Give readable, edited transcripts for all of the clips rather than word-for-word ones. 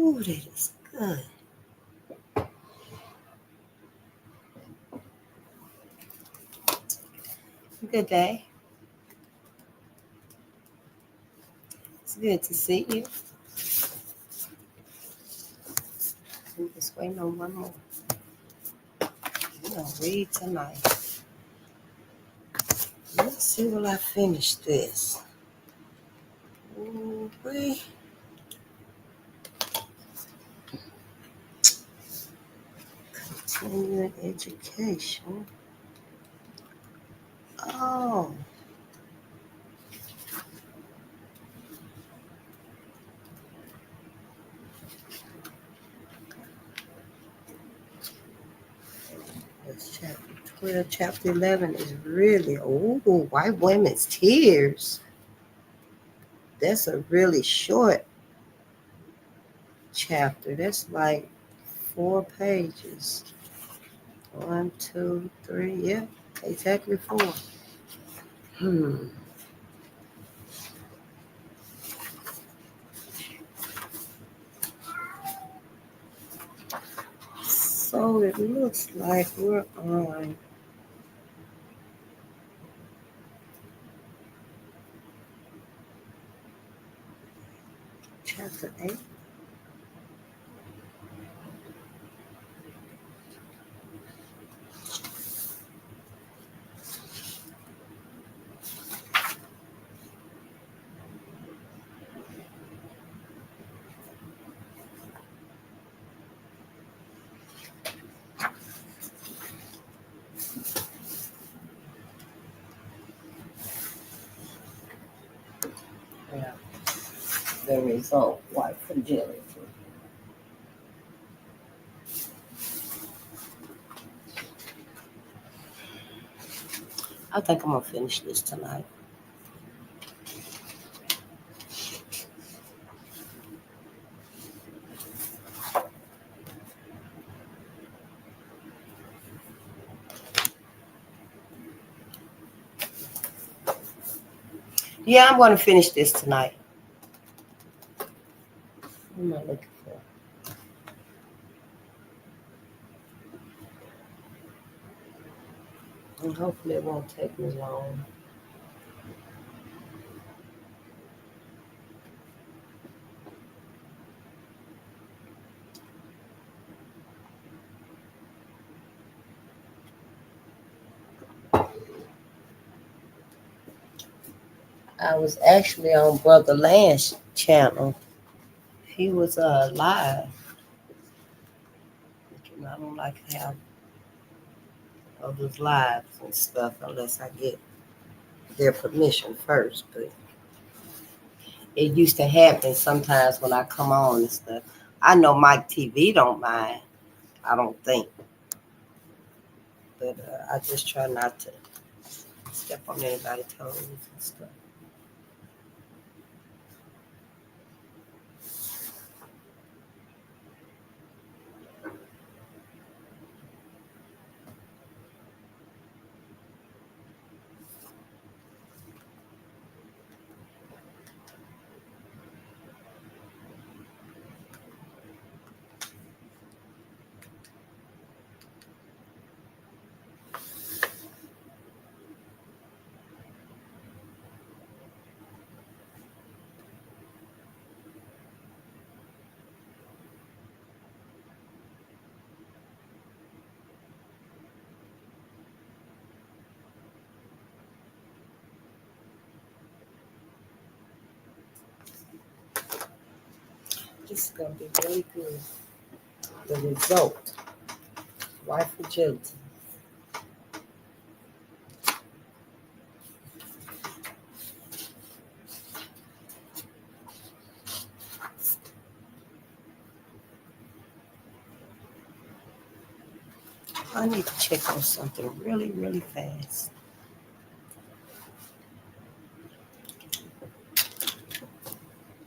Ooh, that is good. Good day. It's good to see you. I'm just waiting on one more. We're going to read tonight. Let's see will I finish this. Ooh, wait. Continuing education. Oh. That's chapter 12. Chapter 11 is really, white women's tears. That's a really short chapter. That's like 4 pages. 1, 2, 3. Yeah, exactly 4. So it looks like we're on chapter 8. Yeah. The result, white fragility. I think I'm going to finish this tonight. Yeah, I'm going to finish this tonight. What am I looking for? And hopefully it won't take me long. I was actually on Brother Land's channel. He was live. I don't like to have others lives and stuff unless I get their permission first. But it used to happen sometimes when I come on and stuff. I know Mike TV don't mind. I don't think. But I just try not to step on anybody's toes and stuff. This is going to be really good. The result, white fragility. I need to check on something really, really fast.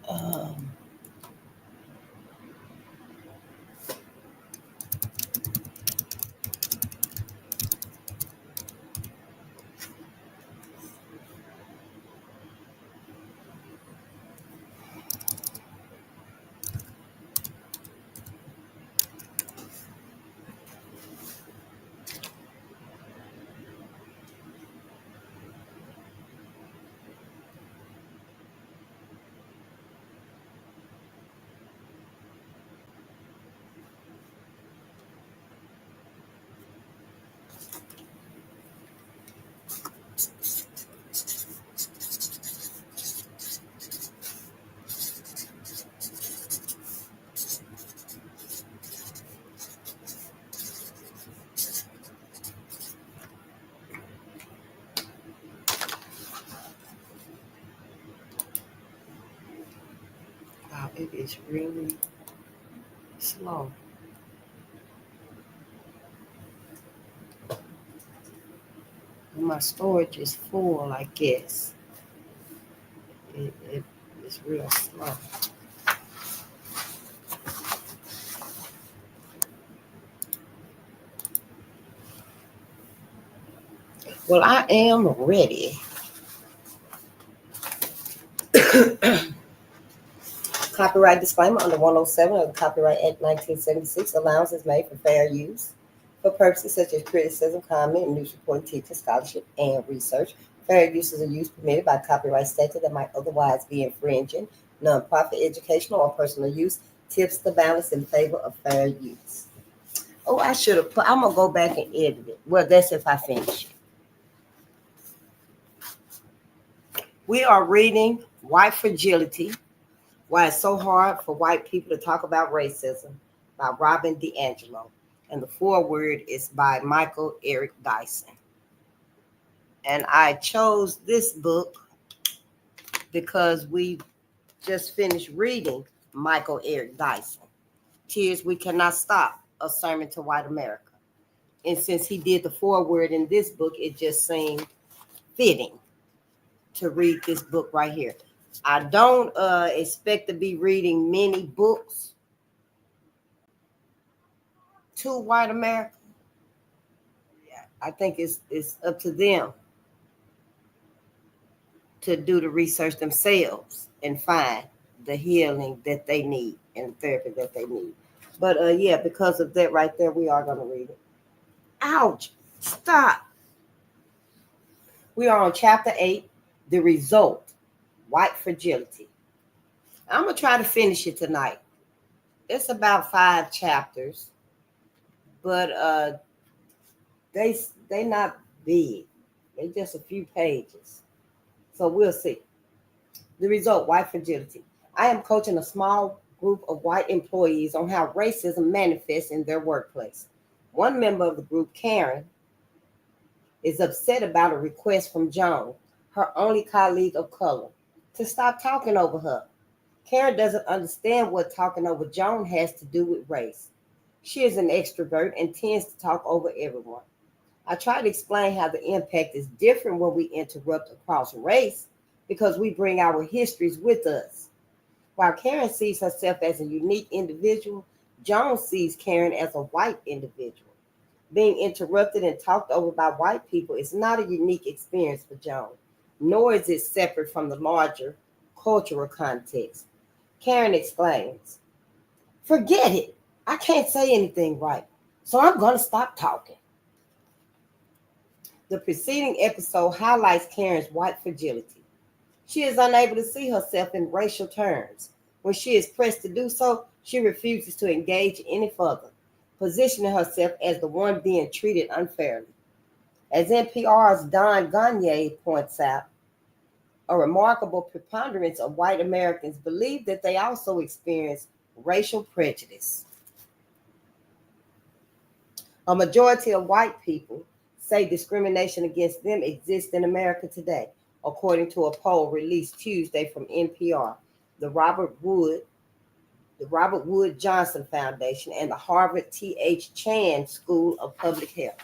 Um, It is really slow. My storage is full, I guess. It's real slow. Well, I am ready. Copyright disclaimer under 107 of the Copyright Act 1976, allowance is made for fair use for purposes such as criticism, comment, news reporting, teaching, scholarship, and research. Fair use is a use permitted by copyright statute that might otherwise be infringing. Nonprofit, educational, or personal use tips the balance in favor of fair use. Oh, I should have put, I'm going to go back and edit it. Well, that's if I finish it. We are reading White Fragility, Why It's So Hard for White People to Talk About Racism by Robin DiAngelo. And the foreword is by Michael Eric Dyson. And I chose this book because we just finished reading Michael Eric Dyson, Tears We Cannot Stop, A Sermon to White America. And since he did the foreword in this book, it just seemed fitting to read this book right here. I don't expect to be reading many books to white America. I think it's up to them to do the research themselves and find the healing that they need and the therapy that they need. But yeah, because of that right there, we are going to read it. Ouch! Stop! We are on chapter 8, The Result, White Fragility. I'm going to try to finish it tonight. It's about 5 chapters, but they not big. They just a few pages. So we'll see. The result, white fragility. I am coaching a small group of white employees on how racism manifests in their workplace. One member of the group, Karen, is upset about a request from Joan, her only colleague of color, to stop talking over her. Karen doesn't understand what talking over Joan has to do with race. She is an extrovert and tends to talk over everyone. I try to explain how the impact is different when we interrupt across race because we bring our histories with us. While Karen sees herself as a unique individual, Joan sees Karen as a white individual. Being interrupted and talked over by white people is not a unique experience for Joan, nor is it separate from the larger cultural context. Karen explains, "Forget it. I can't say anything right, so I'm going to stop talking." The preceding episode highlights Karen's white fragility. She is unable to see herself in racial terms. When she is pressed to do so, she refuses to engage any further, positioning herself as the one being treated unfairly. As NPR's Don Gagne points out, a remarkable preponderance of white Americans believe that they also experience racial prejudice. A majority of white people say discrimination against them exists in America today, according to a poll released Tuesday from NPR, the Robert Wood Johnson Foundation, and the Harvard T.H. Chan School of Public Health.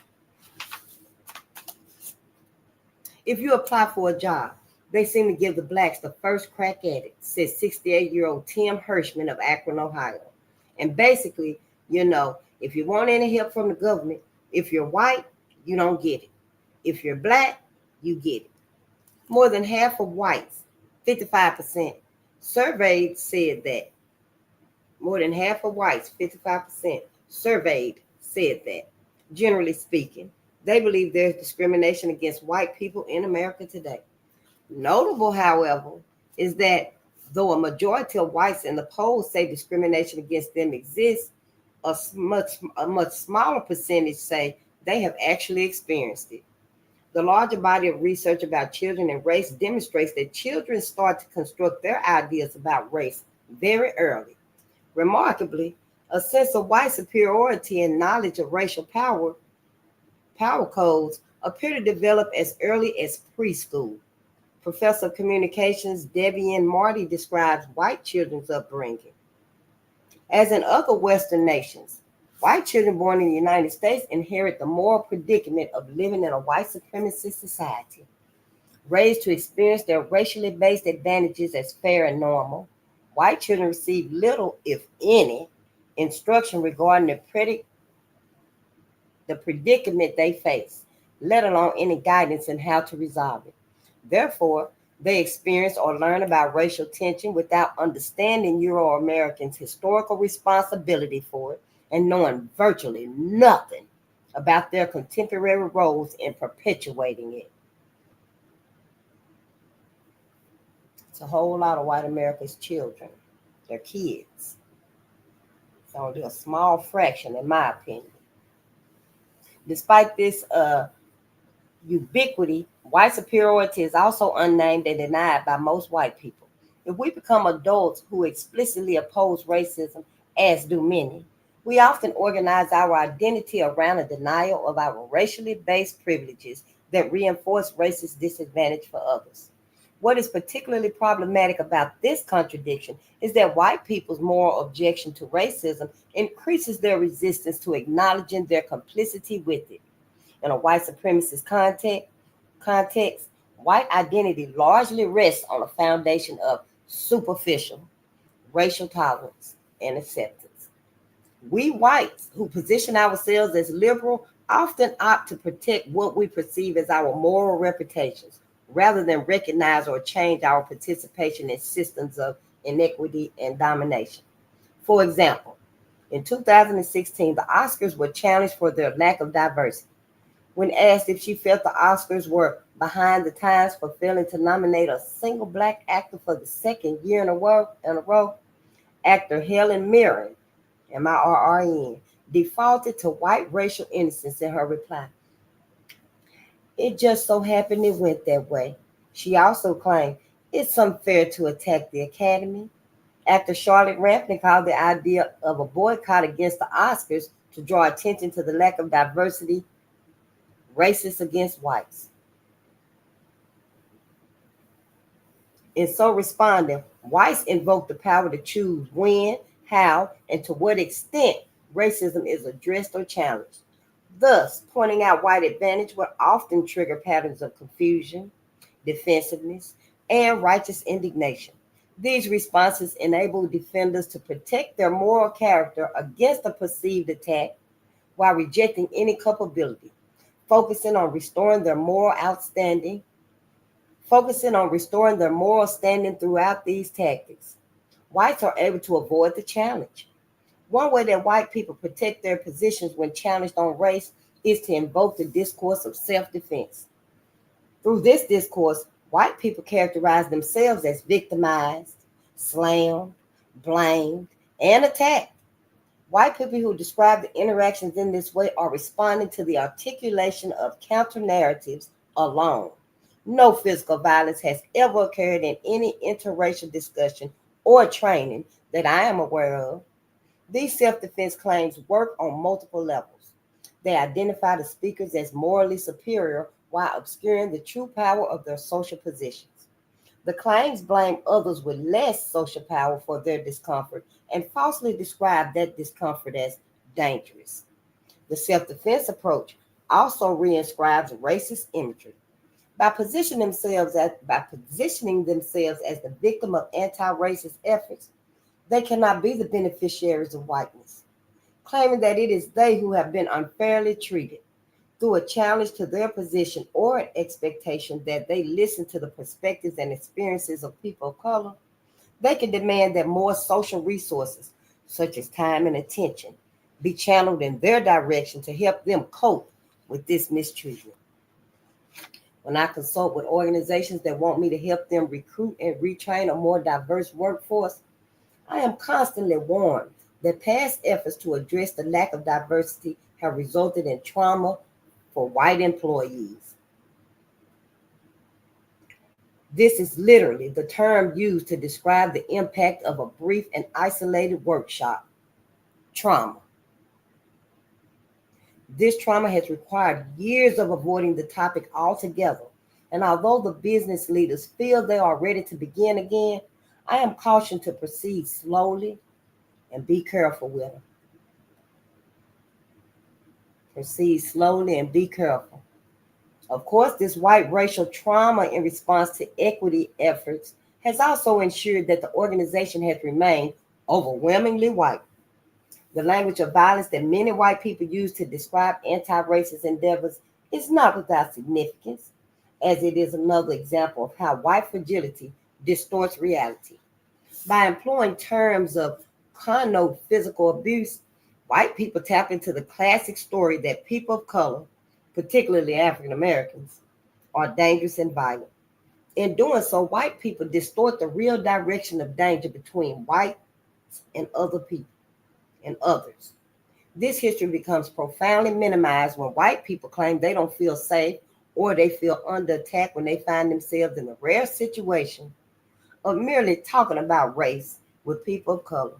If you apply for a job, they seem to give the blacks the first crack at it, said 68-year-old Tim Hirschman of Akron, Ohio. And basically, if you want any help from the government, if you're white, you don't get it. If you're black, you get it. More than half of whites, 55%, surveyed said that. More than half of whites, 55%, surveyed said that. Generally speaking, they believe there's discrimination against white people in America today. Notable, however, is that though a majority of whites in the poll say discrimination against them exists, a much smaller percentage say they have actually experienced it. The larger body of research about children and race demonstrates that children start to construct their ideas about race very early. Remarkably, a sense of white superiority and knowledge of racial power codes appear to develop as early as preschool. Professor of Communications Devian Marty describes white children's upbringing. As in other Western nations, white children born in the United States inherit the moral predicament of living in a white supremacist society. Raised to experience their racially based advantages as fair and normal, white children receive little, if any, instruction regarding the predicament they face, let alone any guidance in how to resolve it. Therefore, they experience or learn about racial tension without understanding Euro Americans' historical responsibility for it and knowing virtually nothing about their contemporary roles in perpetuating it. It's a whole lot of white America's children, their kids. It's only a small fraction, in my opinion. Despite this ubiquity, white superiority is also unnamed and denied by most white people. If we become adults who explicitly oppose racism, as do many, we often organize our identity around a denial of our racially based privileges that reinforce racist disadvantage for others. What is particularly problematic about this contradiction is that white people's moral objection to racism increases their resistance to acknowledging their complicity with it. In a white supremacist context, white identity largely rests on a foundation of superficial racial tolerance and acceptance. We whites who position ourselves as liberal often opt to protect what we perceive as our moral reputations rather than recognize or change our participation in systems of inequity and domination. For example, in 2016, the Oscars were challenged for their lack of diversity. When asked if she felt the Oscars were behind the times for failing to nominate a single black actor for the second year in a row, actor Helen Mirren, Mirren, defaulted to white racial innocence in her reply. It just so happened it went that way. She also claimed it's unfair to attack the Academy. Actor Charlotte Rampton called the idea of a boycott against the Oscars to draw attention to the lack of diversity racist against whites. In so responding, whites invoke the power to choose when, how, and to what extent racism is addressed or challenged. Thus, pointing out white advantage will often trigger patterns of confusion, defensiveness, and righteous indignation. These responses enable defenders to protect their moral character against a perceived attack while rejecting any culpability, focusing on restoring their moral standing throughout these tactics. Whites are able to avoid the challenge. One way that white people protect their positions when challenged on race is to invoke the discourse of self-defense. Through this discourse, white people characterize themselves as victimized, slammed, blamed, and attacked. White people who describe the interactions in this way are responding to the articulation of counter-narratives alone. No physical violence has ever occurred in any interracial discussion or training that I am aware of. These self-defense claims work on multiple levels. They identify the speakers as morally superior while obscuring the true power of their social positions. The claims blame others with less social power for their discomfort and falsely describe that discomfort as dangerous. The self-defense approach also reinscribes racist imagery. By positioning themselves as the victim of anti-racist efforts, they cannot be the beneficiaries of whiteness, claiming that it is they who have been unfairly treated. Through a challenge to their position or an expectation that they listen to the perspectives and experiences of people of color, they can demand that more social resources, such as time and attention, be channeled in their direction to help them cope with this mistreatment. When I consult with organizations that want me to help them recruit and retrain a more diverse workforce, I am constantly warned that past efforts to address the lack of diversity have resulted in trauma for white employees. This is literally the term used to describe the impact of a brief and isolated workshop. Trauma. This trauma has required years of avoiding the topic altogether, And although the business leaders feel they are ready to begin again, I am cautioned to proceed slowly and be careful with them. Proceed slowly and be careful. Of course, this white racial trauma in response to equity efforts has also ensured that the organization has remained overwhelmingly white. The language of violence that many white people use to describe anti-racist endeavors is not without significance, as it is another example of how white fragility distorts reality. By employing terms of connote physical abuse, white people tap into the classic story that people of color, particularly African Americans, are dangerous and violent. In doing so, white people distort the real direction of danger between whites and other people and others. This history becomes profoundly minimized when white people claim they don't feel safe or they feel under attack when they find themselves in the rare situation of merely talking about race with people of color.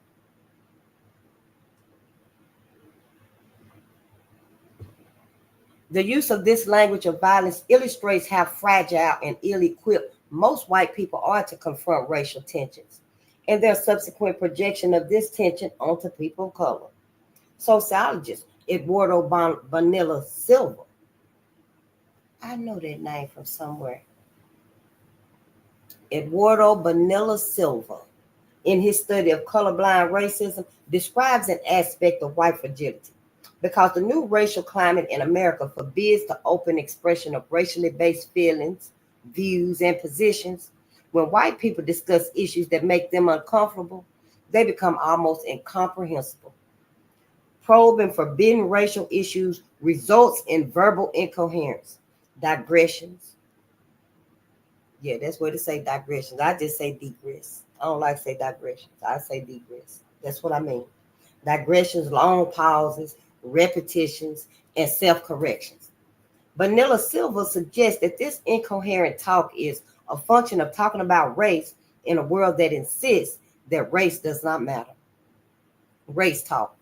The use of this language of violence illustrates how fragile and ill-equipped most white people are to confront racial tensions and their subsequent projection of this tension onto people of color. Sociologist Eduardo Bonilla Silva, I know that name from somewhere. Eduardo Bonilla Silva, in his study of colorblind racism, describes an aspect of white fragility. Because the new racial climate in America forbids the open expression of racially based feelings, views, and positions, when white people discuss issues that make them uncomfortable, they become almost incomprehensible. Probing forbidden racial issues results in verbal incoherence, digressions. Yeah, that's what to say, digressions. I just say digress. I don't like to say digressions. I say digress. That's what I mean. Digressions, long pauses, repetitions, and self-corrections. Vanilla Silva suggests that this incoherent talk is a function of talking about race in a world that insists that race does not matter. Race talk.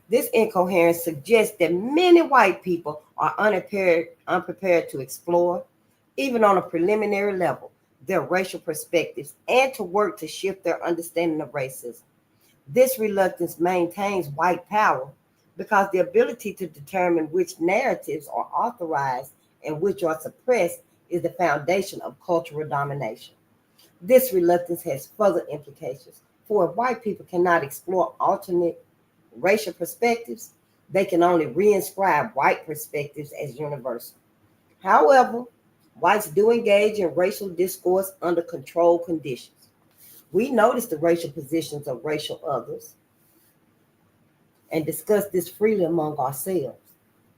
This incoherence suggests that many white people are unprepared to explore, even on a preliminary level, their racial perspectives and to work to shift their understanding of racism. This reluctance maintains white power because the ability to determine which narratives are authorized and which are suppressed is the foundation of cultural domination. This reluctance has further implications, for if white people cannot explore alternate racial perspectives, they can only reinscribe white perspectives as universal. However, whites do engage in racial discourse under controlled conditions. We notice the racial positions of racial others and discuss this freely among ourselves,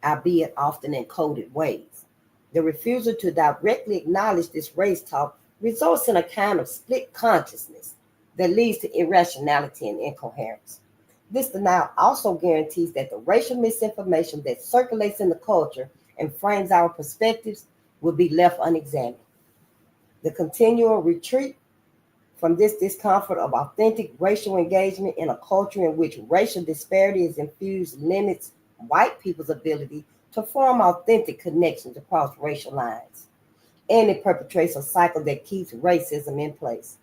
albeit often in coded ways. The refusal to directly acknowledge this race talk results in a kind of split consciousness that leads to irrationality and incoherence. This denial also guarantees that the racial misinformation that circulates in the culture and frames our perspectives will be left unexamined. The continual retreat from this discomfort of authentic racial engagement in a culture in which racial disparity is infused limits white people's ability to form authentic connections across racial lines. And it perpetrates a cycle that keeps racism in place.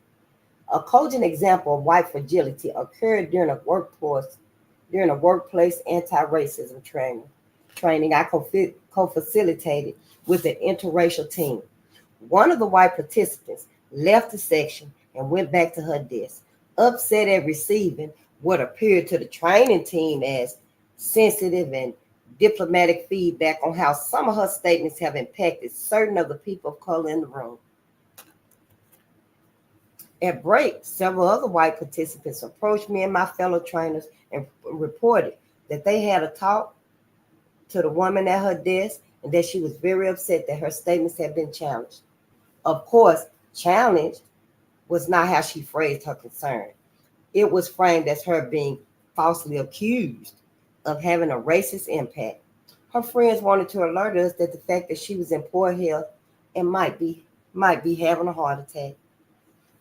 A cogent example of white fragility occurred during a workplace anti-racism training I co-facilitated with an interracial team. One of the white participants left the section and went back to her desk, upset at receiving what appeared to the training team as sensitive and diplomatic feedback on how some of her statements have impacted certain of the people of color in the room. At break, several other white participants approached me and my fellow trainers and reported that they had a talk to the woman at her desk and that she was very upset that her statements had been challenged. Of course, challenged was not how she phrased her concern. It was framed as her being falsely accused of having a racist impact. Her friends wanted to alert us that the fact that she was in poor health and might be having a heart attack.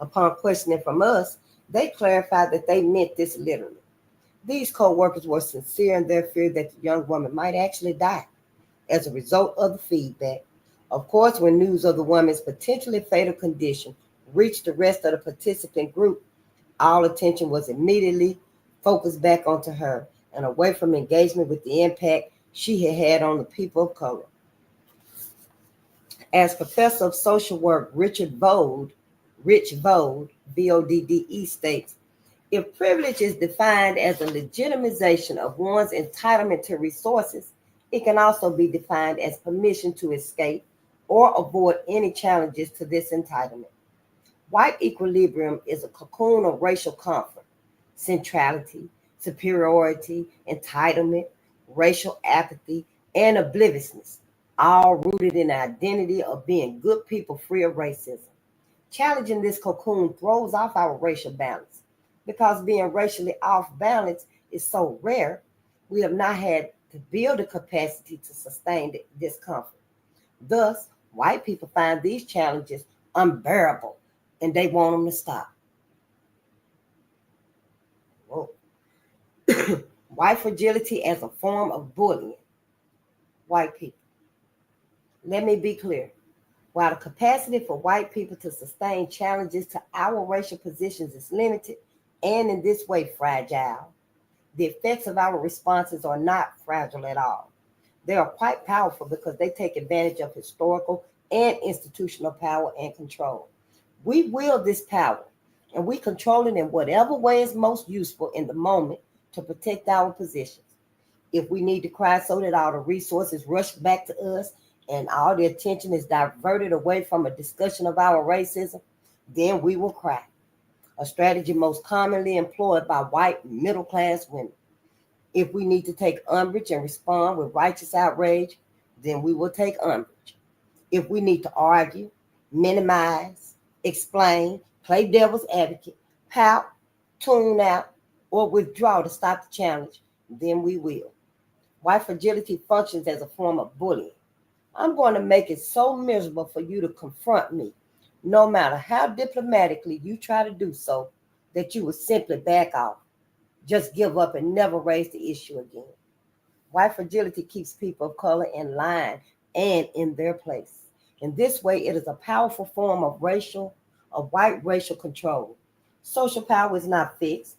Upon questioning from us, they clarified that they meant this literally. These co-workers were sincere in their fear that the young woman might actually die as a result of the feedback, Of course, when news of the woman's potentially fatal condition reached the rest of the participant group, all attention was immediately focused back onto her and away from engagement with the impact she had had on the people of color. As professor of social work Rich Vode, VODDE states, if privilege is defined as a legitimization of one's entitlement to resources, it can also be defined as permission to escape or avoid any challenges to this entitlement. White equilibrium is a cocoon of racial comfort, centrality, superiority, entitlement, racial apathy, and obliviousness, all rooted in the identity of being good people free of racism. Challenging this cocoon throws off our racial balance. Because being racially off balance is so rare, we have not had to build a capacity to sustain the discomfort. Thus, white people find these challenges unbearable and they want them to stop. Whoa. White fragility as a form of bullying. White people. Let me be clear. While the capacity for white people to sustain challenges to our racial positions is limited and in this way fragile, the effects of our responses are not fragile at all. They are quite powerful because they take advantage of historical and institutional power and control. We wield this power and we control it in whatever way is most useful in the moment to protect our positions. If we need to cry so that all the resources rush back to us and all the attention is diverted away from a discussion of our racism, then we will cry. A strategy most commonly employed by white middle-class women. If we need to take umbrage and respond with righteous outrage, then we will take umbrage. If we need to argue, minimize, explain, play devil's advocate, pout, tune out, or withdraw to stop the challenge, then we will. White fragility functions as a form of bullying. I'm going to make it so miserable for you to confront me, no matter how diplomatically you try to do so, that you will simply back off, just give up and never raise the issue again. White fragility keeps people of color in line and in their place. In this way, it is a powerful form of white racial control. Social power is not fixed.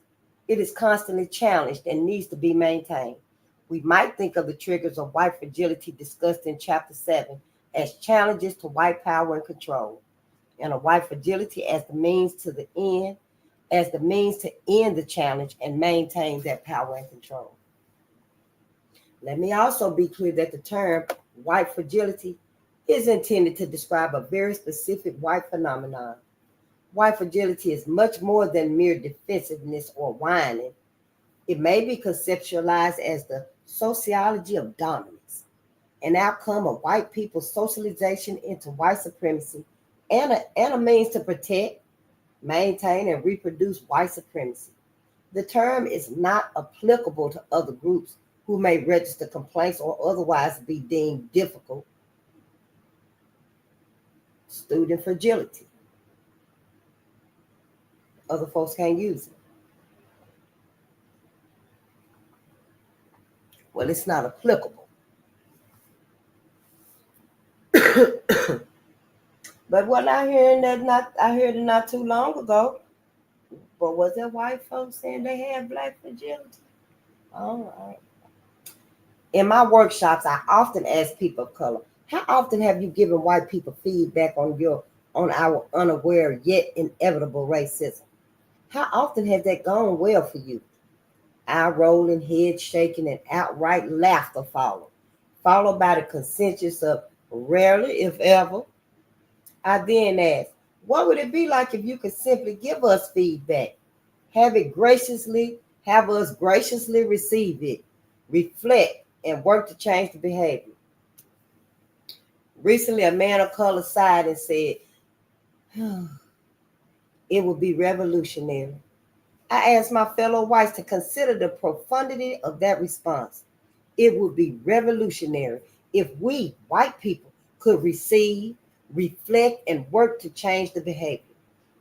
It is constantly challenged and needs to be maintained. We might think of the triggers of white fragility discussed in Chapter 7 as challenges to white power and control, and a white fragility as the means to end the challenge and maintain that power and control. Let me also be clear that the term white fragility is intended to describe a very specific white phenomenon. White fragility is much more than mere defensiveness or whining. It may be conceptualized as the sociology of dominance, an outcome of white people's socialization into white supremacy and a means to protect, maintain, and reproduce white supremacy. The term is not applicable to other groups who may register complaints or otherwise be deemed difficult. Student fragility. Other folks can't use it. Well, it's not applicable. But what I heard it not too long ago. But was there white folks saying they had black fragility? All right. In my workshops, I often ask people of color, how often have you given white people feedback on our unaware yet inevitable racism? How often has that gone well for you? Eye rolling, head shaking, and outright laughter followed by the consensus of rarely, if ever. I then ask, what would it be like if you could simply give us feedback? Have us graciously receive it, reflect, and work to change the behavior. Recently, a man of color sighed and said, it would be revolutionary. I asked my fellow whites to consider the profundity of that response. It would be revolutionary if we, white people, could receive, reflect, and work to change the behavior.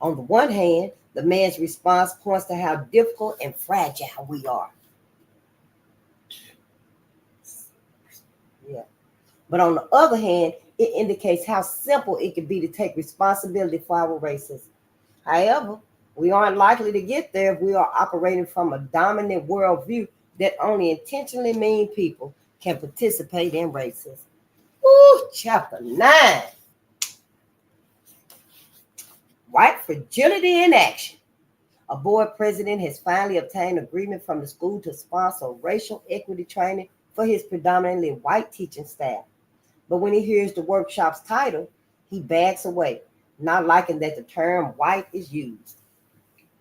On the one hand, the man's response points to how difficult and fragile we are. Yeah. But on the other hand, It indicates how simple it can be to take responsibility for our racism. However, we aren't likely to get there if we are operating from a dominant worldview that only intentionally mean people can participate in racism. Woo, chapter 9. White fragility in action. A board president has finally obtained agreement from the school to sponsor racial equity training for his predominantly white teaching staff. But when he hears the workshop's title, he backs away, not liking that the term white is used.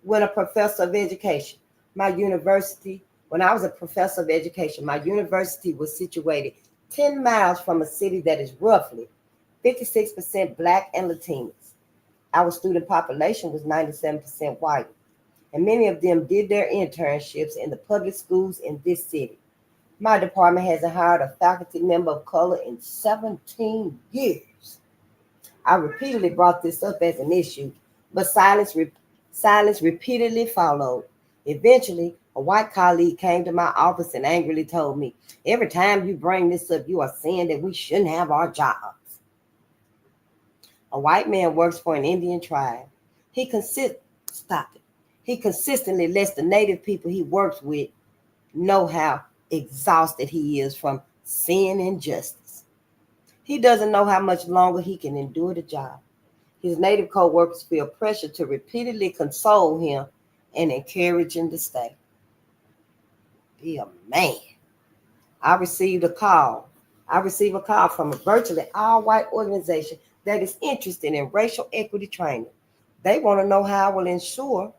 When a professor of education, when I was a professor of education, my university was situated 10 miles from a city that is roughly 56% Black and Latinos. Our student population was 97% white, and many of them did their internships in the public schools in this city. My department hasn't hired a faculty member of color in 17 years. I repeatedly brought this up as an issue, but silence repeatedly followed. Eventually, a white colleague came to my office and angrily told me, "Every time you bring this up, you are saying that we shouldn't have our jobs." A white man works for an Indian tribe. He He consistently lets the native people he works with know how exhausted he is from seeing injustice. He doesn't know how much longer he can endure the job. His native co-workers feel pressure to repeatedly console him and encourage him to stay. Be a man. I received a call from a virtually all-white organization that is interested in racial equity training. They want to know how I will ensure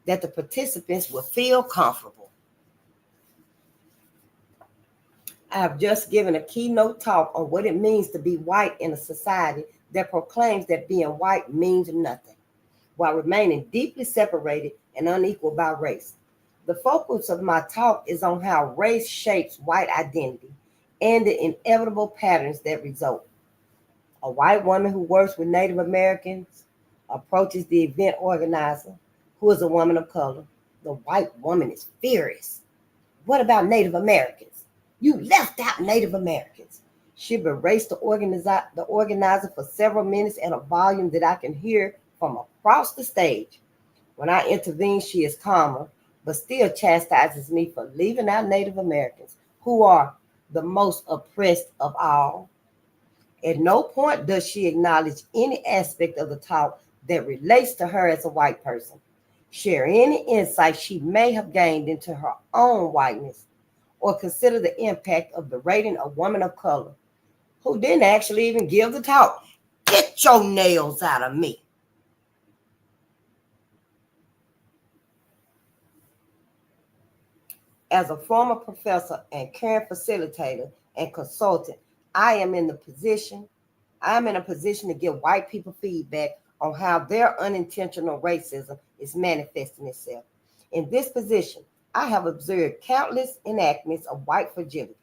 that the participants will feel comfortable. I have just given a keynote talk on what it means to be white in a society that proclaims that being white means nothing, while remaining deeply separated and unequal by race. The focus of my talk is on how race shapes white identity and the inevitable patterns that result. A white woman who works with Native Americans approaches the event organizer, who is a woman of color. The white woman is furious. "What about Native Americans? You left out Native Americans." She berates the organizer for several minutes at a volume that I can hear from across the stage. When I intervene, she is calmer, but still chastises me for leaving out Native Americans, who are the most oppressed of all. At no point does she acknowledge any aspect of the talk that relates to her as a white person, share any insight she may have gained into her own whiteness, or consider the impact of berating a woman of color who didn't actually even give the talk. Get your nails out of me. As a former professor and current facilitator and consultant, I am in a position to give white people feedback on how their unintentional racism is manifesting itself. In this position, I have observed countless enactments of white fragility.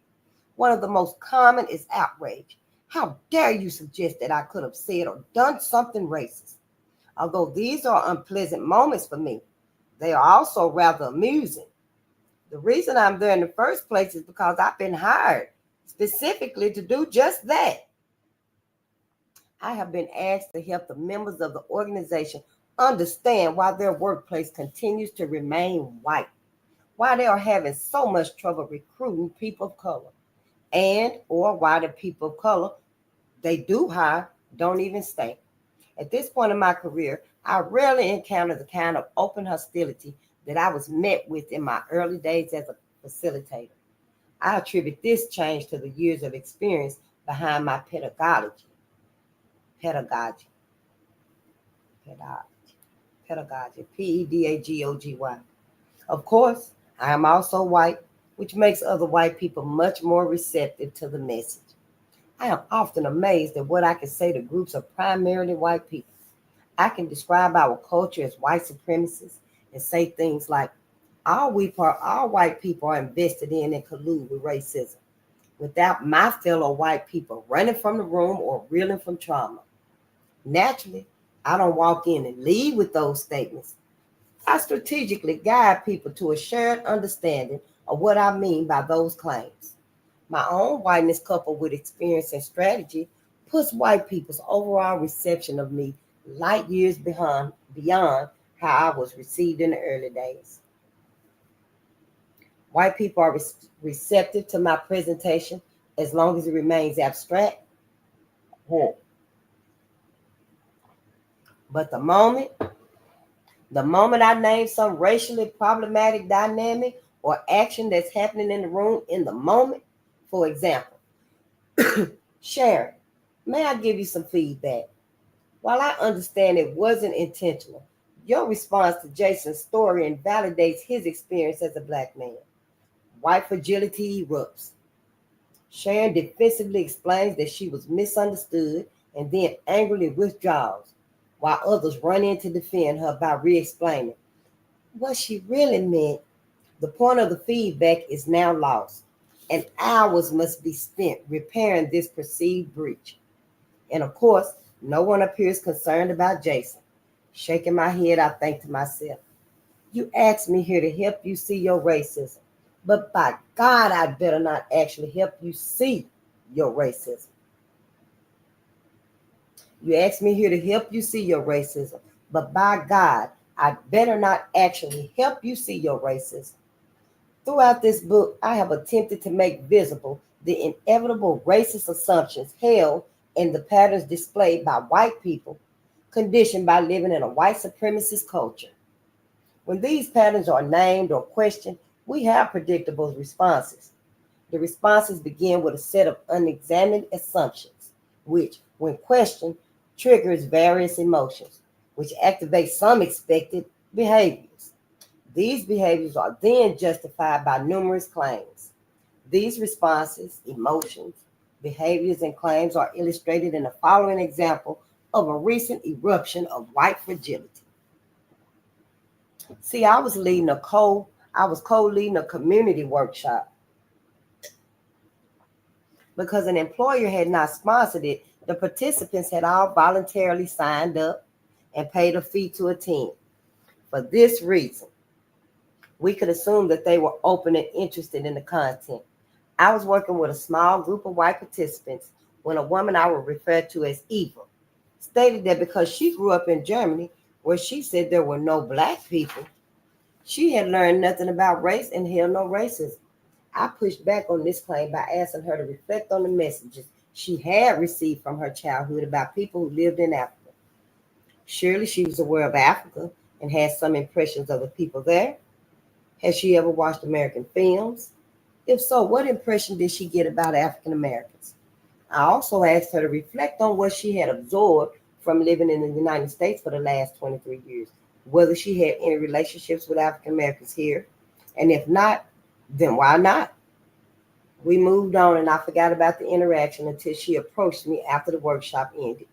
One of the most common is outrage. How dare you suggest that I could have said or done something racist? Although these are unpleasant moments for me, they are also rather amusing. The reason I'm there in the first place is because I've been hired specifically to do just that. I have been asked to help the members of the organization understand why their workplace continues to remain white, why they are having so much trouble recruiting people of color, and or why the people of color they do hire don't even stay. At this point in my career, I rarely encounter the kind of open hostility that I was met with in my early days as a facilitator. I attribute this change to the years of experience behind my pedagogy. Pedagogy. Pedagogy. Of course, I am also white, which makes other white people much more receptive to the message. I am often amazed at what I can say to groups of primarily white people. I can describe our culture as white supremacists and say things like, all white people are invested in and collude with racism, without my fellow white people running from the room or reeling from trauma. Naturally, I don't walk in and lead with those statements. I strategically guide people to a shared understanding of what I mean by those claims. My own whiteness, coupled with experience and strategy, puts white people's overall reception of me light years beyond how I was received in the early days. White people are receptive to my presentation as long as it remains abstract. But the moment I name some racially problematic dynamic or action that's happening in the room in the moment, for example, Sharon, may I give you some feedback? While I understand it wasn't intentional, your response to Jason's story invalidates his experience as a black man. White fragility erupts. Sharon defensively explains that she was misunderstood and then angrily withdraws, while others run in to defend her by re-explaining what she really meant. The point of the feedback is now lost, and hours must be spent repairing this perceived breach. And of course, no one appears concerned about Jason. Shaking my head, I think to myself, you asked me here to help you see your racism, but by God, I better not actually help you see your racism. You asked me here to help you see your racism, but by God, I better not actually help you see your racism. Throughout this book, I have attempted to make visible the inevitable racist assumptions held and the patterns displayed by white people conditioned by living in a white supremacist culture. When these patterns are named or questioned, we have predictable responses. The responses begin with a set of unexamined assumptions, which, when questioned, triggers various emotions, which activate some expected behaviors. These behaviors are then justified by numerous claims. These responses, emotions, behaviors, and claims are illustrated in the following example of a recent eruption of white fragility. See, I was co-leading a community workshop. Because an employer had not sponsored it, the participants had all voluntarily signed up and paid a fee to attend. For this reason, we could assume that they were open and interested in the content. I was working with a small group of white participants when a woman I would refer to as Eva stated that because she grew up in Germany, where she said there were no black people, she had learned nothing about race and held no racism. I pushed back on this claim by asking her to reflect on the messages she had received from her childhood about people who lived in Africa. Surely she was aware of Africa and had some impressions of the people there. Had she ever watched American films? If so, what impression did she get about African Americans? I also asked her to reflect on what she had absorbed from living in the United States for the last 23 years, whether she had any relationships with African Americans here, and if not, then why not? We moved on and I forgot about the interaction until she approached me after the workshop ended.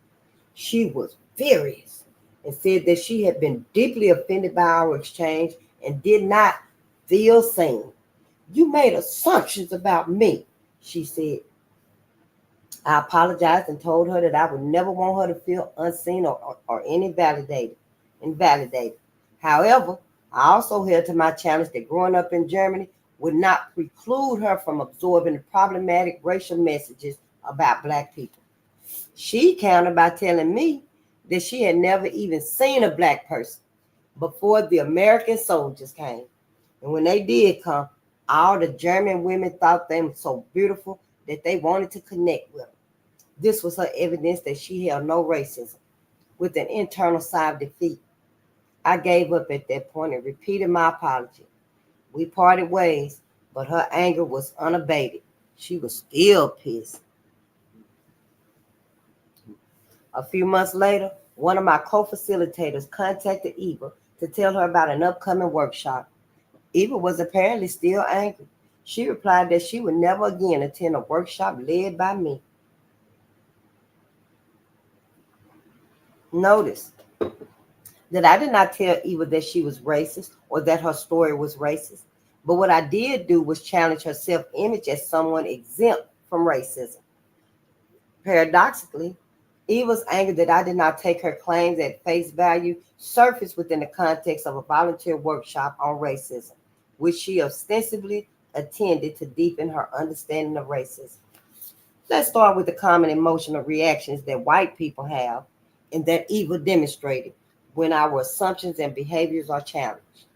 She was furious and said that she had been deeply offended by our exchange and did not feel seen. You made assumptions about me, she said. I apologized and told her that I would never want her to feel unseen or invalidated. However, I also held to my challenge that growing up in Germany would not preclude her from absorbing the problematic racial messages about black people. She countered by telling me that she had never even seen a black person before the American soldiers came. And when they did come, all the German women thought they were so beautiful that they wanted to connect with them. This was her evidence that she held no racism. With an internal sigh of defeat, I gave up at that point and repeated my apology. We parted ways, but her anger was unabated. She was still pissed. A few months later, one of my co-facilitators contacted Eva to tell her about an upcoming workshop. Eva was apparently still angry. She replied that she would never again attend a workshop led by me. Notice that I did not tell Eva that she was racist or that her story was racist. But what I did do was challenge her self-image as someone exempt from racism. Paradoxically, Eva's anger that I did not take her claims at face value surfaced within the context of a volunteer workshop on racism, which she ostensibly attended to deepen her understanding of racism. Let's start with the common emotional reactions that white people have and that evil demonstrated when our assumptions and behaviors are challenged.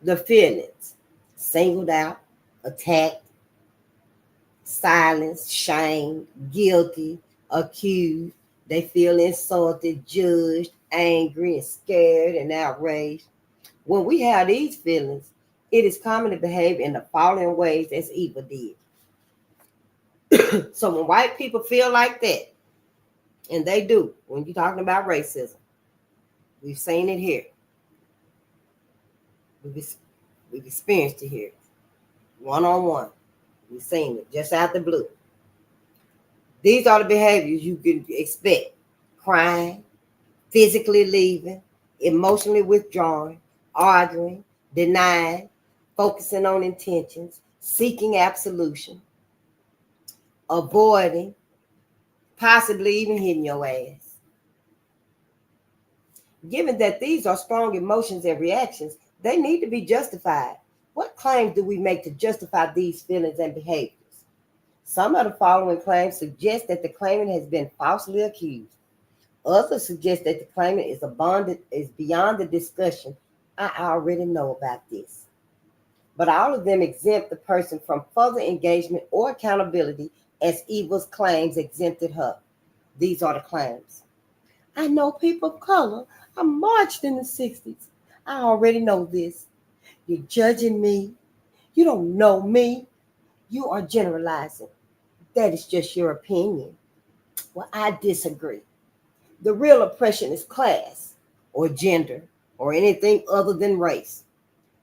The feelings: singled out, attacked, silenced, shamed, guilty, accused. They feel insulted, judged, angry, and scared and outraged. When we have these feelings, it is common to behave in the following ways as evil did. So when white people feel like that, and they do, when you're talking about racism, we've seen it here. We've experienced it here, one on one. We've seen it just out the blue. These are the behaviors you can expect: crying, physically leaving, emotionally withdrawing, arguing, denying, focusing on intentions, seeking absolution, avoiding, possibly even hitting your ass. Given that these are strong emotions and reactions, they need to be justified. What claims do we make to justify these feelings and behaviors? Some of the following claims suggest that the claimant has been falsely accused. Others suggest that the claimant is beyond the discussion. I already know about this. But all of them exempt the person from further engagement or accountability as evil's claims exempted her. These are the claims. I know people of color. I marched in the 60s. I already know this. You're judging me. You don't know me. You are generalizing. That is just your opinion. Well, I disagree. The real oppression is class or gender or anything other than race.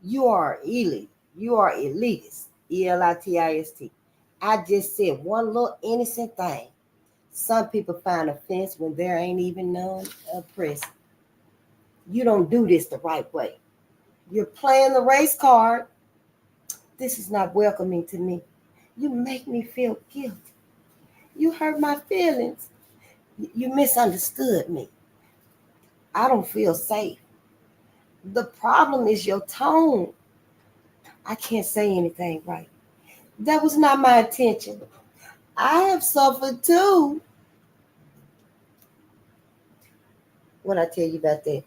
You are elite. You are elitist. ELITIST. I just said one little innocent thing. Some people find offense when there ain't even none oppressed. You don't do this the right way. You're playing the race card. This is not welcoming to me. You make me feel guilty. You hurt my feelings. You misunderstood me. I don't feel safe. The problem is your tone. I can't say anything right. That was not my intention. I have suffered too. What I tell you about that?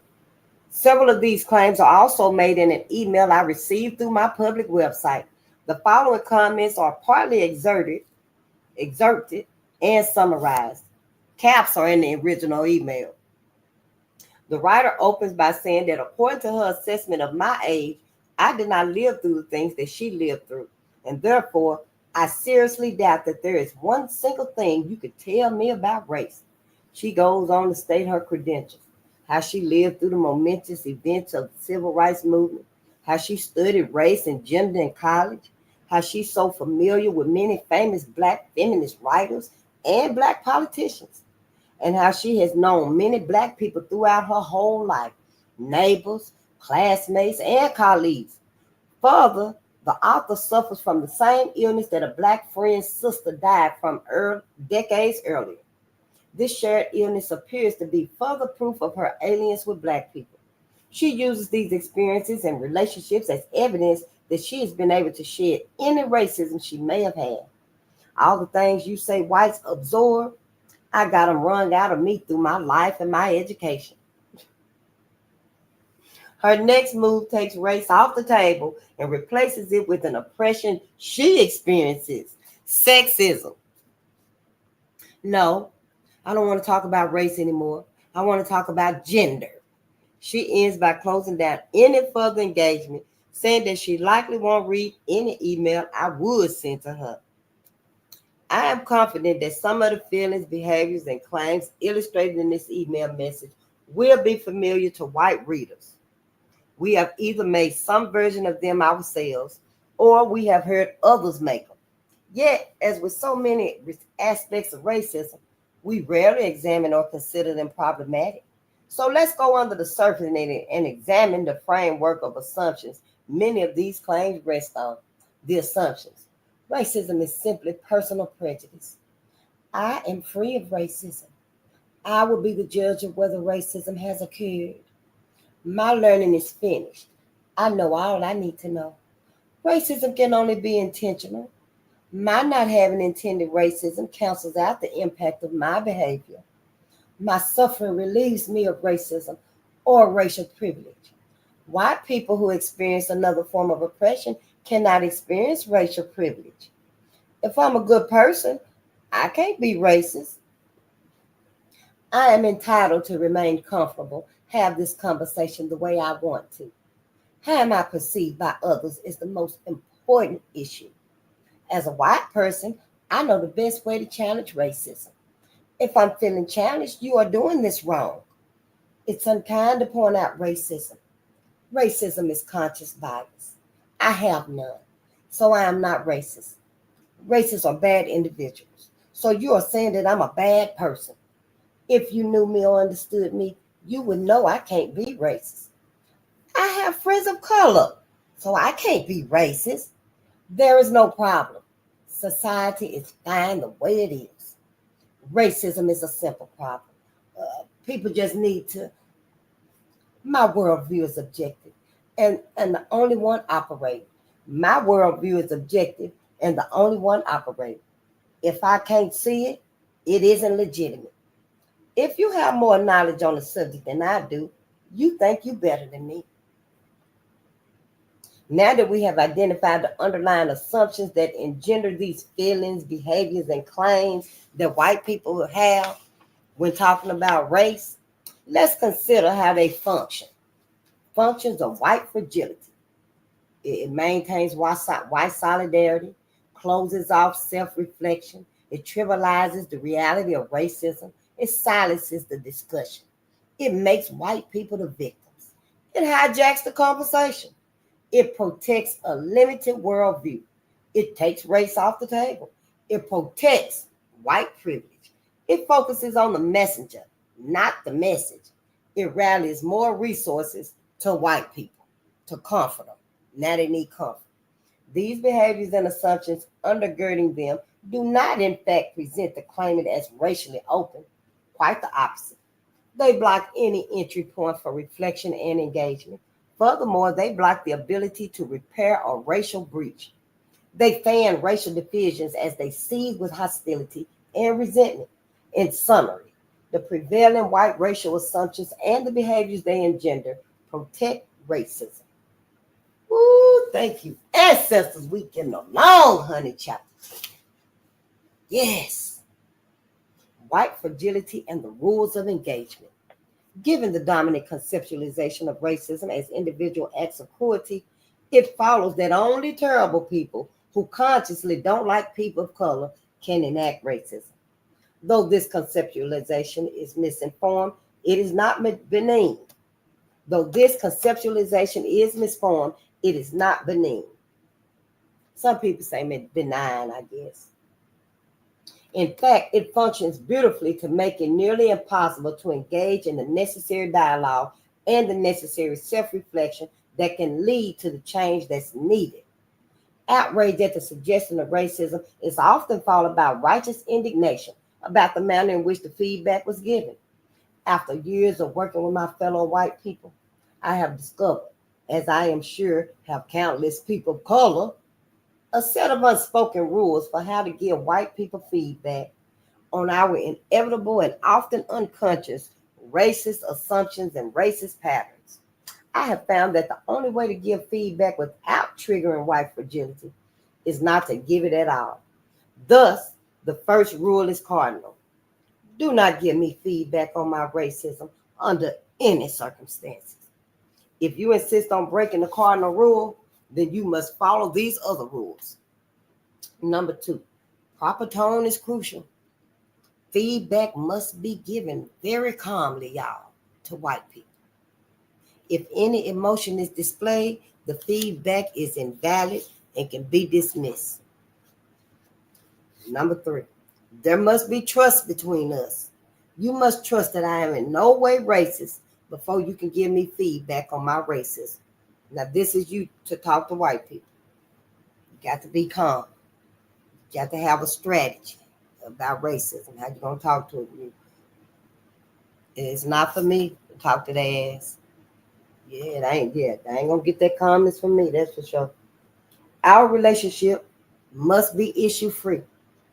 Several of these claims are also made in an email I received through my public website. The following comments are partly excerpted, and summarized. Caps are in the original email. The writer opens by saying that according to her assessment of my age, I did not live through the things that she lived through, and therefore I seriously doubt that there is one single thing you could tell me about race. She goes on to state her credentials: how she lived through the momentous events of the civil rights movement, how she studied race and gender in college, how she's so familiar with many famous Black feminist writers and Black politicians, and how she has known many Black people throughout her whole life: neighbors, classmates, and colleagues. Further, the author suffers from the same illness that a Black friend's sister died from decades earlier. This shared illness appears to be further proof of her alienance with Black people. She uses these experiences and relationships as evidence that she has been able to shed any racism she may have had. All the things you say whites absorb, I got them wrung out of me through my life and my education. Her next move takes race off the table and replaces it with an oppression she experiences: sexism. No, I don't want to talk about race anymore. I want to talk about gender. She ends by closing down any further engagement, saying that she likely won't read any email I would send to her. I am confident that some of the feelings, behaviors, and claims illustrated in this email message will be familiar to white readers. We have either made some version of them ourselves or we have heard others make them. Yet, as with so many aspects of racism, we rarely examine or consider them problematic. So let's go under the surface and examine the framework of assumptions many of these claims rest on. The assumptions: racism is simply personal prejudice. I am free of racism. I will be the judge of whether racism has occurred. My learning is finished. I know all I need to know. Racism can only be intentional. My not having intended racism cancels out the impact of my behavior. My suffering relieves me of racism or racial privilege. White people who experience another form of oppression cannot experience racial privilege. If I'm a good person, I can't be racist. I am entitled to remain comfortable, have this conversation the way I want to. How am I perceived by others is the most important issue. As a white person, I know the best way to challenge racism. If I'm feeling challenged, you are doing this wrong. It's unkind to point out racism. Racism is conscious bias. I have none, so I am not racist. Racists are bad individuals. So you are saying that I'm a bad person. If you knew me or understood me, you would know I can't be racist. I have friends of color, so I can't be racist. There is no problem. Society is fine the way it is. Racism is a simple problem. People just need to. My worldview is objective, and the only one operate. My worldview is objective, and the only one operate. If I can't see it, it isn't legitimate. If you have more knowledge on the subject than I do, you think you better than me. Now that we have identified the underlying assumptions that engender these feelings, behaviors, and claims that white people have when talking about race, let's consider how they function. Functions of white fragility. It maintains white solidarity, closes off self-reflection, it trivializes the reality of racism, it silences the discussion. It makes white people the victims. It hijacks the conversation. It protects a limited worldview. It takes race off the table. It protects white privilege. It focuses on the messenger, not the message. It rallies more resources to white people to comfort them. Now they need comfort. These behaviors and assumptions undergirding them do not, in fact, present the claimant as racially open. Quite the opposite. They block any entry point for reflection and engagement. Furthermore, they block the ability to repair a racial breach. They fan racial divisions as they seethe with hostility and resentment. In summary, the prevailing white racial assumptions and the behaviors they engender protect racism. Ooh, thank you, ancestors. We getting along, honey, chapter. Yes. White fragility and the rules of engagement. Given the dominant conceptualization of racism as individual acts of cruelty, it follows that only terrible people who consciously don't like people of color can enact racism. Though this conceptualization is misinformed, it is not benign. Though this conceptualization is misformed, it is not benign. Some people say benign, I guess. In fact, it functions beautifully to make it nearly impossible to engage in the necessary dialogue and the necessary self-reflection that can lead to the change that's needed. Outrage at the suggestion of racism is often followed by righteous indignation about the manner in which the feedback was given. After years of working with my fellow white people, I have discovered, as I am sure have countless people of color, a set of unspoken rules for how to give white people feedback on our inevitable and often unconscious racist assumptions and racist patterns. I have found that the only way to give feedback without triggering white fragility is not to give it at all. Thus, the first rule is cardinal. Do not give me feedback on my racism under any circumstances. If you insist on breaking the cardinal rule, then you must follow these other rules. Number 2, proper tone is crucial. Feedback must be given very calmly, y'all, to white people. If any emotion is displayed, the feedback is invalid and can be dismissed. Number 3, there must be trust between us. You must trust that I am in no way racist before you can give me feedback on my racism. Now, this is you to talk to white people. You got to be calm. You got to have a strategy about racism. How you going to talk to them? It's not for me to talk to their ass. They ain't going to get that calmness from me, that's for sure. Our relationship must be issue free.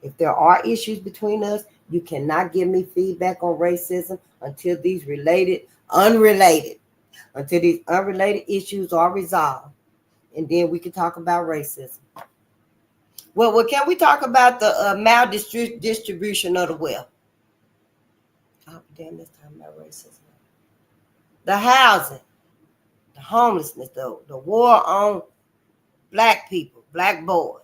If there are issues between us, you cannot give me feedback on racism until until these unrelated issues are resolved. And then we can talk about racism. Well, can we talk about the maldistribution of the wealth? Oh, damn, this time about racism. The housing, the homelessness, the war on black people, black boys.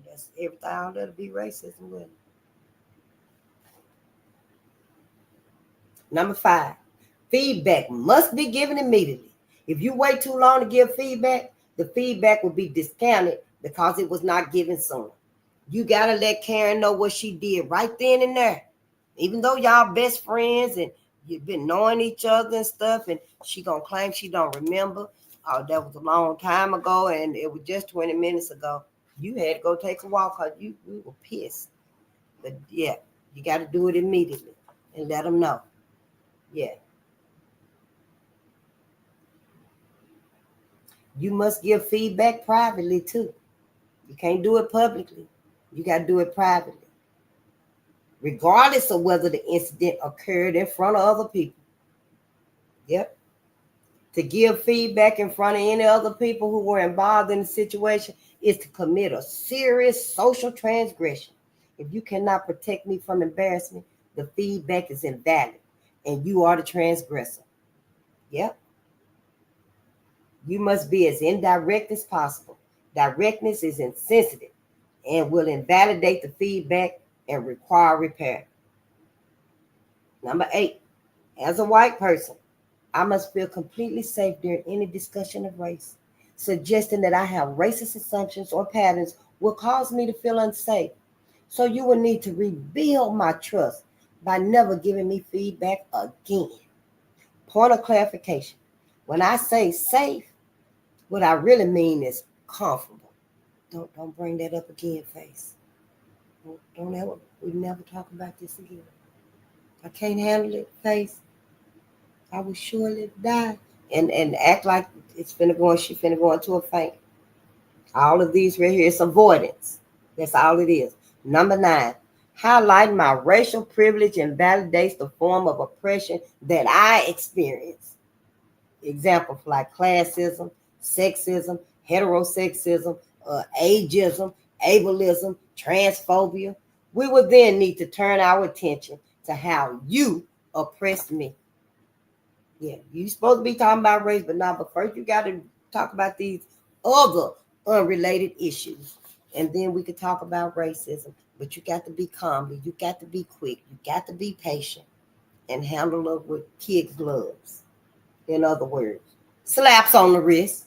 That's everything that'll be racism with. Number 5, feedback must be given immediately. If you wait too long to give feedback, the feedback will be discounted because it was not given sooner. You got to let Karen know what she did right then and there. Even though y'all best friends and you've been knowing each other and stuff, and she going to claim she don't remember. Oh, that was a long time ago, and it was just 20 minutes ago. You had to go take a walk because we were pissed. But, yeah, you got to do it immediately and let them know. Yeah. You must give feedback privately, too. You can't do it publicly. You got to do it privately, regardless of whether the incident occurred in front of other people. Yep. To give feedback in front of any other people who were involved in the situation is to commit a serious social transgression. If you cannot protect me from embarrassment, the feedback is invalid, and you are the transgressor. Yep. You must be as indirect as possible. Directness is insensitive and will invalidate the feedback and require repair. Number 8, as a white person, I must feel completely safe during any discussion of race. Suggesting that I have racist assumptions or patterns will cause me to feel unsafe. So you will need to rebuild my trust by never giving me feedback again. Point of clarification. When I say safe, what I really mean is comfortable. Don't bring that up again, Face. Don't ever, we never talk about this again. I can't handle it, Face. I will surely die. And act like she finna go into a faint. All of these right here is avoidance. That's all it is. Number 9, highlight my racial privilege and validates the form of oppression that I experience. Examples like classism, sexism, heterosexism, ageism, ableism, transphobia. We would then need to turn our attention to how you oppressed me. Yeah, you're supposed to be talking about race, but first you got to talk about these other unrelated issues. And then we could talk about racism. But you got to be calm. You got to be quick. You got to be patient and handle it with kid gloves. In other words, slaps on the wrist.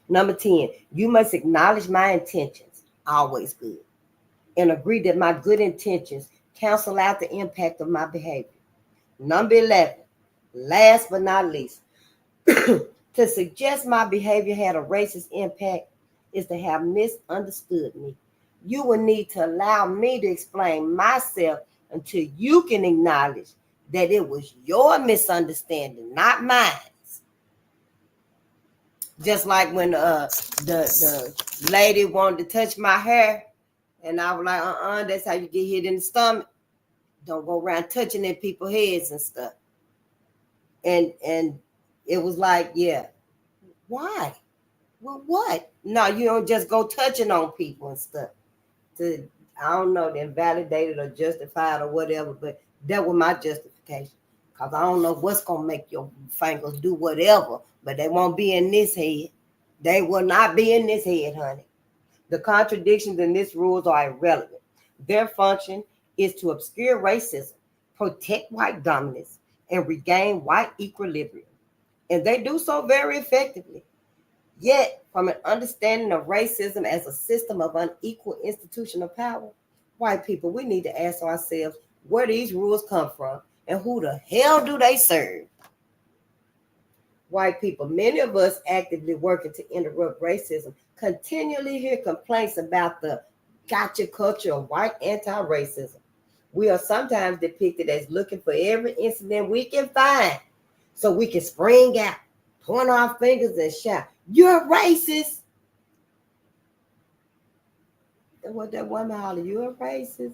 Number 10, you must acknowledge my intentions. Always good. And agree that my good intentions cancel out the impact of my behavior. Number 11, last but not least, to suggest my behavior had a racist impact is to have misunderstood me. You will need to allow me to explain myself until you can acknowledge that it was your misunderstanding, not mine. Just like when the lady wanted to touch my hair, and I was like, that's how you get hit in the stomach. Don't go around touching in people's heads and stuff. And it was like, yeah, why? Well, what? No, you don't just go touching on people and stuff. I don't know, to invalidate it or justify it or whatever, but that was my justification. Because I don't know what's going to make your fingers do whatever, but they won't be in this head. They will not be in this head, honey. The contradictions in these rules are irrelevant. Their function is to obscure racism, protect white dominance, and regain white equilibrium. And they do so very effectively. Yet, from an understanding of racism as a system of unequal institutional power, white people, we need to ask ourselves where these rules come from and who the hell do they serve? White people, many of us actively working to interrupt racism, continually hear complaints about the gotcha culture of white anti-racism. We are sometimes depicted as looking for every incident we can find so we can spring out, point our fingers and shout, "You're racist." And what that woman holler, you a racist?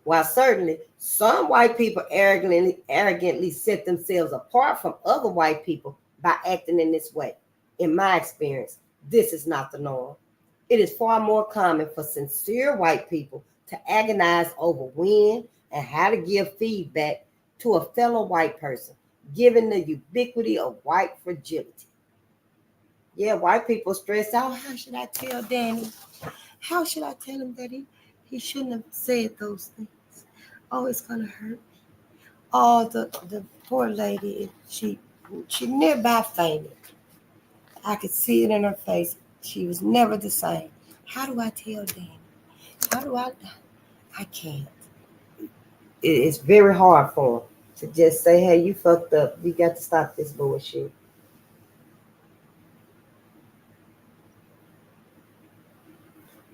While certainly some white people arrogantly set themselves apart from other white people by acting in this way. In my experience, this is not the norm. It is far more common for sincere white people to agonize over when and how to give feedback to a fellow white person, given the ubiquity of white fragility. Yeah, white people stress out. How should I tell Danny? How should I tell him that he shouldn't have said those things? Oh, it's gonna hurt. Oh, the poor lady, she nearby fainted. I could see it in her face. She was never the same. How do I tell Danny? How do I can't. It's very hard for them to just say, hey, you fucked up. You got to stop this bullshit.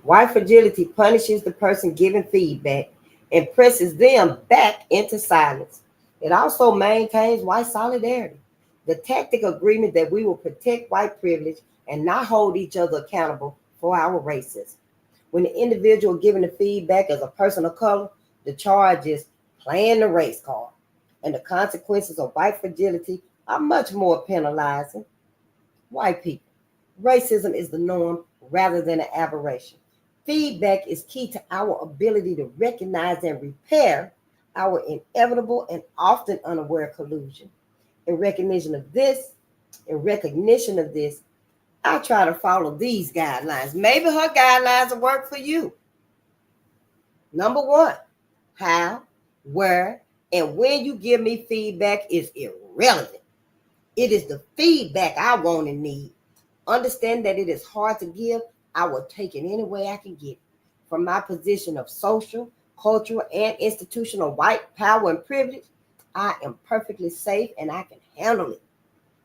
White fragility punishes the person giving feedback and presses them back into silence. It also maintains white solidarity, the tacit agreement that we will protect white privilege and not hold each other accountable for our racism. When the individual giving the feedback is a person of color, the charge is playing the race card, and the consequences of white fragility are much more penalizing. White people, racism is the norm rather than an aberration. Feedback is key to our ability to recognize and repair our inevitable and often unaware collusion. In recognition of this, in recognition of this, I try to follow these guidelines. Maybe her guidelines will work for you. Number one, how, where, and when you give me feedback is irrelevant. It is the feedback I want and need. Understand that it is hard to give. I will take it any way I can get it. From my position of social, cultural, and institutional white power and privilege, I am perfectly safe and I can handle it.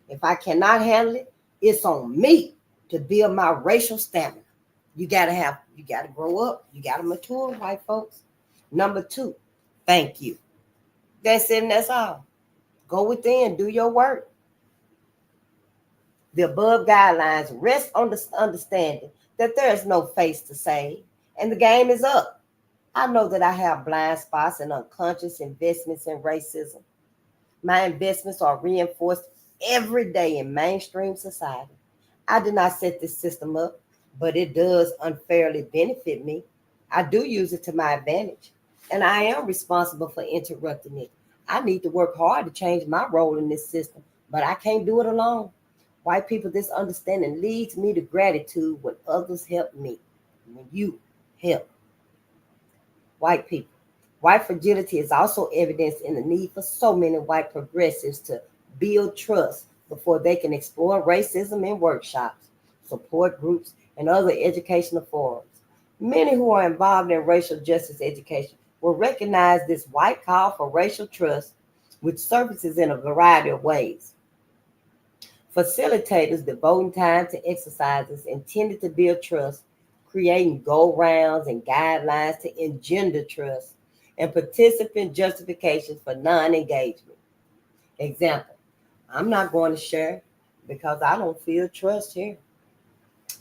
If I cannot handle it, it's on me to build my racial stamina. You gotta grow up. You gotta mature, white folks. Number two, thank you. That's it and that's all. Go within, do your work. The above guidelines rest on the understanding that there is no face to save and the game is up. I know that I have blind spots and unconscious investments in racism. My investments are reinforced every day in mainstream society. I did not set this system up, but it does unfairly benefit me. I do use it to my advantage, and I am responsible for interrupting it. I need to work hard to change my role in this system, but I can't do it alone. White people, this understanding leads me to gratitude when others help me. When you help white people. White fragility is also evidenced in the need for so many white progressives to build trust before they can explore racism in workshops, support groups, and other educational forums. Many who are involved in racial justice education will recognize this white call for racial trust, which surfaces in a variety of ways. Facilitators devoting time to exercises intended to build trust, creating go rounds and guidelines to engender trust, and participant justifications for non engagement. Example, I'm not going to share because I don't feel trust here.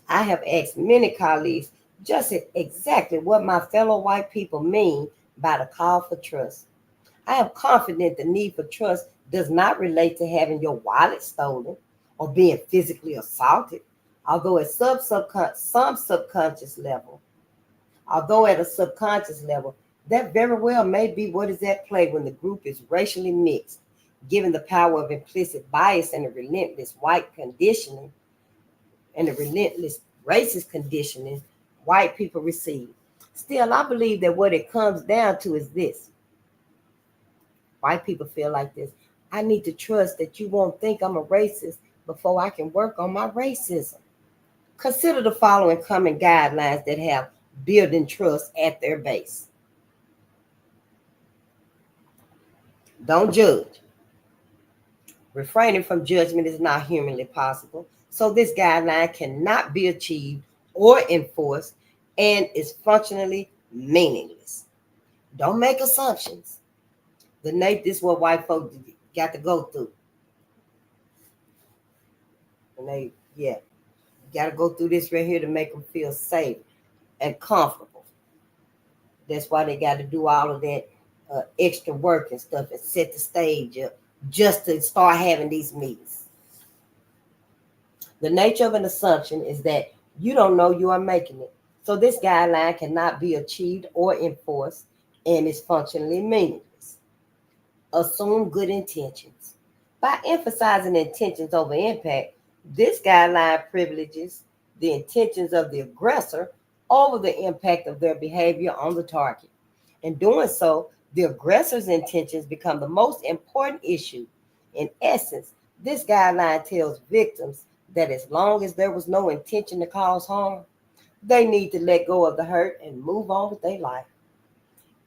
I have asked many colleagues just exactly what my fellow white people mean by the call for trust. I am confident the need for trust does not relate to having your wallet stolen or being physically assaulted, although at some subconscious level, although at a subconscious level, that very well may be what is at play when the group is racially mixed, given the power of implicit bias and the relentless white conditioning and the relentless racist conditioning white people receive. Still, I believe that what it comes down to is this. White people feel like this. I need to trust that you won't think I'm a racist before I can work on my racism. Consider the following common guidelines that have building trust at their base. Don't judge. Refraining from judgment is not humanly possible, so this guideline cannot be achieved or enforced and is functionally meaningless. Don't make assumptions. This is what white folks got to go through. And you got to go through this right here to make them feel safe. and comfortable. That's why they got to do all of that extra work and stuff and set the stage up just to start having these meetings. The nature of an assumption is that you don't know you are making it. So this guideline cannot be achieved or enforced and is functionally meaningless. Assume good intentions. By emphasizing intentions over impact, this guideline privileges the intentions of the aggressor over the impact of their behavior on the target. In doing so, the aggressor's intentions become the most important issue. In essence, this guideline tells victims that as long as there was no intention to cause harm, they need to let go of the hurt and move on with their life.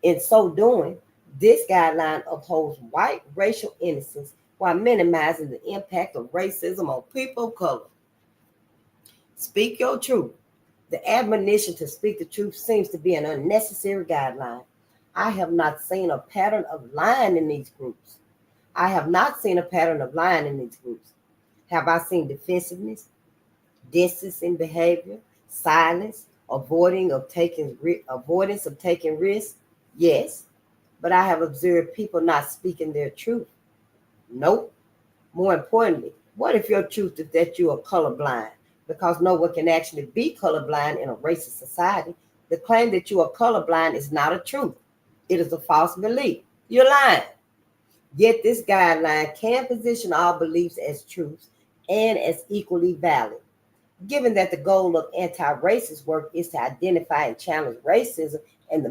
In so doing, this guideline upholds white racial innocence while minimizing the impact of racism on people of color. Speak your truth. The admonition to speak the truth seems to be an unnecessary guideline. I have not seen a pattern of lying in these groups. I have not seen a pattern of lying in these groups. Have I seen defensiveness, distance in behavior, silence, avoidance of taking risks? Yes, but I have observed people not speaking their truth. Nope. More importantly, what if your truth is that you are colorblind? Because no one can actually be colorblind in a racist society. The claim that you are colorblind is not a truth. It is a false belief. You're lying. Yet this guideline can position all beliefs as truths and as equally valid. Given that the goal of anti-racist work is to identify and challenge racism and the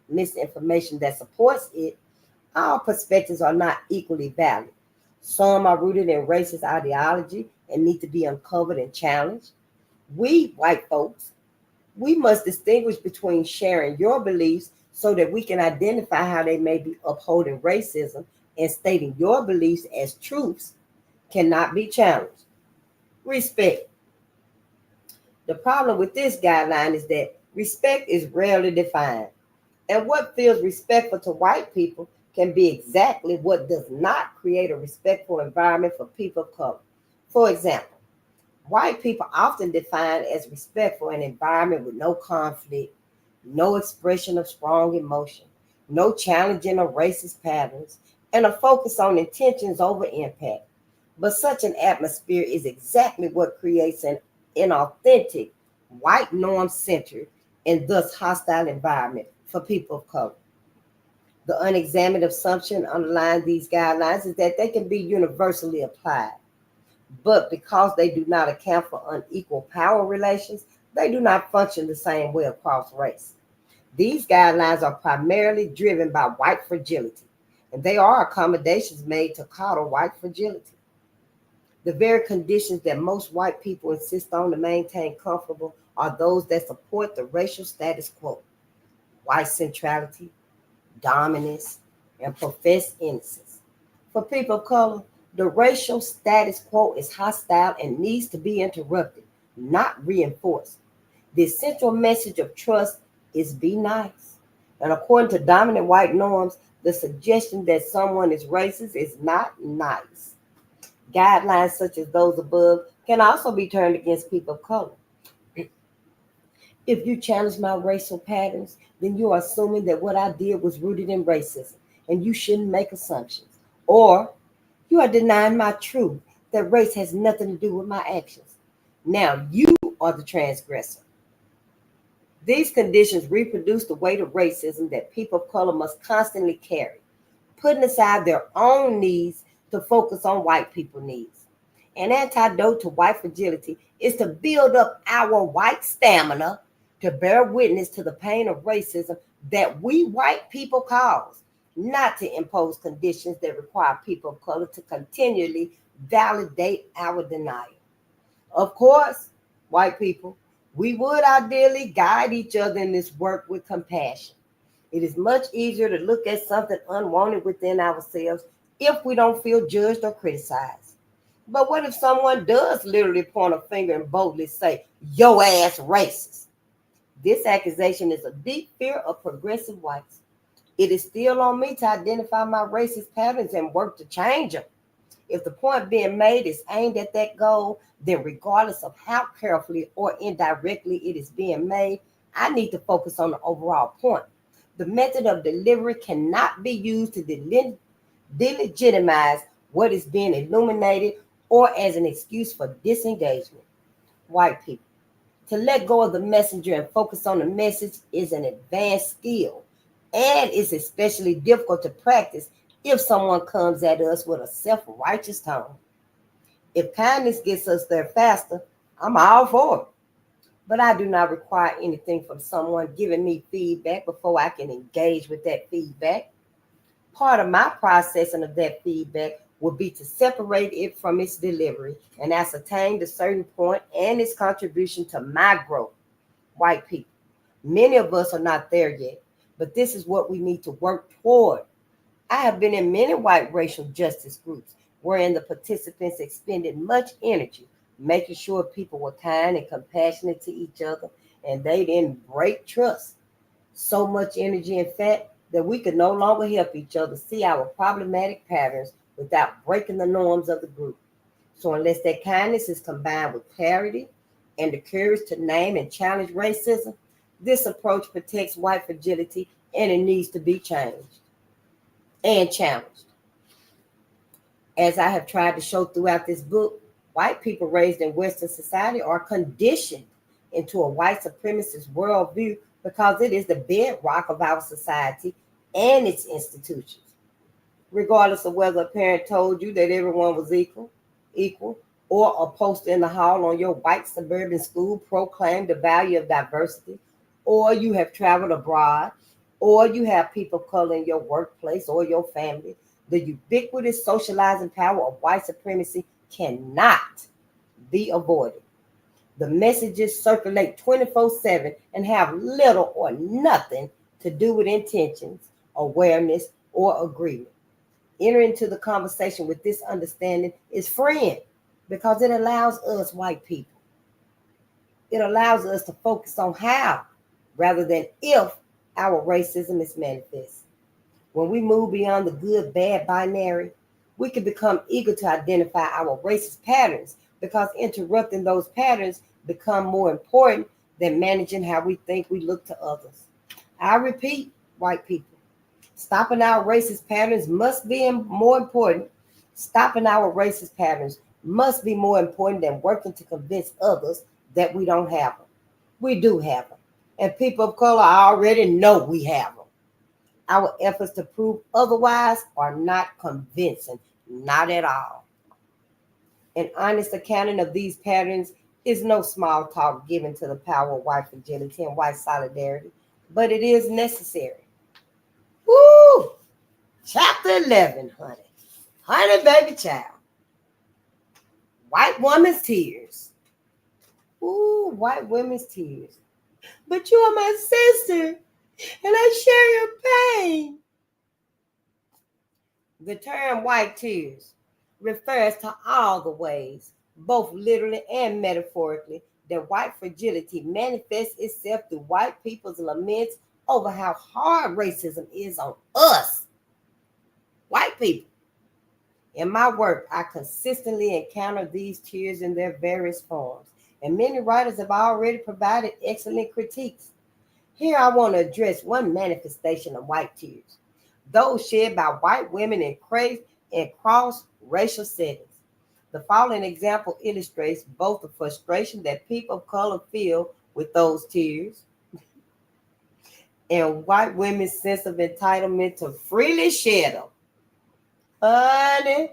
misinformation that supports it, all perspectives are not equally valid. Some are rooted in racist ideology and need to be uncovered and challenged. We, white folks, we must distinguish between sharing your beliefs so that we can identify how they may be upholding racism, and stating your beliefs as truths cannot be challenged. Respect. The problem with this guideline is that respect is rarely defined. And what feels respectful to white people can be exactly what does not create a respectful environment for people of color. For example, white people often define as respectful an environment with no conflict, no expression of strong emotion, no challenging of racist patterns, and a focus on intentions over impact. But such an atmosphere is exactly what creates an inauthentic, white norm-centered, and thus hostile environment for people of color. The unexamined assumption underlying these guidelines is that they can be universally applied. But because they do not account for unequal power relations, they do not function the same way across race. These guidelines are primarily driven by white fragility, and they are accommodations made to coddle white fragility. The very conditions that most white people insist on to maintain comfortable are those that support the racial status quo: white centrality, dominance, and professed innocence. For people of color, the racial status quo is hostile and needs to be interrupted, not reinforced. The essential message of trust is be nice. And according to dominant white norms, the suggestion that someone is racist is not nice. Guidelines such as those above can also be turned against people of color. If you challenge my racial patterns, then you are assuming that what I did was rooted in racism, and you shouldn't make assumptions. Or you are denying my truth that race has nothing to do with my actions. Now you are the transgressor. These conditions reproduce the weight of racism that people of color must constantly carry, putting aside their own needs to focus on white people's needs. An antidote to white fragility is to build up our white stamina to bear witness to the pain of racism that we white people cause, not to impose conditions that require people of color to continually validate our denial. Of course, white people, we would ideally guide each other in this work with compassion. It is much easier to look at something unwanted within ourselves if we don't feel judged or criticized. But what if someone does literally point a finger and boldly say, "Yo ass racist"? This accusation is a deep fear of progressive whites. It is still on me to identify my racist patterns and work to change them. If the point being made is aimed at that goal, then regardless of how carefully or indirectly it is being made, I need to focus on the overall point. The method of delivery cannot be used to delegitimize what is being illuminated or as an excuse for disengagement. White people. To let go of the messenger and focus on the message is an advanced skill, and it's especially difficult to practice if someone comes at us with a self-righteous tone. If kindness gets us there faster, I'm all for it. But I do not require anything from someone giving me feedback before I can engage with that feedback. Part of my processing of that feedback would be to separate it from its delivery and ascertain the certain point and its contribution to my growth. White people. Many of us are not there yet, but this is what we need to work toward. I have been in many white racial justice groups wherein the participants expended much energy making sure people were kind and compassionate to each other and they didn't break trust. So much energy, in fact, that we could no longer help each other see our problematic patterns without breaking the norms of the group. So, unless that kindness is combined with clarity and the courage to name and challenge racism, this approach protects white fragility and it needs to be changed and challenged. As I have tried to show throughout this book, white people raised in Western society are conditioned into a white supremacist worldview because it is the bedrock of our society and its institutions. Regardless of whether a parent told you that everyone was equal, or a poster in the hall on your white suburban school proclaimed the value of diversity, or you have traveled abroad, or you have people of color in your workplace or your family, the ubiquitous socializing power of white supremacy cannot be avoided. The messages circulate 24/7 and have little or nothing to do with intentions, awareness, or agreement. Entering into the conversation with this understanding is freeing because it allows us, white people, it allows us to focus on how rather than if our racism is manifest. When we move beyond the good bad binary, we can become eager to identify our racist patterns because interrupting those patterns become more important than managing how we think we look to others. I repeat, white people, stopping our racist patterns must be more important. Stopping our racist patterns must be more important than working to convince others that we don't have them. We do have them. And people of color already know we have them. Our efforts to prove otherwise are not convincing, not at all. An honest accounting of these patterns is no small talk given to the power of white fragility and white solidarity, but it is necessary. Woo! Chapter 11, honey. Honey, baby child. White woman's tears. Ooh, white women's tears. But you are my sister, and I share your pain. The term white tears refers to all the ways, both literally and metaphorically, that white fragility manifests itself through white people's laments over how hard racism is on us, white people. In my work, I consistently encounter these tears in their various forms, and many writers have already provided excellent critiques. Here I want to address one manifestation of white tears, those shed by white women in cross-racial settings. The following example illustrates both the frustration that people of color feel with those tears and white women's sense of entitlement to freely shed them. Honey,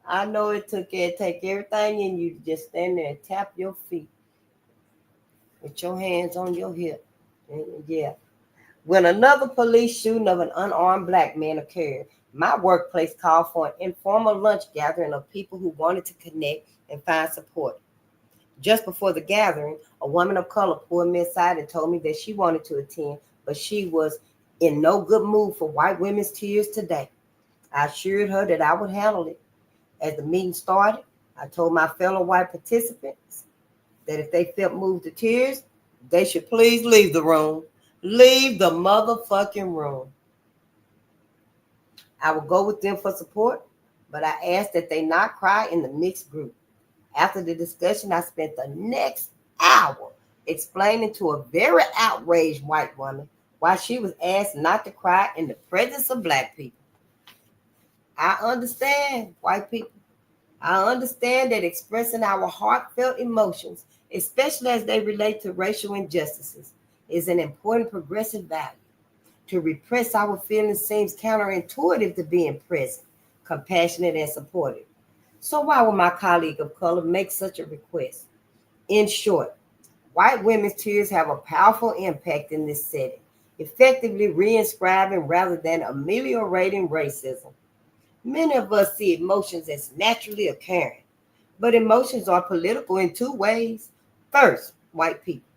I know it take everything in you to just stand there and tap your feet with your hands on your hip. Yeah. When another police shooting of an unarmed black man occurred, my workplace called for an informal lunch gathering of people who wanted to connect and find support. Just before the gathering, a woman of color pulled me aside and told me that she wanted to attend, but she was in no good mood for white women's tears today. I assured her that I would handle it. As the meeting started, I told my fellow white participants that if they felt moved to tears, they should please leave the room. Leave the motherfucking room. I would go with them for support, but I asked that they not cry in the mixed group. After the discussion, I spent the next hour explaining to a very outraged white woman why she was asked not to cry in the presence of black people. I understand, white people. I understand that expressing our heartfelt emotions, especially as they relate to racial injustices, is an important progressive value. To repress our feelings seems counterintuitive to being present, compassionate, and supportive. So why would my colleague of color make such a request? In short, white women's tears have a powerful impact in this setting, effectively reinscribing rather than ameliorating racism. Many of us see emotions as naturally occurring, but emotions are political in two ways. First, white people,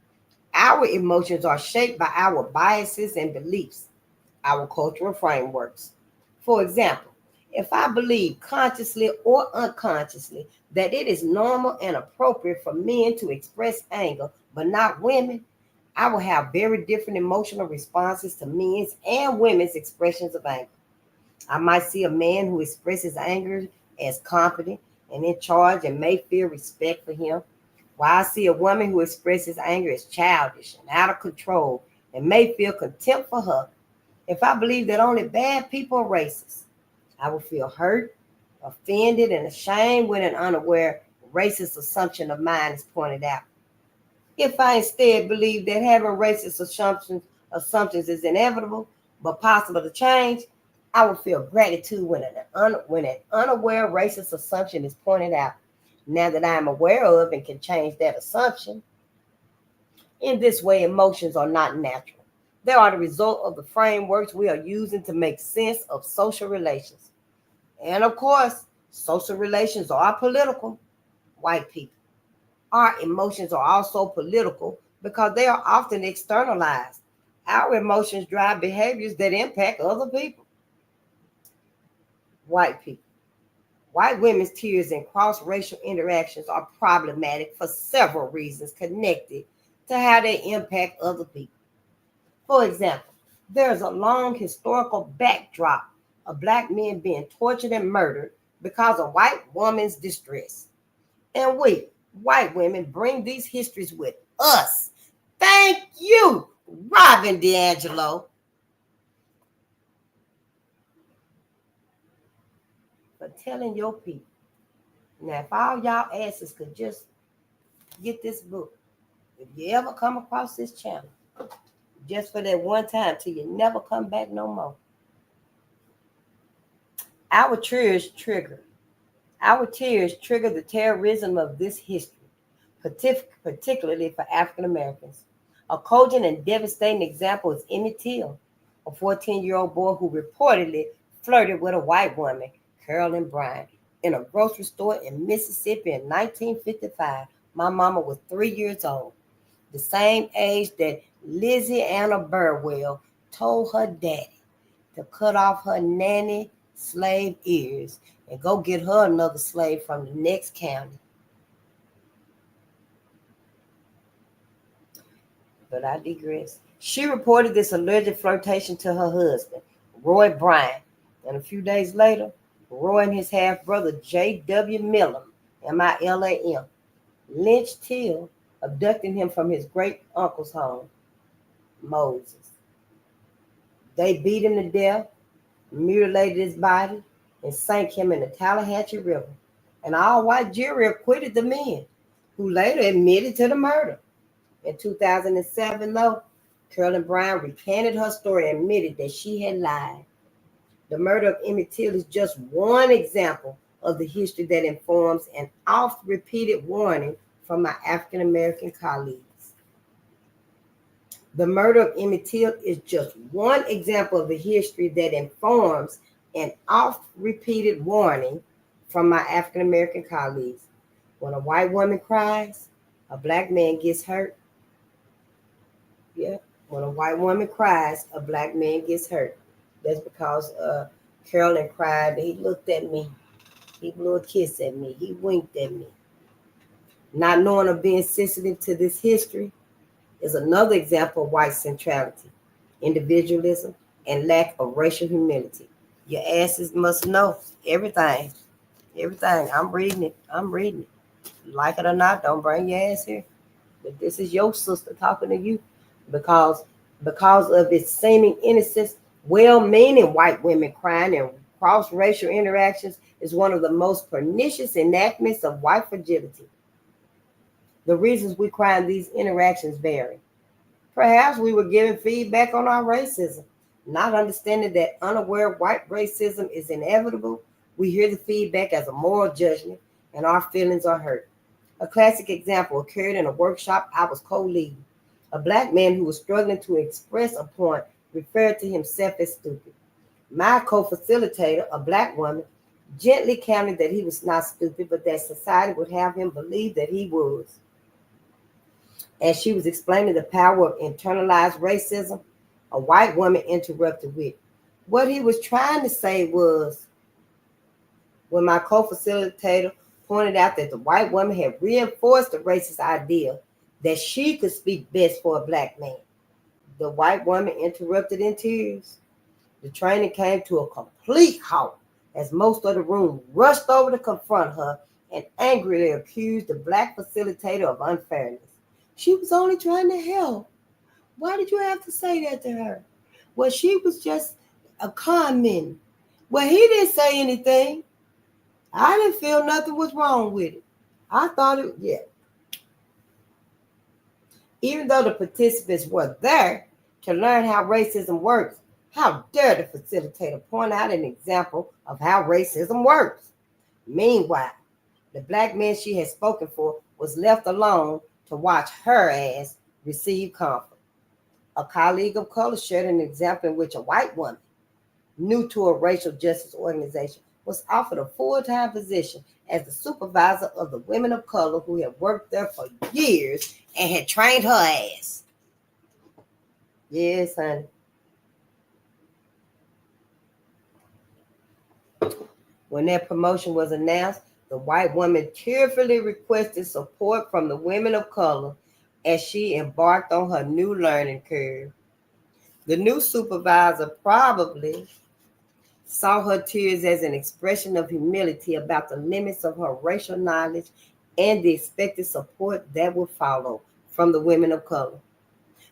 our emotions are shaped by our biases and beliefs, our cultural frameworks. For example, if I believe consciously or unconsciously that it is normal and appropriate for men to express anger, but not women, I will have very different emotional responses to men's and women's expressions of anger. I might see a man who expresses anger as confident and in charge and may feel respect for him, while I see a woman who expresses anger as childish and out of control and may feel contempt for her. If I believe that only bad people are racist, I will feel hurt, offended, and ashamed when an unaware racist assumption of mine is pointed out. If I instead believe that having racist assumptions is inevitable but possible to change, I will feel gratitude when an unaware racist assumption is pointed out. Now that I am aware of and can change that assumption, in this way, emotions are not natural. They are the result of the frameworks we are using to make sense of social relations. And of course, social relations are political, white people. Our emotions are also political because they are often externalized. Our emotions drive behaviors that impact other people, white people. White women's tears in cross racial interactions are problematic for several reasons connected to how they impact other people. For example, there is a long historical backdrop of black men being tortured and murdered because of white women's distress. And we, white women, bring these histories with us. Thank you, Robin DiAngelo, for telling your people. Now, if all y'all asses could just get this book, if you ever come across this channel, just for that one time till you never come back no more. Our tears trigger. Our tears trigger the terrorism of this history, particularly for African Americans. A cogent and devastating example is Emmett Till, a 14-year-old boy who reportedly flirted with a white woman, Carolyn Bryant, in a grocery store in Mississippi in 1955. My mama was 3 years old, the same age that Lizzie Anna Burwell told her daddy to cut off her nanny slave ears and go get her another slave from the next county. But I digress. She reported this alleged flirtation to her husband, Roy Bryant, and a few days later, Roy and his half-brother, J.W. Millam, M-I-L-A-M, lynched Till, abducting him from his great-uncle's home, Moses. They beat him to death, mutilated his body, and sank him in the Tallahatchie River. An all-white jury acquitted the men, who later admitted to the murder. In 2007, though, Carolyn Bryant recanted her story and admitted that she had lied. The murder of Emmett Till is just one example of the history that informs an oft-repeated warning from my African-American colleagues. The murder of Emmett Till is just one example of the history that informs an oft-repeated warning from my African-American colleagues. When a white woman cries, a black man gets hurt. Yeah, when a white woman cries, a black man gets hurt. That's because Carolyn cried. He looked at me. He blew a kiss at me. He winked at me. Not knowing or being sensitive to this history is another example of white centrality, individualism, and lack of racial humility. Your asses must know everything. Everything. I'm reading it. Like it or not, don't bring your ass here. But this is your sister talking to you because of its seeming innocence, well-meaning white women crying and cross-racial interactions is one of the most pernicious enactments of white fragility. The reasons we cry in these interactions vary. Perhaps we were given feedback on our racism, not understanding that unaware white racism is inevitable. We hear the feedback as a moral judgment, and our feelings are hurt. A classic example occurred in a workshop I was co-leading. A black man who was struggling to express a point referred to himself as stupid. My co-facilitator, a black woman, gently countered that he was not stupid, but that society would have him believe that he was. As she was explaining the power of internalized racism, a white woman interrupted with, what he was trying to say was, when my co-facilitator pointed out that the white woman had reinforced the racist idea that she could speak best for a black man. The white woman interrupted in tears. The training came to a complete halt as most of the room rushed over to confront her and angrily accused the black facilitator of unfairness. She was only trying to help. Why did you have to say that to her? Well, she was just a comment. Well, he didn't say anything. I didn't feel nothing was wrong with it. I thought it, yeah. Even though the participants were there to learn how racism works, how dare the facilitator point out an example of how racism works? Meanwhile, the black man she had spoken for was left alone to watch her ass receive comfort. A colleague of color shared an example in which a white woman, new to a racial justice organization, was offered a full-time position as the supervisor of the women of color who had worked there for years and had trained her ass. Yes, honey. When that promotion was announced, the white woman tearfully requested support from the women of color as she embarked on her new learning curve. The new supervisor probably saw her tears as an expression of humility about the limits of her racial knowledge and the expected support that would follow from the women of color.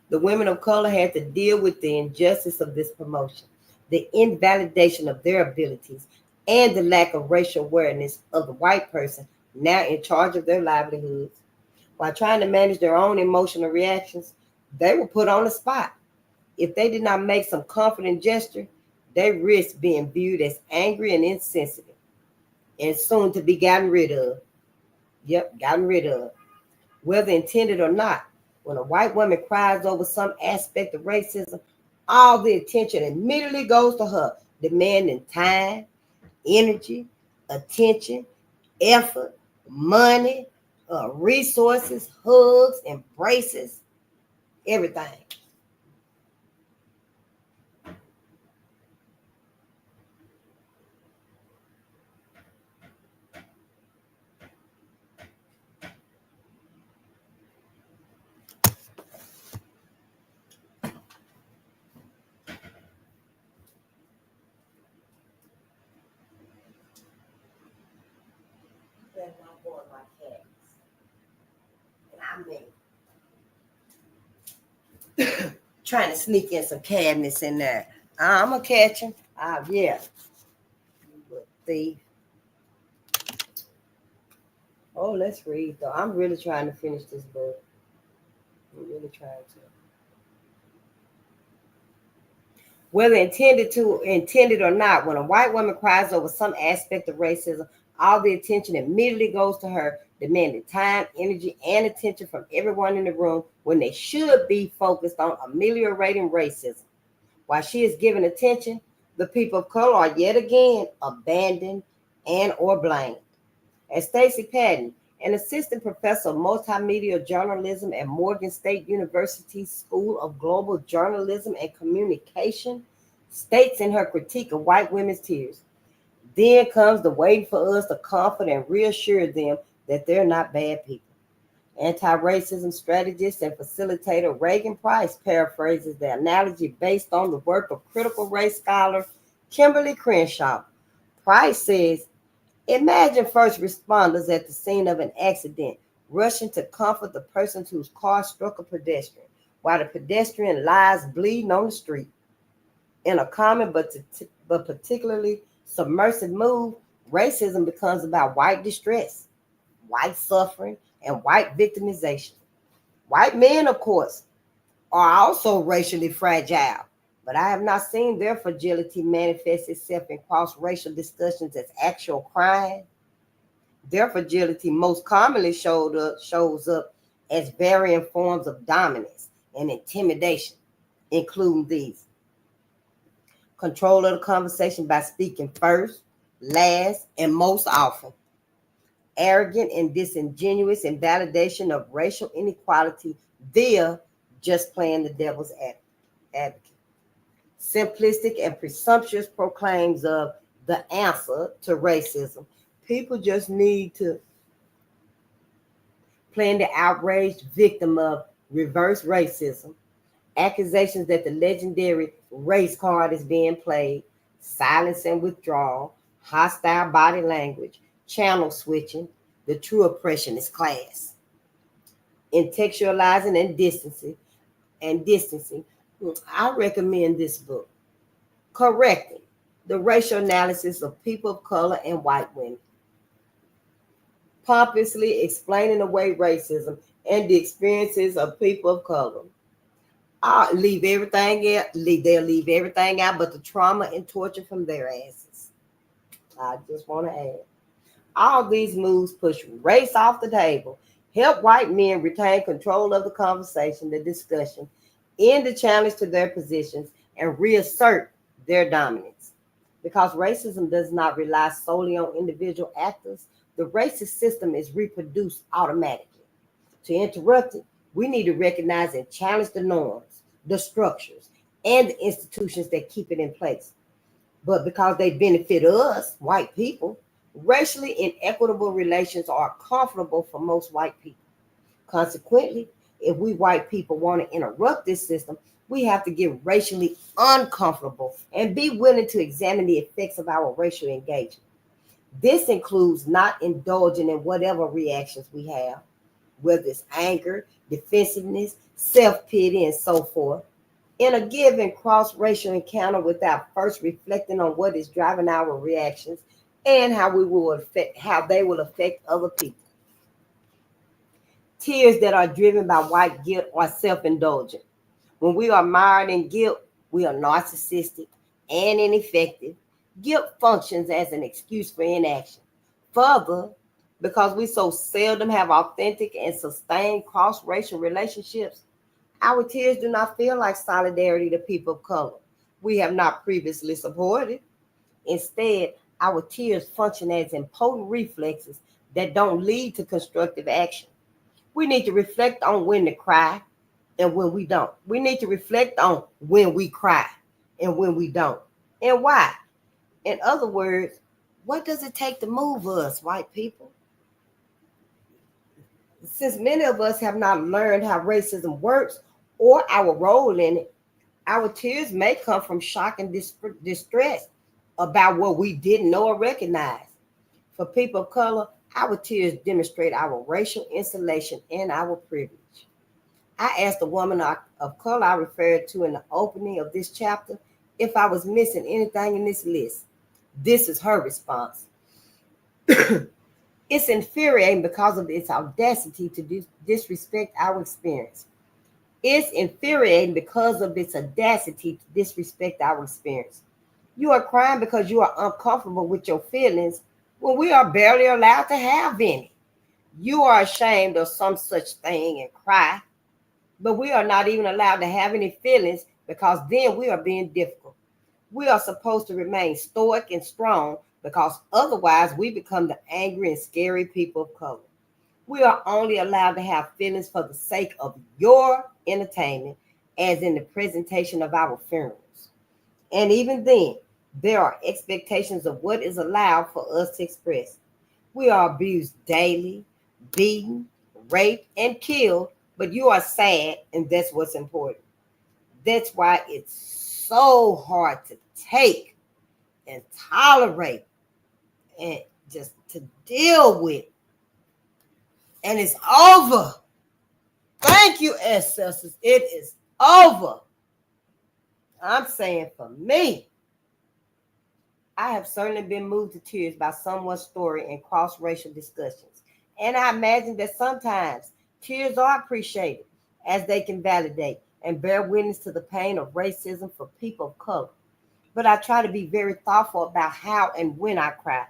The women of color had to deal with the injustice of this promotion, the invalidation of their abilities, and the lack of racial awareness of the white person now in charge of their livelihoods. While trying to manage their own emotional reactions, they were put on the spot. If they did not make some confident gesture, they risked being viewed as angry and insensitive, and soon to be gotten rid of. Yep, gotten rid of. Whether intended or not, when a white woman cries over some aspect of racism, all the attention immediately goes to her, demanding time, energy, attention, effort, money, resources, hugs, embraces, everything. They're not going like cats. And I mean, trying to sneak in some cabinets in there. I'm going to catch him. Yeah. You little thief. Oh, let's read, though. I'm really trying to finish this book. I'm really trying to. Whether intended or not, when a white woman cries over some aspect of racism, all the attention immediately goes to her, demanding time, energy, and attention from everyone in the room when they should be focused on ameliorating racism. While she is given attention, the people of color are yet again abandoned and or blamed. As Stacy Patton, an assistant professor of multimedia journalism at Morgan State University's School of Global Journalism and Communication, states in her critique of white women's tears, then comes the waiting for us to comfort and reassure them that they're not bad people. Anti-racism strategist and facilitator Reagan Price paraphrases the analogy based on the work of critical race scholar Kimberly Crenshaw. Price says, imagine first responders at the scene of an accident rushing to comfort the person whose car struck a pedestrian, while the pedestrian lies bleeding on the street. In a common but particularly submersive move, racism becomes about white distress, white suffering, and white victimization. White men, of course, are also racially fragile, but I have not seen their fragility manifest itself in cross-racial discussions as actual crime. Their fragility most commonly shows up as varying forms of dominance and intimidation, including these: control of the conversation by speaking first, last, and most often; arrogant and disingenuous invalidation of racial inequality via just playing the devil's advocate; simplistic and presumptuous proclaims of the answer to racism. People just need to playing the outraged victim of reverse racism, accusations that the legendary race card is being played, silence and withdrawal, hostile body language, channel switching. The true oppression is class. Intextualizing and distancing. I recommend this book, Correcting the Racial Analysis of People of Color and White Women. Pompously explaining away racism and the experiences of people of color. I'll leave everything out. They'll leave everything out but the trauma and torture from their asses. I just want to add. All these moves push race off the table, help white men retain control of the conversation, the discussion, end the challenge to their positions, and reassert their dominance. Because racism does not rely solely on individual actors, the racist system is reproduced automatically. To interrupt it, we need to recognize and challenge the norms, the structures, and the institutions that keep it in place. But because they benefit us, white people, racially inequitable relations are comfortable for most white people. Consequently, if we white people want to interrupt this system, we have to get racially uncomfortable and be willing to examine the effects of our racial engagement. This includes not indulging in whatever reactions we have, whether it's anger, defensiveness, self-pity, and so forth, in a given cross-racial encounter without first reflecting on what is driving our reactions and how they will affect other people. Tears that are driven by white guilt are self-indulgent. When we are mired in guilt, we are narcissistic and ineffective. Guilt functions as an excuse for inaction. Further, because we so seldom have authentic and sustained cross-racial relationships, our tears do not feel like solidarity to people of color we have not previously supported. Instead, our tears function as impotent reflexes that don't lead to constructive action. We need to reflect on when to cry and when we don't. We need to reflect on when we cry and when we don't, and why. In other words, what does it take to move us, white people? Since many of us have not learned how racism works or our role in it, our tears may come from shock and distress about what we didn't know or recognize. For people of color, our tears demonstrate our racial insulation and our privilege. I asked the woman of color I referred to in the opening of this chapter if I was missing anything in this list. This is her response. It's infuriating because of its audacity to disrespect our experience. It's infuriating because of its audacity to disrespect our experience. You are crying because you are uncomfortable with your feelings when we are barely allowed to have any. You are ashamed of some such thing and cry, but we are not even allowed to have any feelings because then we are being difficult. We are supposed to remain stoic and strong because otherwise we become the angry and scary people of color. We are only allowed to have feelings for the sake of your entertainment, as in the presentation of our funerals. And even then, there are expectations of what is allowed for us to express. We are abused daily, beaten, raped, and killed, but you are sad, and that's what's important. That's why it's so hard to take and tolerate and just to deal with. And it's over. Thank you, ancestors. It is over. I'm saying for me, I have certainly been moved to tears by someone's story in cross-racial discussions. And I imagine that sometimes tears are appreciated as they can validate and bear witness to the pain of racism for people of color. But I try to be very thoughtful about how and when I cry.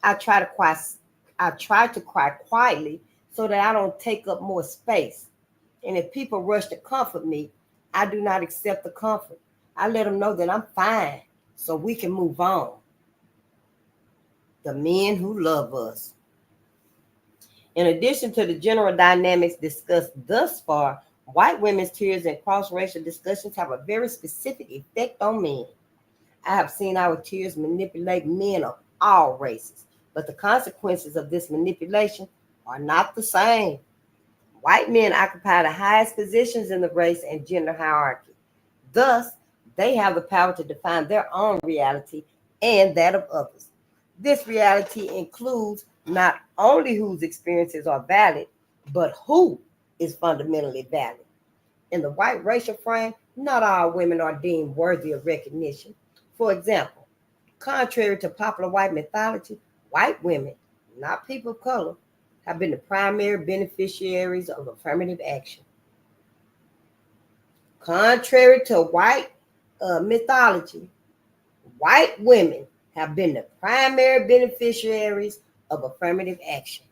I try to cry I try to cry quietly so that I don't take up more space. And if people rush to comfort me, I do not accept the comfort. I let them know that I'm fine so we can move on. The men who love us. In addition to the general dynamics discussed thus far, white women's tears and cross-racial discussions have a very specific effect on men. I have seen our tears manipulate men of all races, but the consequences of this manipulation are not the same. White men occupy the highest positions in the race and gender hierarchy. Thus, they have the power to define their own reality and that of others. This reality includes not only whose experiences are valid, but who is fundamentally valid. In the white racial frame, not all women are deemed worthy of recognition. For example, contrary to popular white mythology, white women, not people of color, have been the primary beneficiaries of affirmative action. Contrary to white mythology, white women have been the primary beneficiaries of affirmative action.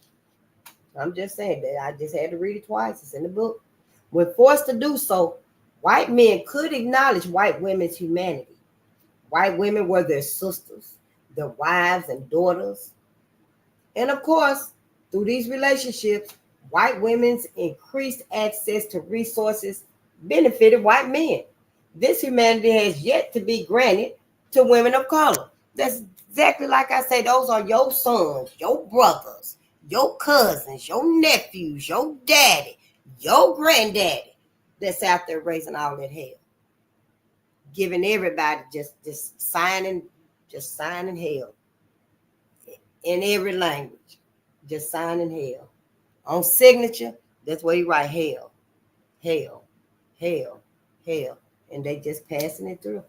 I'm just saying that. I just had to read it twice. It's in the book. When forced to do so, white men could acknowledge white women's humanity. White women were their sisters, their wives and daughters. And of course, through these relationships, white women's increased access to resources benefited white men. This humanity has yet to be granted to women of color. That's exactly like I say, those are your sons, your brothers, your cousins, your nephews, your daddy, your granddaddy that's out there raising all that hell. Giving everybody just signing hell in every language, just signing hell. On signature, that's where you write hell, hell, hell, hell, and they just passing it through.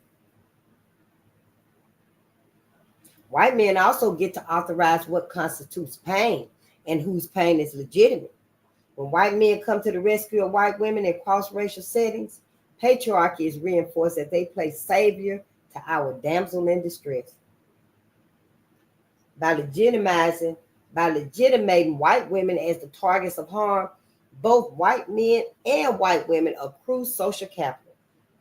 White men also get to authorize what constitutes pain and whose pain is legitimate. When white men come to the rescue of white women in cross-racial settings, patriarchy is reinforced as they play savior to our damsel in distress. By legitimating white women as the targets of harm, both white men and white women accrue social capital.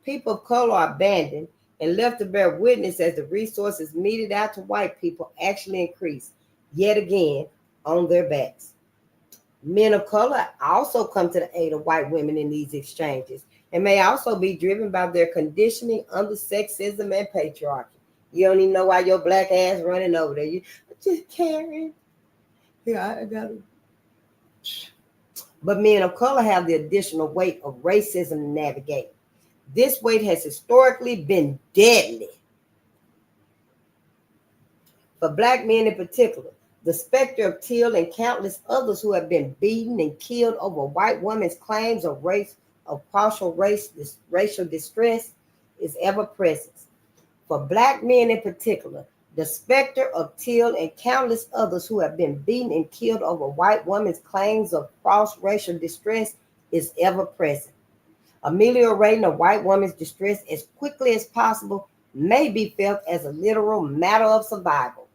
People of color are abandoned and left to bear witness as the resources meted out to white people actually increase, yet again, on their backs. Men of color also come to the aid of white women in these exchanges and may also be driven by their conditioning under sexism and patriarchy. You don't even know why your black ass running over there. You just Karen. Yeah, I got it. But men of color have the additional weight of racism to navigate. This weight has historically been deadly. For black men in particular, the specter of Till and countless others who have been beaten and killed over white women's claims of racial distress is ever present. For black men in particular, the specter of Till and countless others who have been beaten and killed over white women's claims of cross-racial distress is ever present. Ameliorating a white woman's distress as quickly as possible may be felt as a literal matter of survival.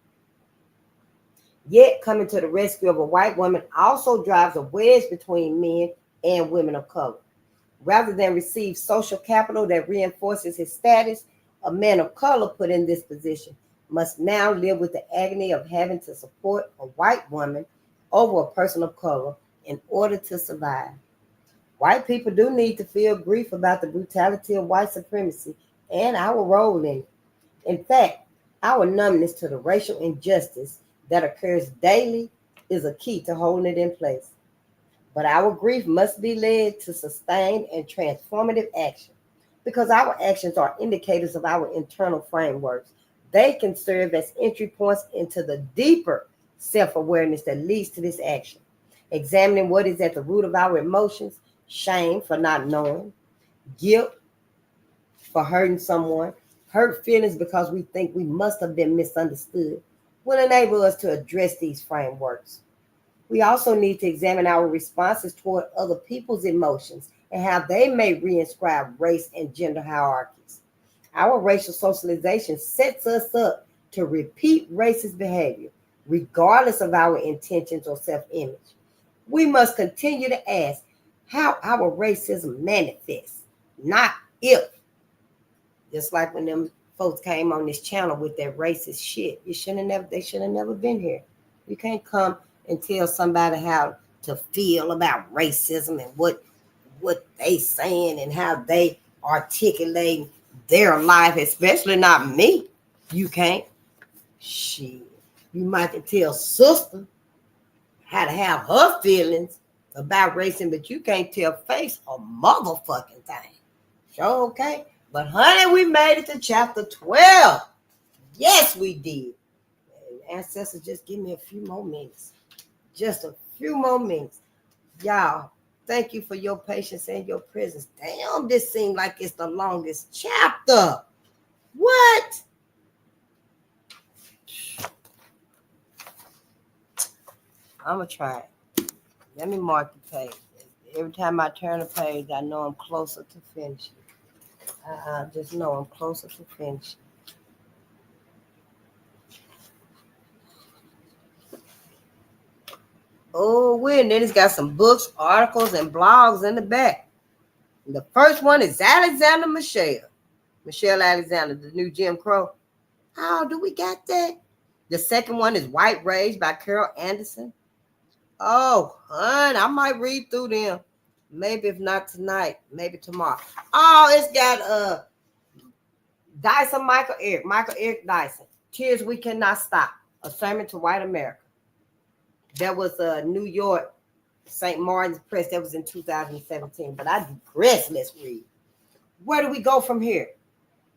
Yet, coming to the rescue of a white woman also drives a wedge between men and women of color. Rather than receive social capital that reinforces his status, a man of color put in this position must now live with the agony of having to support a white woman over a person of color in order to survive. White people do need to feel grief about the brutality of white supremacy and our role in it. In fact, our numbness to the racial injustice that occurs daily is a key to holding it in place. But our grief must be led to sustained and transformative action because our actions are indicators of our internal frameworks. They can serve as entry points into the deeper self-awareness that leads to this action. examining what is at the root of our emotions, shame for not knowing, guilt for hurting someone, hurt feelings because we think we must have been misunderstood, will enable us to address these frameworks. We also need to examine our responses toward other people's emotions and how they may reinscribe race and gender hierarchies. Our racial socialization sets us up to repeat racist behavior, regardless of our intentions or self image. We must continue to ask how our racism manifests, not if. Just like when them folks came on this channel with that racist shit. They should have never been here. You can't come and tell somebody how to feel about racism and what they saying and how they articulate their life, especially not me. You can't. Shit. You might can tell sister how to have her feelings about racism, but you can't tell face a motherfucking thing. Sure, okay? But honey, we made it to chapter 12. Yes, we did. Ancestors, just give me a few more minutes. Just a few more minutes. Y'all, thank you for your patience and your presence. Damn, this seemed like it's the longest chapter. What? I'm going to try it. Let me mark the page. Every time I turn the page, I know I'm closer to finishing. I just know I'm closer to finishing. Oh, weird. Then it's got some books, articles, and blogs in the back. And the first one is Alexander Michelle Alexander, the new Jim Crow. How do we got that? The second one is White Rage by Carol Anderson. Oh, hon, I might read through them. Maybe if not tonight, maybe tomorrow. Oh, it's got Dyson Michael Eric Dyson. Tears We Cannot Stop, a sermon to white America. That was New York, St. Martin's Press. That was in 2017. But I digress. Let's read. Where do we go from here?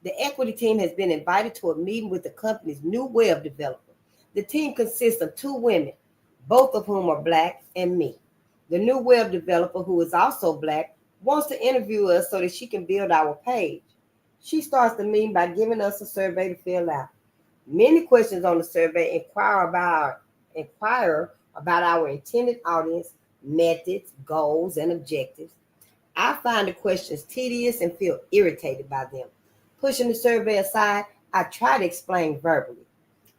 The equity team has been invited to a meeting with the company's new web developer. The team consists of 2 women, both of whom are Black, and me. The new web developer, who is also Black, wants to interview us so that she can build our page. She starts the meeting by giving us a survey to fill out. Many questions on the survey inquire about our intended audience, methods, goals, and objectives. I find the questions tedious and feel irritated by them. Pushing the survey aside, I try to explain verbally.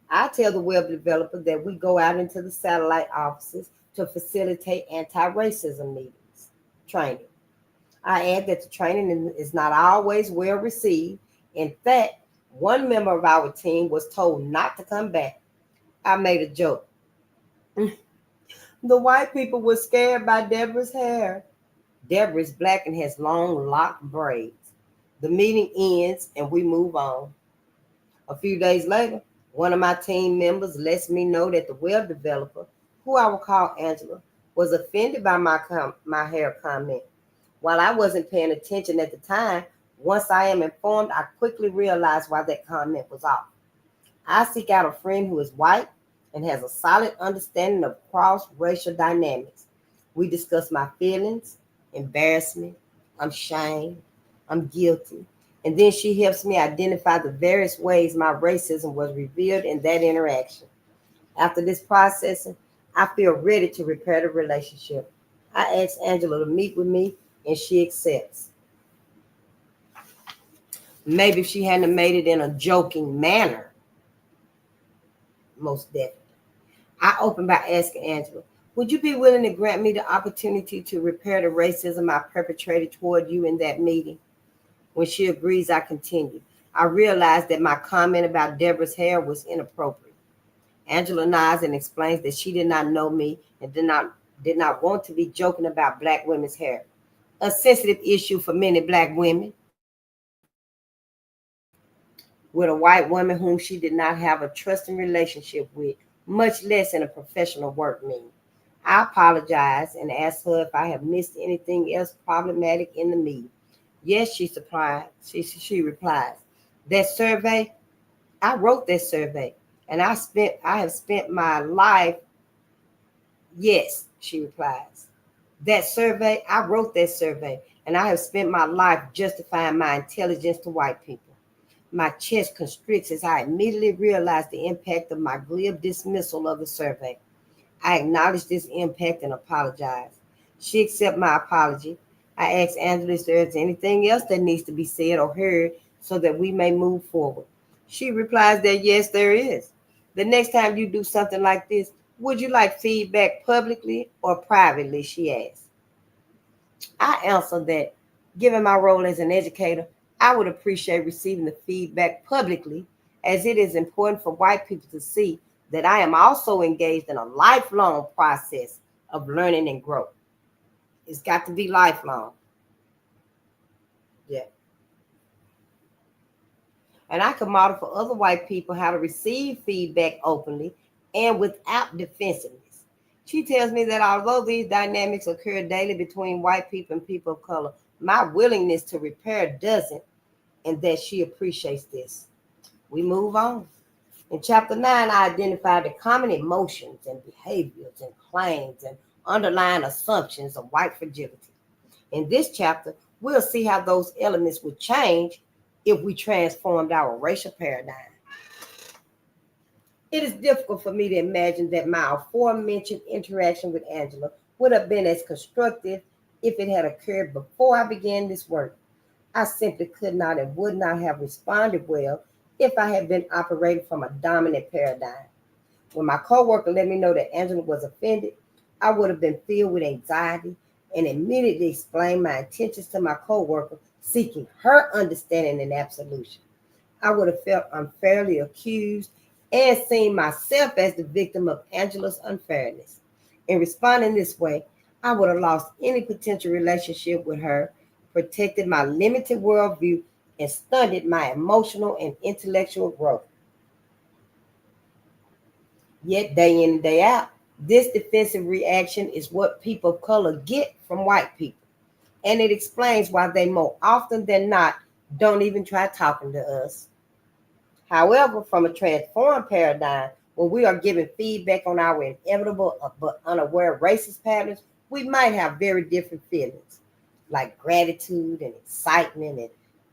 I tell the web developer that we go out into the satellite offices to facilitate anti-racism training. I add that the training is not always well received. In fact, one member of our team was told not to come back. I made a joke. The white people were scared by Deborah's hair. Deborah is Black and has long locked braids. The meeting ends and we move on. A few days later, one of my team members lets me know that the web developer, who I will call Angela, was offended by my hair comment. While I wasn't paying attention at the time, once I am informed, I quickly realize why that comment was off. I seek out a friend who is white and has a solid understanding of cross-racial dynamics. We discuss my feelings, embarrassment, I'm ashamed, I'm guilty, and then she helps me identify the various ways my racism was revealed in that interaction. After this processing, I feel ready to repair the relationship. I ask Angela to meet with me, and she accepts. Maybe if she hadn't made it in a joking manner, most definitely. I open by asking Angela, would you be willing to grant me the opportunity to repair the racism I perpetrated toward you in that meeting? When she agrees, I continue. I realize that my comment about Deborah's hair was inappropriate. Angela nods and explains that she did not know me and did not want to be joking about Black women's hair, a sensitive issue for many Black women, with a white woman whom she did not have a trusting relationship with, much less in a professional work meeting. I apologize and ask her if I have missed anything else problematic in the meeting. Yes, she replies. That survey, I wrote that survey, and I have spent my life, yes, she replies. That survey, I wrote that survey, and I have spent my life justifying my intelligence to white people. My chest constricts as I immediately realize the impact of my glib dismissal of the survey. I acknowledge this impact and apologize. She accepts my apology. I ask Angela if there is anything else that needs to be said or heard so that we may move forward. She replies that yes, there is. The next time you do something like this, would you like feedback publicly or privately? She asks. I answer that, given my role as an educator, I would appreciate receiving the feedback publicly, as it is important for white people to see that I am also engaged in a lifelong process of learning and growth. It's got to be lifelong. Yeah. And I can model for other white people how to receive feedback openly and without defensiveness. She tells me that although these dynamics occur daily between white people and people of color, my willingness to repair doesn't, and that she appreciates this. We move on. In chapter 9, I identified the common emotions and behaviors and claims and underlying assumptions of white fragility. In this chapter, we'll see how those elements would change if we transformed our racial paradigm. It is difficult for me to imagine that my aforementioned interaction with Angela would have been as constructive if it had occurred before I began this work. I simply could not and would not have responded well if I had been operating from a dominant paradigm. When my coworker let me know that Angela was offended, I would have been filled with anxiety and immediately explained my intentions to my coworker, seeking her understanding and absolution. I would have felt unfairly accused and seen myself as the victim of Angela's unfairness. In responding this way, I would have lost any potential relationship with her, protected my limited worldview, and stunted my emotional and intellectual growth. Yet, day in and day out, this defensive reaction is what people of color get from white people. And it explains why they more often than not don't even try talking to us. However, from a transformed paradigm, when we are giving feedback on our inevitable but unaware racist patterns, we might have very different feelings, like gratitude and excitement and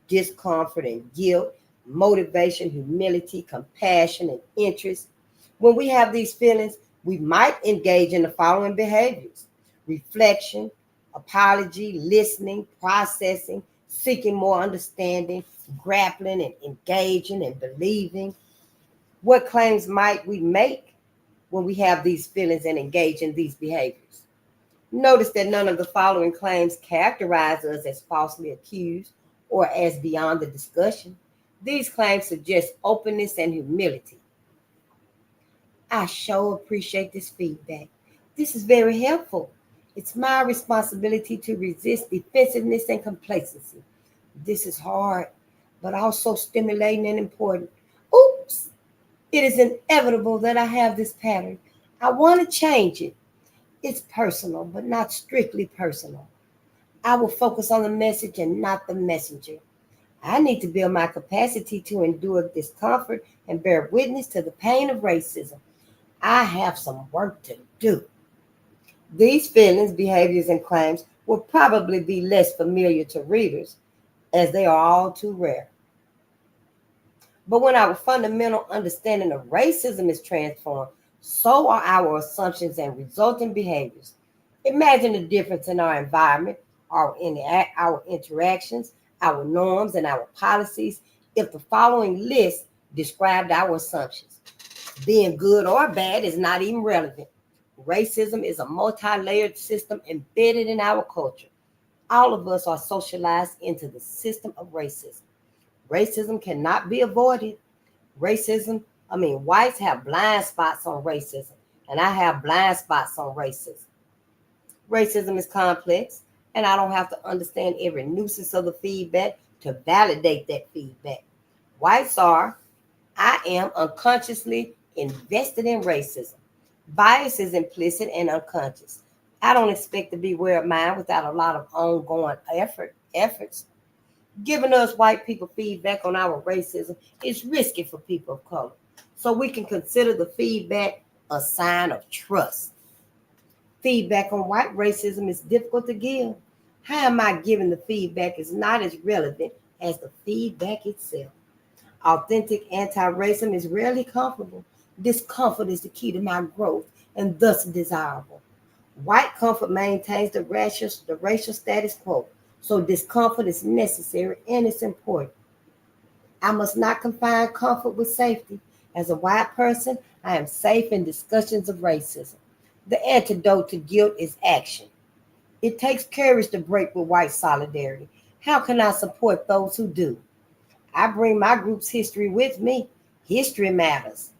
discomfort and guilt, motivation, humility, compassion, and interest. When we have these feelings, we might engage in the following behaviors: reflection, apology, listening, processing, seeking more understanding, grappling and engaging and believing. What claims might we make when we have these feelings and engage in these behaviors? Notice that none of the following claims characterize us as falsely accused or as beyond the discussion. These claims suggest openness and humility. I sure appreciate this feedback. This is very helpful. It's my responsibility to resist defensiveness and complacency. This is hard, but also stimulating and important. Oops, it is inevitable that I have this pattern. I want to change it. It's personal, but not strictly personal. I will focus on the message and not the messenger. I need to build my capacity to endure discomfort and bear witness to the pain of racism. I have some work to do. These feelings, behaviors, and claims will probably be less familiar to readers, as they are all too rare. But when our fundamental understanding of racism is transformed, so are our assumptions and resulting behaviors. Imagine the difference in our environment, our interactions, our norms, and our policies if the following list described our assumptions. Being good or bad is not even relevant. Racism is a multi-layered system embedded in our culture. All of us are socialized into the system of racism. Racism cannot be avoided. Whites have blind spots on racism, and I have blind spots on racism. Racism is complex, and I don't have to understand every nuance of the feedback to validate that feedback. Whites are, I am unconsciously invested in racism. Bias is implicit and unconscious. I don't expect to be aware of mine without a lot of ongoing efforts. Giving us white people feedback on our racism is risky for people of color. So we can consider the feedback a sign of trust. Feedback on white racism is difficult to give. How am I giving the feedback is not as relevant as the feedback itself. Authentic anti-racism is rarely comfortable. Discomfort is the key to my growth and thus desirable. White comfort maintains the racial status quo, so discomfort is necessary and it's important. I must not confine comfort with safety. As a white person, I am safe in discussions of racism. The antidote to guilt is action. It takes courage to break with white solidarity. How can I support those who do? I bring my group's history with me. History matters.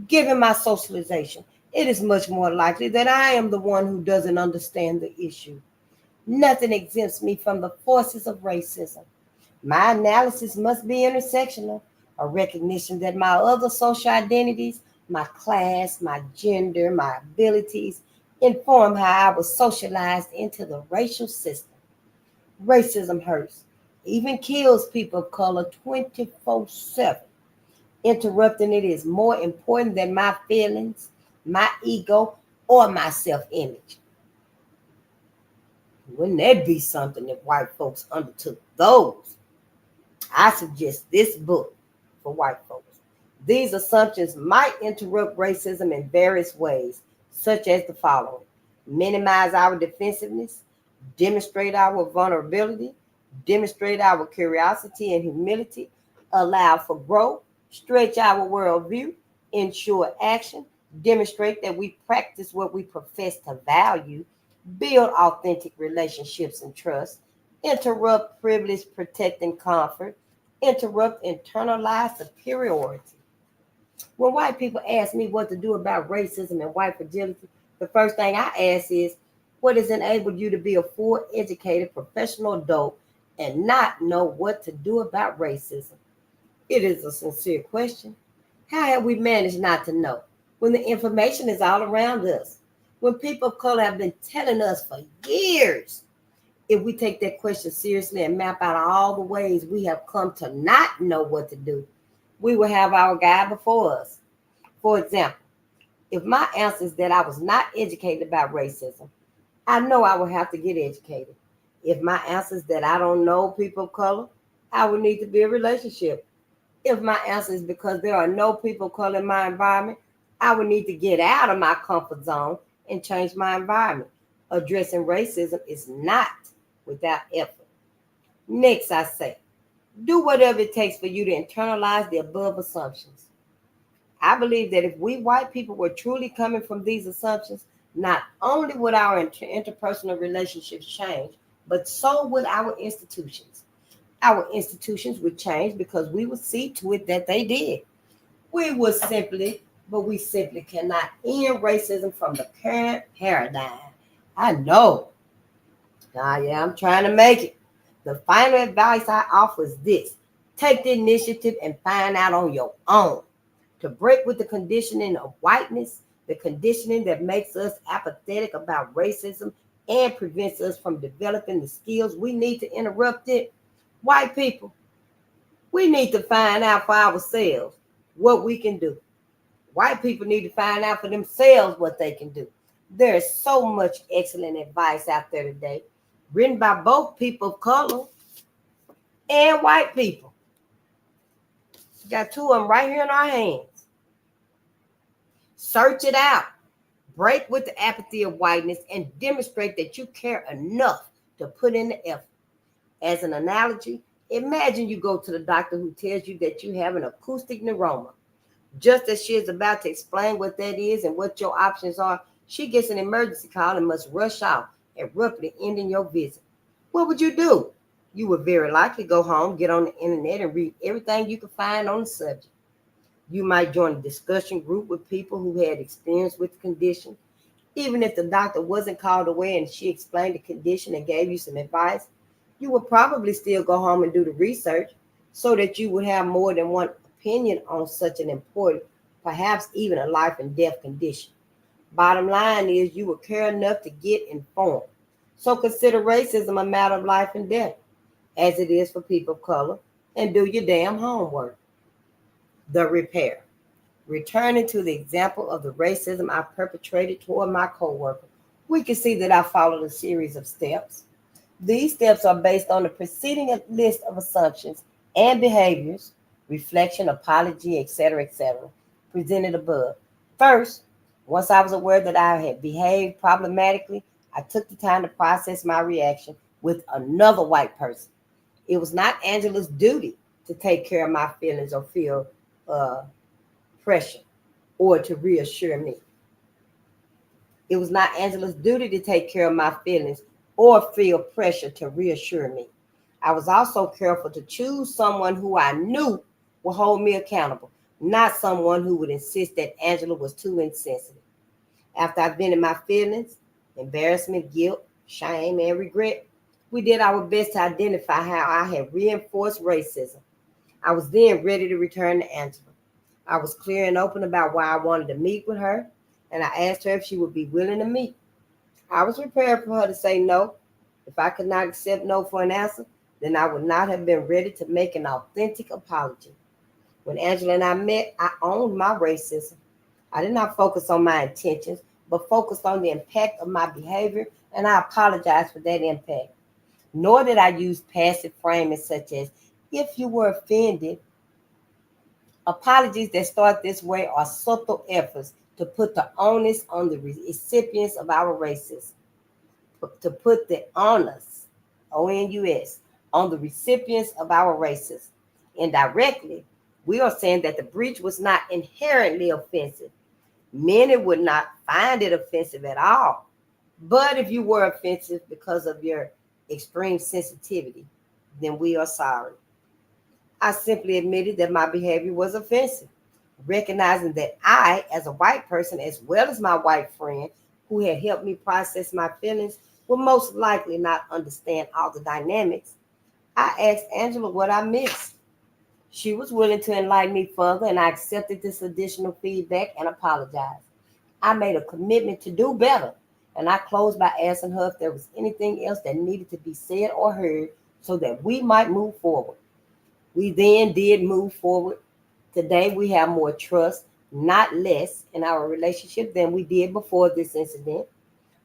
Given my socialization, it is much more likely that I am the one who doesn't understand the issue. Nothing exempts me from the forces of racism. My analysis must be intersectional, a recognition that my other social identities, my class, my gender, my abilities, inform how I was socialized into the racial system. Racism hurts, even kills people of color 24/7. Interrupting it is more important than my feelings, my ego, or my self image. Wouldn't that be something if white folks undertook those? I suggest this book for white folks. These assumptions might interrupt racism in various ways, such as the following: minimize our defensiveness, demonstrate our vulnerability, demonstrate our curiosity and humility, allow for growth, stretch our worldview, ensure action, demonstrate that we practice what we profess to value, build authentic relationships and trust, interrupt privilege, protecting comfort, interrupt internalized superiority. When white people ask me what to do about racism and white fragility, the first thing I ask is, what has enabled you to be a full, educated, professional adult and not know what to do about racism? It is a sincere question. How have we managed not to know when the information is all around us? When people of color have been telling us for years? If we take that question seriously and map out all the ways we have come to not know what to do, we will have our guide before us. For example, if my answer is that I was not educated about racism, I know I will have to get educated. If my answer is that I don't know people of color, I will need to be a relationship. If my answer is because there are no people of color in my environment, I will need to get out of my comfort zone and change my environment. Addressing racism is not without effort. Next, I say, do whatever it takes for you to internalize the above assumptions. I believe that if we white people were truly coming from these assumptions, not only would our interpersonal relationships change, but so would our institutions. Our institutions would change because we would see to it that they did. We simply cannot end racism from the current paradigm. I know. Yeah, I'm trying to make it. The final advice I offer is this: take the initiative and find out on your own. To break with the conditioning of whiteness, the conditioning that makes us apathetic about racism and prevents us from developing the skills we need to interrupt it. White people, we need to find out for ourselves what we can do. White people need to find out for themselves what they can do. There is so much excellent advice out there today, written by both people of color and white people. Got two of them right here in our hands. Search it out. Break with the apathy of whiteness and demonstrate that you care enough to put in the effort. As an analogy, imagine you go to the doctor who tells you that you have an acoustic neuroma. Just as she is about to explain what that is and what your options are, she gets an emergency call and must rush out, abruptly ending your visit. What would you do? You would very likely go home, get on the internet, and read everything you could find on the subject. You might join a discussion group with people who had experience with the condition. Even if the doctor wasn't called away and she explained the condition and gave you some advice, you would probably still go home and do the research so that you would have more than one opinion on such an important, perhaps even a life and death condition. Bottom line is you would care enough to get informed. So consider racism a matter of life and death, as it is for people of color, and do your damn homework. The repair. Returning to the example of the racism I perpetrated toward my coworker, We can see that I followed a series of steps. These steps are based on the preceding list of assumptions and behaviors, reflection, apology, etc., presented above. First, once I was aware that I had behaved problematically, I took the time to process my reaction with another white person. It was not Angela's duty to take care of my feelings or feel uh, pressure or to reassure me. It was not Angela's duty to take care of my feelings or feel pressure to reassure me. I was also careful to choose someone who I knew would hold me accountable, not someone who would insist that Angela was too insensitive. After I've been in my feelings, embarrassment, guilt, shame, and regret, we did our best to identify how I had reinforced racism. I was then ready to return to Angela. I was clear and open about why I wanted to meet with her, and I asked her if she would be willing to meet. I was prepared for her to say no. If I could not accept no for an answer, then I would not have been ready to make an authentic apology. When Angela and I met, I owned my racism. I did not focus on my intentions, but focused on the impact of my behavior, and I apologized for that impact. Nor did I use passive framing such as, if you were offended. Apologies that start this way are subtle efforts to put the onus on the recipients of our racism, to put the onus, ONUS, on the recipients of our racism. Indirectly, we are saying that the breach was not inherently offensive. Many would not find it offensive at all. But if you were offensive because of your extreme sensitivity, then we are sorry. I simply admitted that my behavior was offensive, recognizing that I, as a white person, as well as my white friend who had helped me process my feelings, would most likely not understand all the dynamics. I asked Angela what I missed. She was willing to enlighten me further, and I accepted this additional feedback and apologized. I made a commitment to do better, and I closed by asking her if there was anything else that needed to be said or heard so that we might move forward. We then did move forward. Today, we have more trust, not less, in our relationship than we did before this incident.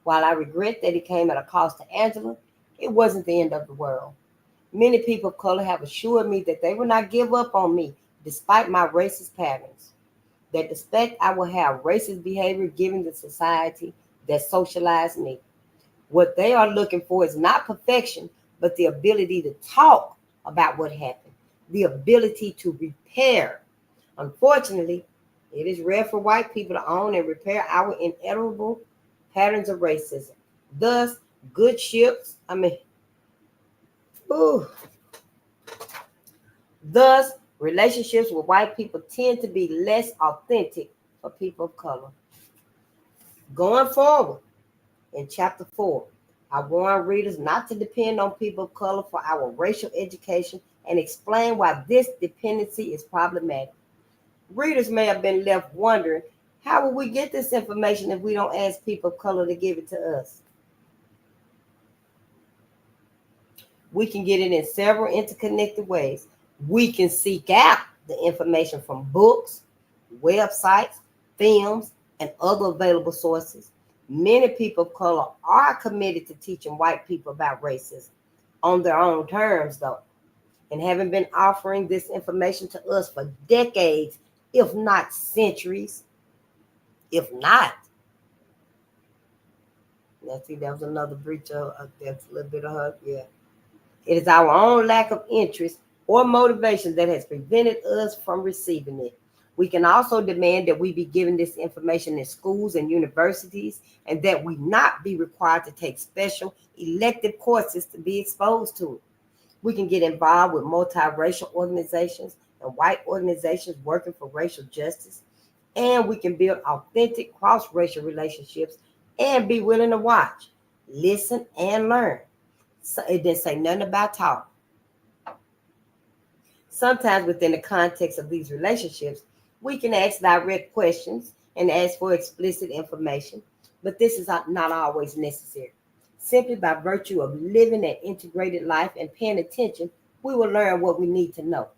While I regret that it came at a cost to Angela, it wasn't the end of the world. Many people of color have assured me that they will not give up on me despite my racist patterns, that despite I will have racist behavior given the society that socialized me. What they are looking for is not perfection, but the ability to talk about what happened, the ability to repair. Unfortunately, it is rare for white people to own and repair our inevitable patterns of racism. Thus, good ships, I mean, ooh, thus, relationships with white people tend to be less authentic for people of color. Going forward, in chapter 4, I warn readers not to depend on people of color for our racial education and explain why this dependency is problematic. Readers may have been left wondering, how will we get this information if we don't ask people of color to give it to us? We can get it in several interconnected ways. We can seek out the information from books, websites, films, and other available sources. Many people of color are committed to teaching white people about racism on their own terms, though, and haven't been offering this information to us for decades, if not centuries. If not, let's see, that was another breach of that's a little bit of her, yeah. It is our own lack of interest or motivation that has prevented us from receiving it. We can also demand that we be given this information in schools and universities and that we not be required to take special elective courses to be exposed to it. We can get involved with multiracial organizations and white organizations working for racial justice, and we can build authentic cross-racial relationships and be willing to watch, listen, and learn. So it didn't say nothing about talk. Sometimes within the context of these relationships, we can ask direct questions and ask for explicit information, but this is not always necessary. Simply by virtue of living an integrated life and paying attention, we will learn what we need to know.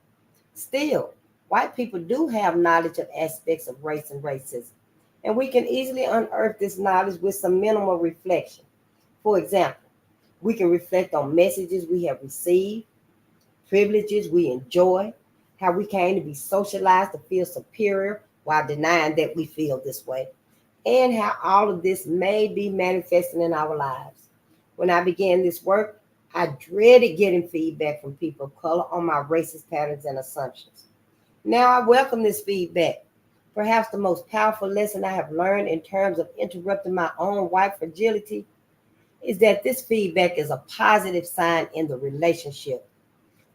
Still, white people do have knowledge of aspects of race and racism. And we can easily unearth this knowledge with some minimal reflection. For example, we can reflect on messages we have received, privileges we enjoy, how we came to be socialized to feel superior while denying that we feel this way, and how all of this may be manifesting in our lives. When I began this work, I dreaded getting feedback from people of color on my racist patterns and assumptions. Now I welcome this feedback. Perhaps the most powerful lesson I have learned in terms of interrupting my own white fragility is that this feedback is a positive sign in the relationship.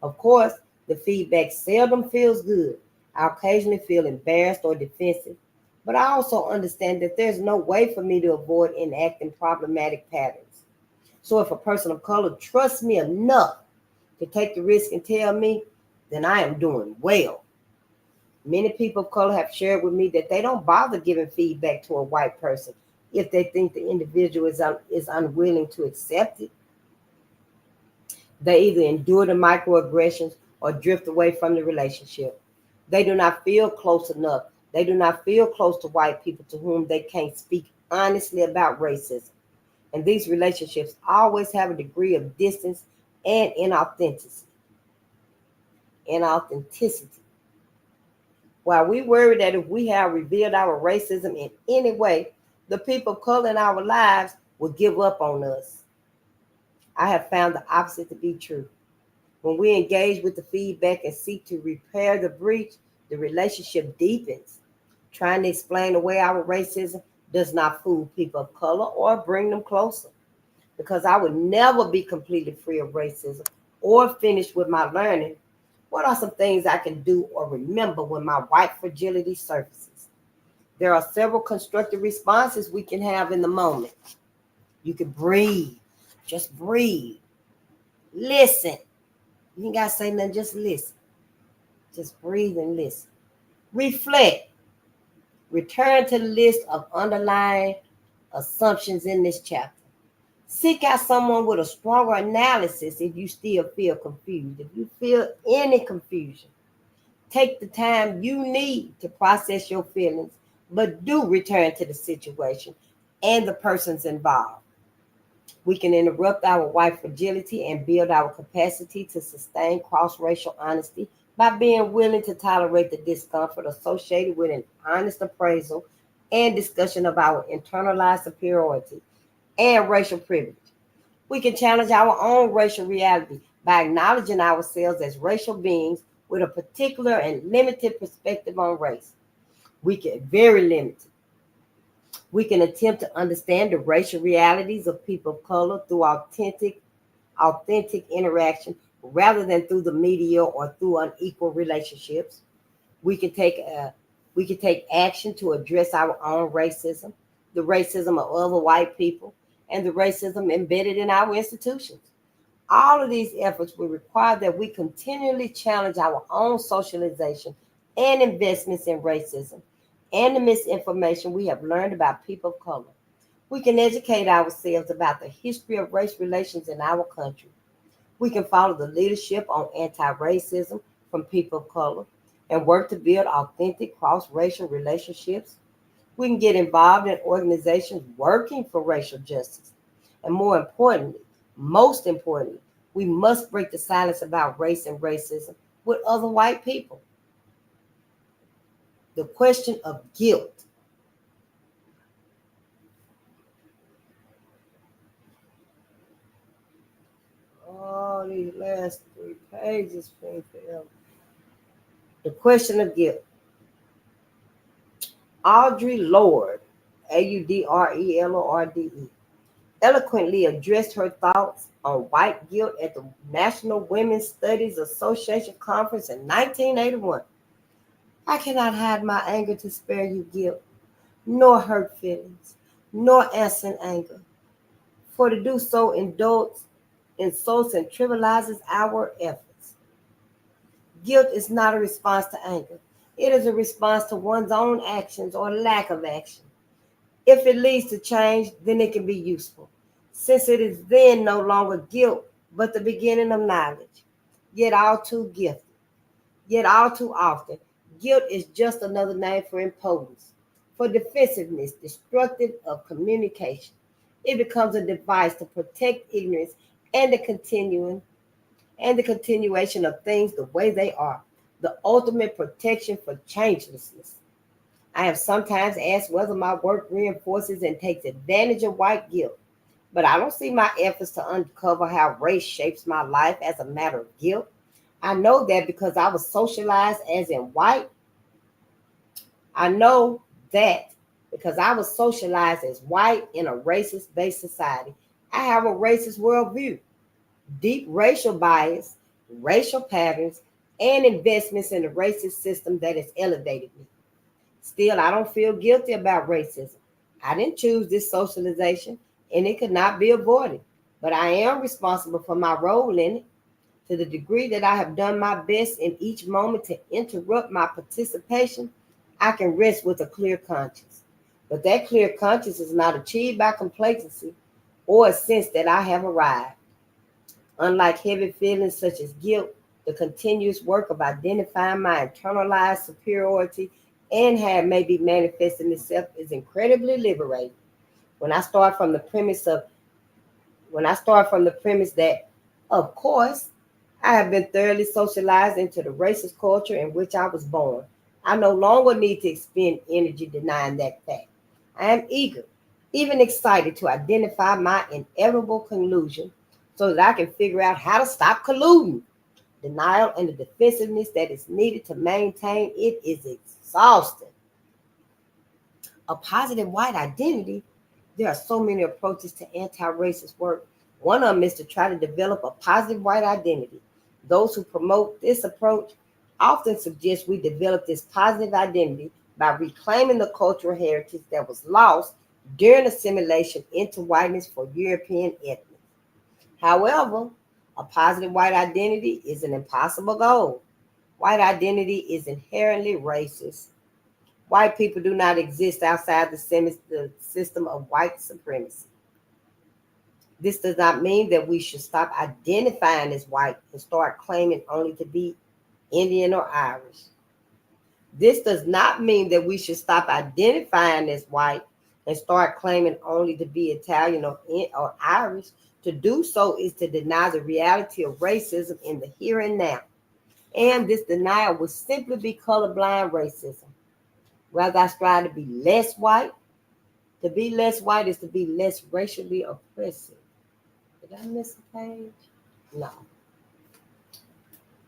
Of course, the feedback seldom feels good. I occasionally feel embarrassed or defensive, but I also understand that there's no way for me to avoid enacting problematic patterns. So if a person of color trusts me enough to take the risk and tell me, then I am doing well. Many people of color have shared with me that they don't bother giving feedback to a white person if they think the individual is unwilling to accept it. They either endure the microaggressions or drift away from the relationship. They do not feel close enough. They do not feel close to white people to whom they can't speak honestly about racism. And these relationships always have a degree of distance and inauthenticity. Inauthenticity. While we worry that if we have revealed our racism in any way, the people of color in our lives will give up on us. I have found the opposite to be true. When we engage with the feedback and seek to repair the breach, the relationship deepens. Trying to explain away our racism does not fool people of color or bring them closer, because I would never be completely free of racism or finished with my learning. What are some things I can do or remember when my white fragility surfaces? There are several constructive responses we can have in the moment. You can breathe, just breathe, listen. You ain't got to say nothing, just listen. Just breathe and listen. Reflect. Return to the list of underlying assumptions in this chapter. Seek out someone with a stronger analysis if you still feel confused. If you feel any confusion, take the time you need to process your feelings, but do return to the situation and the persons involved. We can interrupt our white fragility and build our capacity to sustain cross-racial honesty by being willing to tolerate the discomfort associated with an honest appraisal and discussion of our internalized superiority and racial privilege. We can challenge our own racial reality by acknowledging ourselves as racial beings with a particular and limited perspective on race. Very limited. We can attempt to understand the racial realities of people of color through authentic interaction rather than through the media or through unequal relationships. We can take action to address our own racism, the racism of other white people, and the racism embedded in our institutions. All of these efforts will require that we continually challenge our own socialization and investments in racism and the misinformation we have learned about people of color. We can educate ourselves about the history of race relations in our country. We can follow the leadership on anti-racism from people of color and work to build authentic cross-racial relationships. We can get involved in organizations working for racial justice. And most importantly, we must break the silence about race and racism with other white people. The question of guilt. Oh, these last 3 pages been forever. The question of guilt. Audre Lorde, Audrelorde, eloquently addressed her thoughts on white guilt at the National Women's Studies Association conference in 1981. I cannot hide my anger to spare you guilt, nor hurt feelings, nor answer in anger. For to do so insults and trivializes our efforts. Guilt is not a response to anger. It is a response to one's own actions or lack of action. If it leads to change, then it can be useful, since it is then no longer guilt, but the beginning of knowledge. Yet all too gifted, yet all too often, guilt is just another name for impotence, for defensiveness, destructive of communication. It becomes a device to protect ignorance and the continuation of things the way they are, the ultimate protection for changelessness. I have sometimes asked whether my work reinforces and takes advantage of white guilt, but I don't see my efforts to uncover how race shapes my life as a matter of guilt. I know that because I was socialized as in white. I know that because I was socialized as white in a racist based society. I have a racist worldview, deep racial bias, racial patterns, and investments in the racist system that has elevated me. Still, I don't feel guilty about racism. I didn't choose this socialization, and it could not be avoided. But I am responsible for my role in it. To the degree that I have done my best in each moment to interrupt my participation, I can rest with a clear conscience. But that clear conscience is not achieved by complacency or a sense that I have arrived. Unlike heavy feelings such as guilt, the continuous work of identifying my internalized superiority and how it may be manifesting itself is incredibly liberating. When I start from the premise of when I start from the premise that, of course, I have been thoroughly socialized into the racist culture in which I was born, I no longer need to expend energy denying that fact. I am eager, even excited to identify my inevitable conclusion so that I can figure out how to stop colluding. Denial and the defensiveness that is needed to maintain it is exhausting. A positive white identity, there are so many approaches to anti-racist work. One of them is to try to develop a positive white identity. Those who promote this approach often suggest we develop this positive identity by reclaiming the cultural heritage that was lost during assimilation into whiteness for European ethnics. However, a positive white identity is an impossible goal. White identity is inherently racist. White people do not exist outside the system of white supremacy. This does not mean that we should stop identifying as white and start claiming only to be Indian or Irish. This does not mean that we should stop identifying as white and start claiming only to be Italian or Irish. To do so is to deny the reality of racism in the here and now. And this denial would simply be colorblind racism. Rather, I strive to be less white. To be less white is to be less racially oppressive. Did I miss a page? No.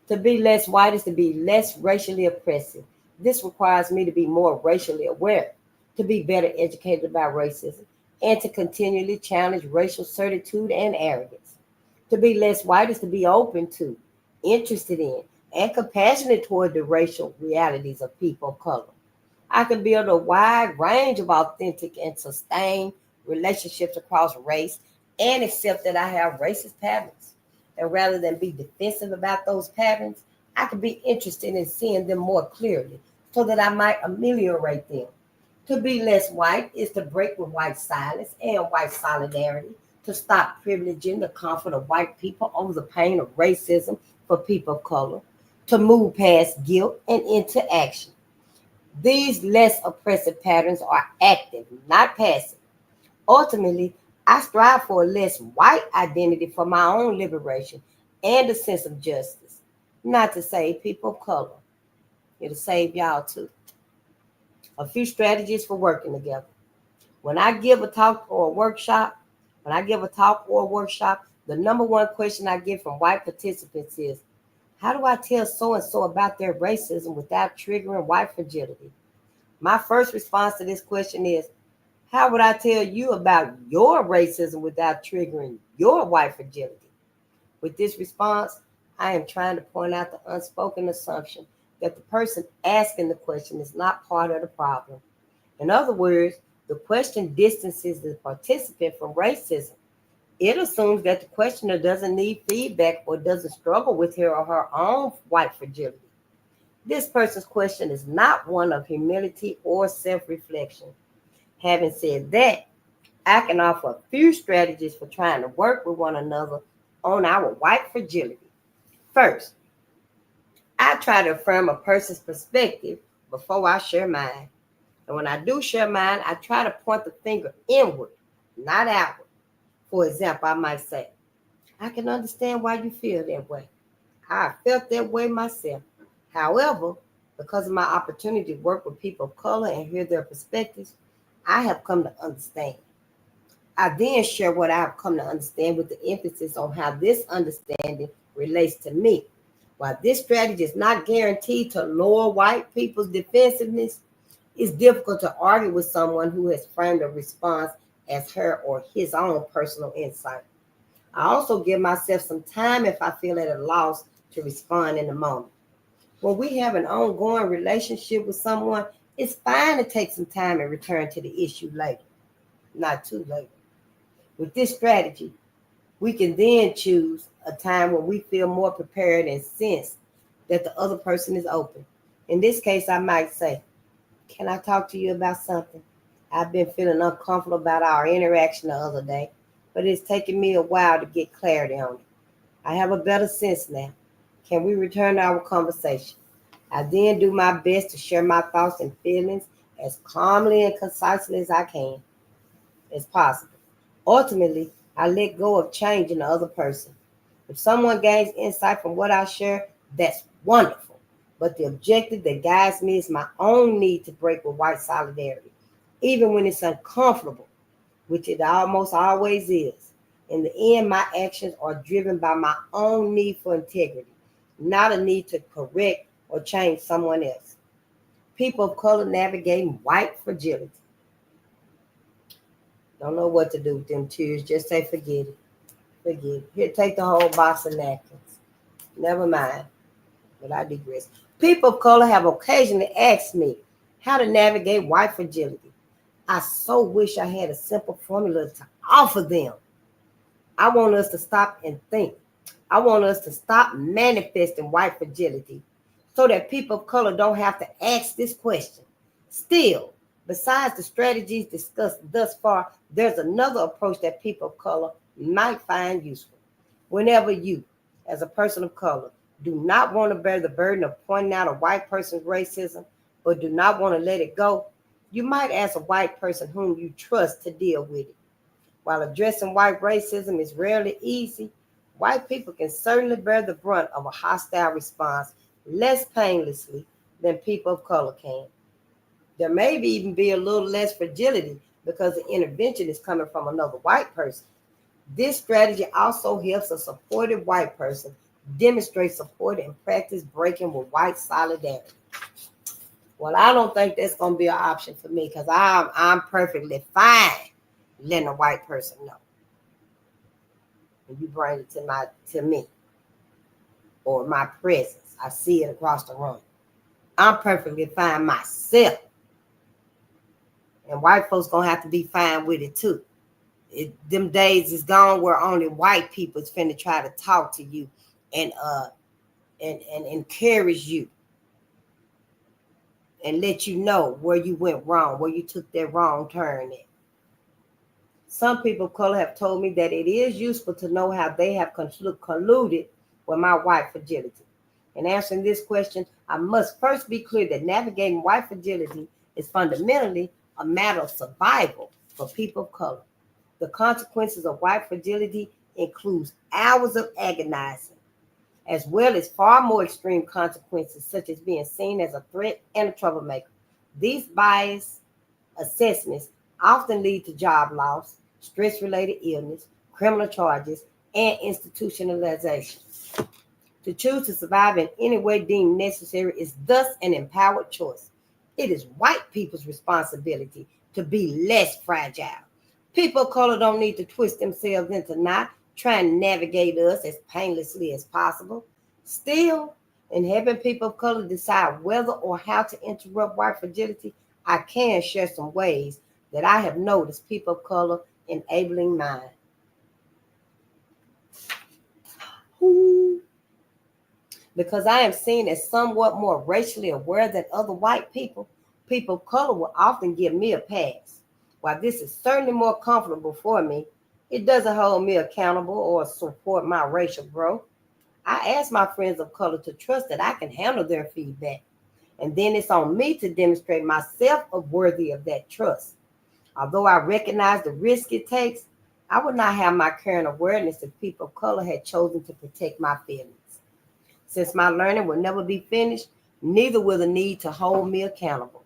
To be less white is to be less racially oppressive. This requires me to be more racially aware, to be better educated about racism, and to continually challenge racial certitude and arrogance. To be less white is to be open to, interested in, and compassionate toward the racial realities of people of color. I can build a wide range of authentic and sustained relationships across race and accept that I have racist patterns. And rather than be defensive about those patterns, I can be interested in seeing them more clearly so that I might ameliorate them. To be less white is to break with white silence and white solidarity, to stop privileging the comfort of white people over the pain of racism for people of color, to move past guilt and into action. These less oppressive patterns are active, not passive. Ultimately, I strive for a less white identity for my own liberation and a sense of justice, not to save people of color. It'll save y'all too. A few strategies for working together. When I give a talk or a workshop, the number one question I get from white participants is, how do I tell so and so about their racism without triggering white fragility? My first response to this question is, how would I tell you about your racism without triggering your white fragility? With this response, I am trying to point out the unspoken assumption that the person asking the question is not part of the problem. In other words, the question distances the participant from racism. It assumes that the questioner doesn't need feedback or doesn't struggle with her or her own white fragility. This person's question is not one of humility or self-reflection. Having said that, I can offer a few strategies for trying to work with one another on our white fragility. First, I try to affirm a person's perspective before I share mine. And when I do share mine, I try to point the finger inward, not outward. For example, I might say, I can understand why you feel that way. I felt that way myself. However, because of my opportunity to work with people of color and hear their perspectives, I have come to understand. I then share what I have come to understand with the emphasis on how this understanding relates to me. While this strategy is not guaranteed to lower white people's defensiveness, it's difficult to argue with someone who has framed a response as her or his own personal insight. I also give myself some time if I feel at a loss to respond in the moment. When we have an ongoing relationship with someone, it's fine to take some time and return to the issue later, not too late. With this strategy, we can then choose a time when we feel more prepared and sense that the other person is open. In this case, I might say, can I talk to you about something? I've been feeling uncomfortable about our interaction the other day, but it's taken me a while to get clarity on it. I have a better sense now. Can we return to our conversation? I then do my best to share my thoughts and feelings as calmly and concisely as I can, as possible. Ultimately, I let go of changing the other person. If someone gains insight from what I share, that's wonderful. But the objective that guides me is my own need to break with white solidarity, even when it's uncomfortable, which it almost always is. In the end, my actions are driven by my own need for integrity, not a need to correct or change someone else. People of color navigating white fragility. Don't know what to do with them tears. Just say forget it. Forget it. Here, take the whole box of napkins. Never mind. But I digress. People of color have occasionally asked me how to navigate white fragility. I so wish I had a simple formula to offer them. I want us to stop and think. I want us to stop manifesting white fragility so that people of color don't have to ask this question. Still, besides the strategies discussed thus far, there's another approach that people of color might find useful. Whenever you, as a person of color, do not want to bear the burden of pointing out a white person's racism, but do not want to let it go, you might ask a white person whom you trust to deal with it. While addressing white racism is rarely easy, white people can certainly bear the brunt of a hostile response less painlessly than people of color can. There may even be a little less fragility because the intervention is coming from another white person. This strategy also helps a supportive white person demonstrate support and practice breaking with white solidarity. Well, I don't think that's going to be an option for me because I'm perfectly fine letting a white person know. And you bring it to me or my presence. I see it across the room. I'm perfectly fine myself. And white folks going to have to be fine with it too. Them days is gone where only white people is finna try to talk to you and encourage you and let you know where you went wrong, where you took that wrong turn at. Some people of color have told me that it is useful to know how they have colluded with my white fragility. In answering this question, I must first be clear that navigating white fragility is fundamentally a matter of survival for people of color. The consequences of white fragility includes hours of agonizing, as well as far more extreme consequences, such as being seen as a threat and a troublemaker. These bias assessments often lead to job loss, stress-related illness, criminal charges, and institutionalization. To choose to survive in any way deemed necessary is thus an empowered choice. It is white people's responsibility to be less fragile. People of color don't need to twist themselves into not trying to navigate us as painlessly as possible. Still, in helping people of color decide whether or how to interrupt white fragility, I can share some ways that I have noticed people of color enabling mine. Because I am seen as somewhat more racially aware than other white people, people of color will often give me a pass. While this is certainly more comfortable for me, it doesn't hold me accountable or support my racial growth. I ask my friends of color to trust that I can handle their feedback. And then it's on me to demonstrate myself worthy of that trust. Although I recognize the risk it takes, I would not have my current awareness if people of color had chosen to protect my feelings. Since my learning will never be finished, neither will the need to hold me accountable.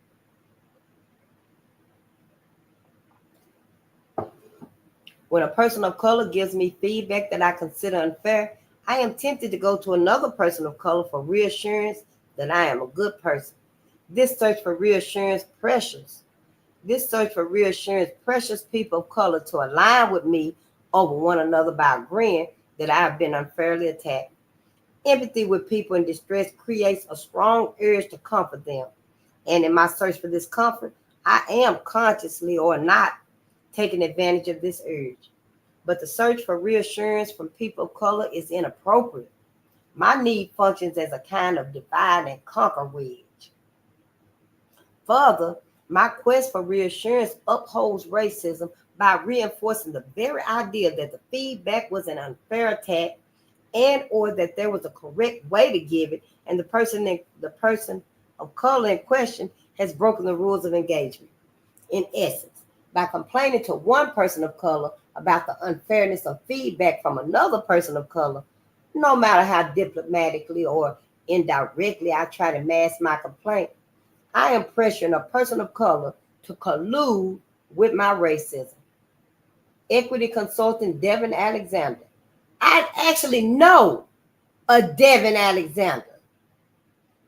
When a person of color gives me feedback that I consider unfair, I am tempted to go to another person of color for reassurance that I am a good person. This search for reassurance pressures people of color to align with me over one another by agreeing that I have been unfairly attacked. Empathy with people in distress creates a strong urge to comfort them. And in my search for this comfort, I am consciously or not taking advantage of this urge. But the search for reassurance from people of color is inappropriate. My need functions as a kind of divide and conquer wedge. Further, my quest for reassurance upholds racism by reinforcing the very idea that the feedback was an unfair attack and or that there was a correct way to give it, and the person of color in question has broken the rules of engagement. In essence, by complaining to one person of color about the unfairness of feedback from another person of color, no matter how diplomatically or indirectly I try to mask my complaint, I am pressuring a person of color to collude with my racism. Equity consultant Devin Alexander. I actually know a Devin Alexander.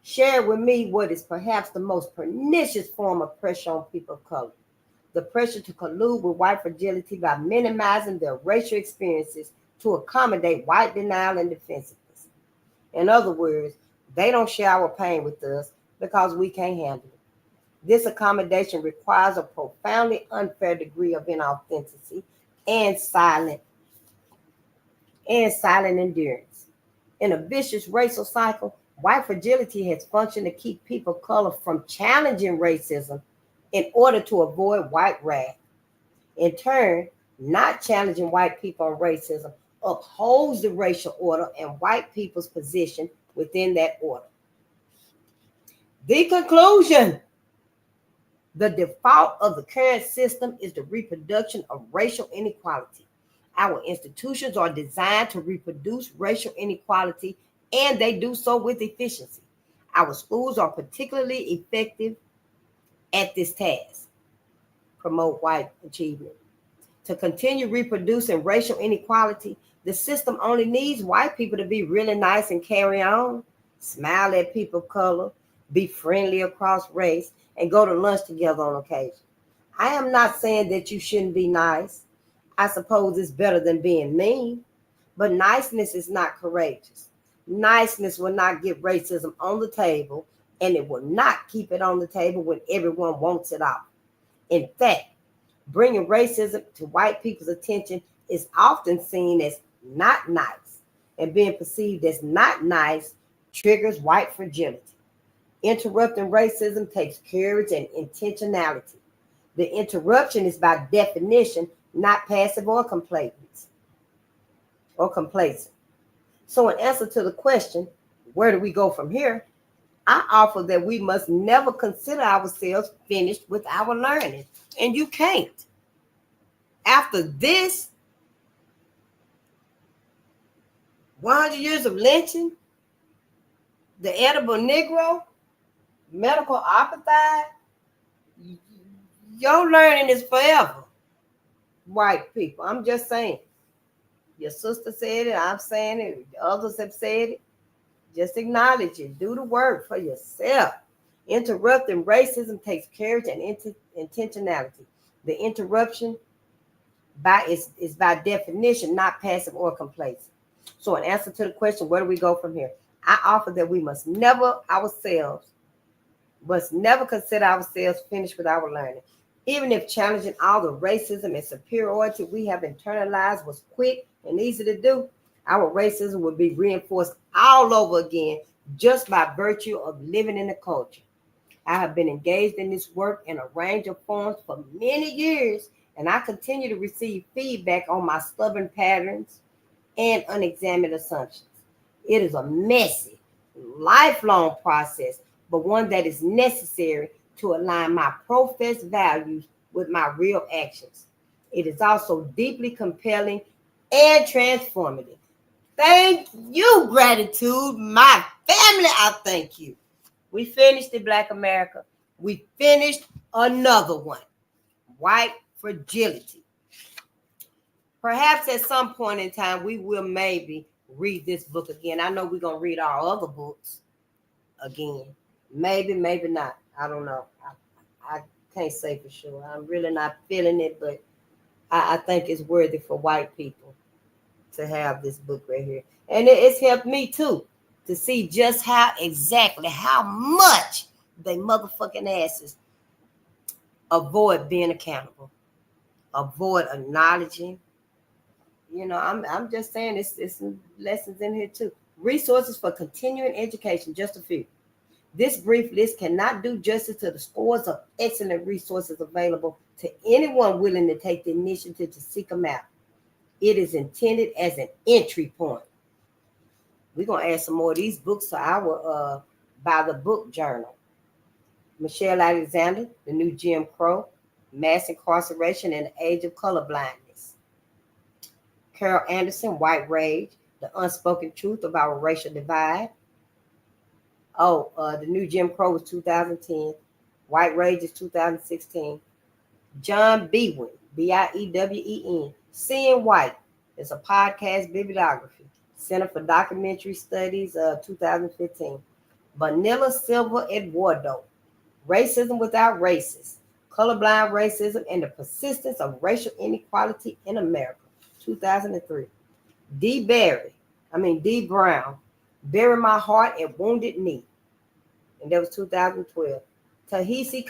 Shared with me what is perhaps the most pernicious form of pressure on people of color. The pressure to collude with white fragility by minimizing their racial experiences to accommodate white denial and defensiveness. In other words, they don't share our pain with us because we can't handle it. This accommodation requires a profoundly unfair degree of inauthenticity and silent endurance. In a vicious racial cycle, white fragility has functioned to keep people of color from challenging racism in order to avoid white wrath. In turn, not challenging white people on racism upholds the racial order and white people's position within that order. The conclusion: the default of the current system is the reproduction of racial inequality. Our institutions are designed to reproduce racial inequality, and they do so with efficiency. Our schools are particularly effective at this task: promote white achievement. To continue reproducing racial inequality, the system only needs white people to be really nice and carry on, smile at people of color, be friendly across race, and go to lunch together on occasion. I am not saying that you shouldn't be nice. I suppose it's better than being mean, but niceness is not courageous. Niceness will not get racism on the table, and it will not keep it on the table when everyone wants it off. In fact, bringing racism to white people's attention is often seen as not nice, and being perceived as not nice triggers white fragility. Interrupting racism takes courage and intentionality. The interruption is by definition not passive or complacent. So in answer to the question, where do we go from here? I offer that we must never consider ourselves finished with our learning. And you can't. After this 100 years of lynching, the edible Negro, medical apartheid, your learning is forever. White people, I'm just saying. Your sister said it, I'm saying it, others have said it. Just acknowledge it. Do the work for yourself. Interrupting racism takes courage and intentionality. The interruption is by definition not passive or complacent. So in answer to the question, where do we go from here? I offer that we must never consider ourselves finished with our learning. Even if challenging all the racism and superiority we have internalized was quick and easy to do, our racism would be reinforced all over again just by virtue of living in the culture. I have been engaged in this work in a range of forms for many years, and I continue to receive feedback on my stubborn patterns and unexamined assumptions. It is a messy, lifelong process, but one that is necessary to align my professed values with my real actions. It is also deeply compelling and transformative. Thank you, gratitude, my family. I thank you. We finished the Black America. We finished another one, White Fragility. Perhaps at some point in time, we will maybe read this book again. I know we're going to read our other books again. Maybe, maybe not. I don't know. I can't say for sure. I'm really not feeling it, but I think it's worthy for white people to have this book right here. And it's helped me too to see just how much they motherfucking asses avoid being accountable, avoid acknowledging. You know, I'm just saying it's some lessons in here too. Resources for continuing education, just a few. This brief list cannot do justice to the scores of excellent resources available to anyone willing to take the initiative to seek them out. It is intended as an entry point. We're going to add some more of these books to our by the book journal. Michelle Alexander, The New Jim Crow, Mass Incarceration and the Age of Colorblindness. Carol Anderson, White Rage, The Unspoken Truth of Our Racial Divide. The New Jim Crow was 2010. White Rage is 2016. John Biewen, Biewen, Seeing White. It's a podcast bibliography. Center for Documentary Studies, 2015. Vanilla Silva Eduardo, Racism Without Racists, Colorblind Racism and the Persistence of Racial Inequality in America, 2003. D. Brown, Bury My Heart at Wounded Knee, and that was 2012. Ta-Nehisi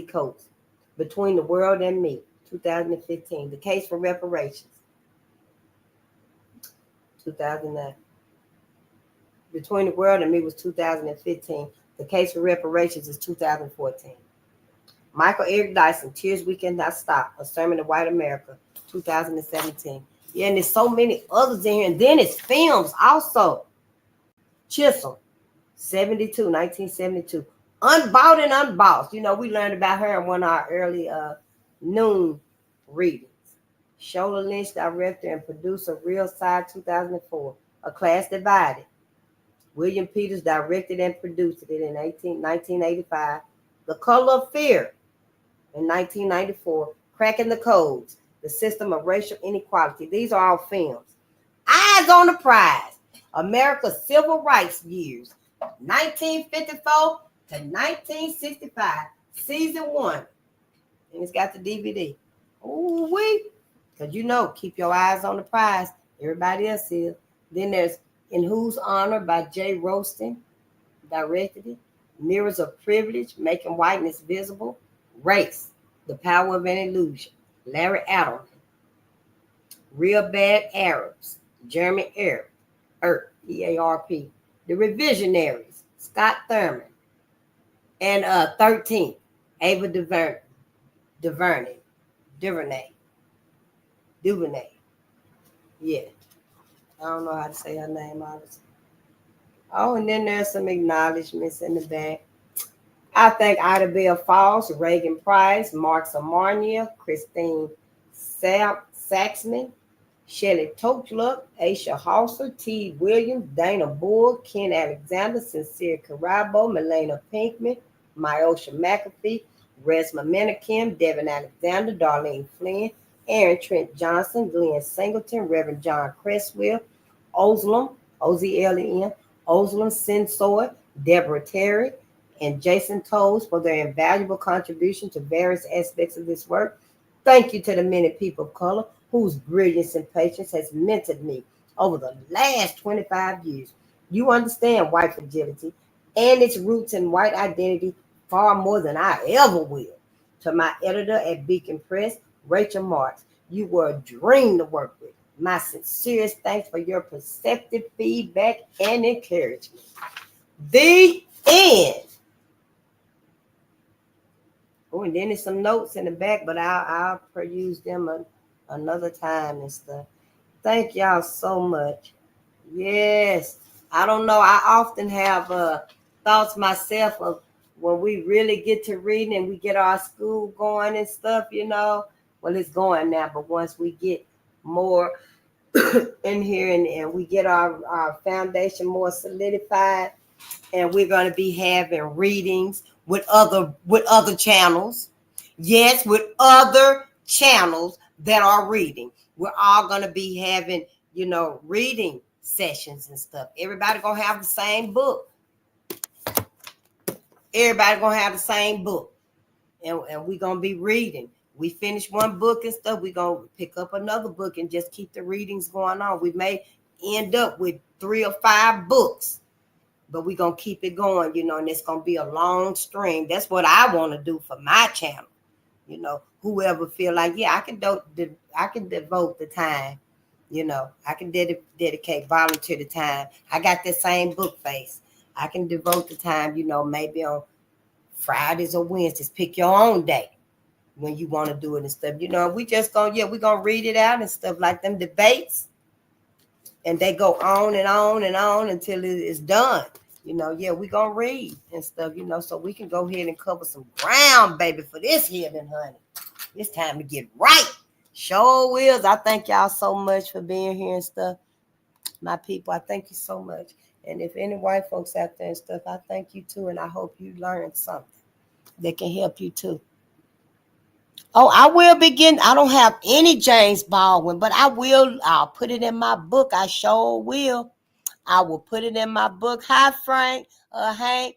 Coates, Between the World and Me, 2015. The Case for Reparations, 2009. Between the World and Me was 2015. The Case for Reparations is 2014. Michael Eric Dyson, Tears We Cannot Stop, A Sermon to White America, 2017. Yeah, and there's so many others in here. And then it's films also. Chisholm, 1972. Unbought and Unbossed. You know, we learned about her in one of our early noon readings. Shola Lynch, director and producer, Real Side, 2004. A Class Divided. William Peters directed and produced it in 1985. The Color of Fear in 1994. Cracking the Codes, The System of Racial Inequality. These are all films. Eyes on the Prize, America's Civil Rights Years, 1954 to 1965, Season 1. And it's got the DVD. Ooh-wee. Because you know, keep your eyes on the prize. Everybody else is. Then there's In Whose Honor by Jay Roston, directed it. Mirrors of Privilege, Making Whiteness Visible. Race, The Power of an Illusion, Larry Adelman. Real Bad Arabs, Jeremy Earp, E-A-R-P. The Revisionaries, Scott Thurman. And 13, Ava DuVernay. Yeah. I don't know how to say her name, honestly. Oh, and then there's some acknowledgments in the back. I thank Ida Bell Falls, Reagan Price, Mark Samarnia, Christine Saxman, Shelley Tochluck, Aisha Halser, T. Williams, Dana Bull, Ken Alexander, Sincere Carabo, Melena Pinkman, Myosha McAfee, Resma Menakim, Devin Alexander, Darlene Flynn, Aaron Trent Johnson, Glenn Singleton, Reverend John Cresswell, Ozlem, O-Z-L-E-M, Ozlem Sensoy, Deborah Terry, and Jason Toles for their invaluable contribution to various aspects of this work. Thank you to the many people of color whose brilliance and patience has mentored me over the last 25 years. You understand white fragility and its roots in white identity far more than I ever will. To my editor at Beacon Press, Rachel Marks, you were a dream to work with. My sincerest thanks for your perceptive feedback and encouragement. The end. Oh, and then there's some notes in the back, but I'll peruse them another time and stuff. Thank y'all so much. Yes. I don't know. I often have thoughts myself of when we really get to reading and we get our school going and stuff, well, it's going now, but once we get more in here and we get our foundation more solidified, and we're going to be having readings with other channels. Yes, with other channels that are reading. We're all going to be having, reading sessions and stuff. Everybody going to have the same book. Everybody going to have the same book. And we're going to be reading. We finish one book and stuff. We're going to pick up another book and just keep the readings going on. We may end up with 3 or 5 books, but we're going to keep it going, and it's going to be a long stream. That's what I want to do for my channel. Whoever feel like, yeah, I can devote the time, I can dedicate, volunteer the time. I got that same book face. I can devote the time, maybe on Fridays or Wednesdays. Pick your own day when you want to do it and stuff. We just we're going to read it out and stuff like them debates. And they go on and on and on until it is done. We're going to read and stuff, so we can go ahead and cover some ground, baby, for this healing, honey. It's time to get right. Sure wills. I thank y'all so much for being here and stuff. My people, I thank you so much. And if any white folks out there and stuff, I thank you too. And I hope you learned something that can help you too. Oh, I will begin. I don't have any James Baldwin, but I'll put it in my book. I sure will. I will put it in my book. Hi, Frank. Hank.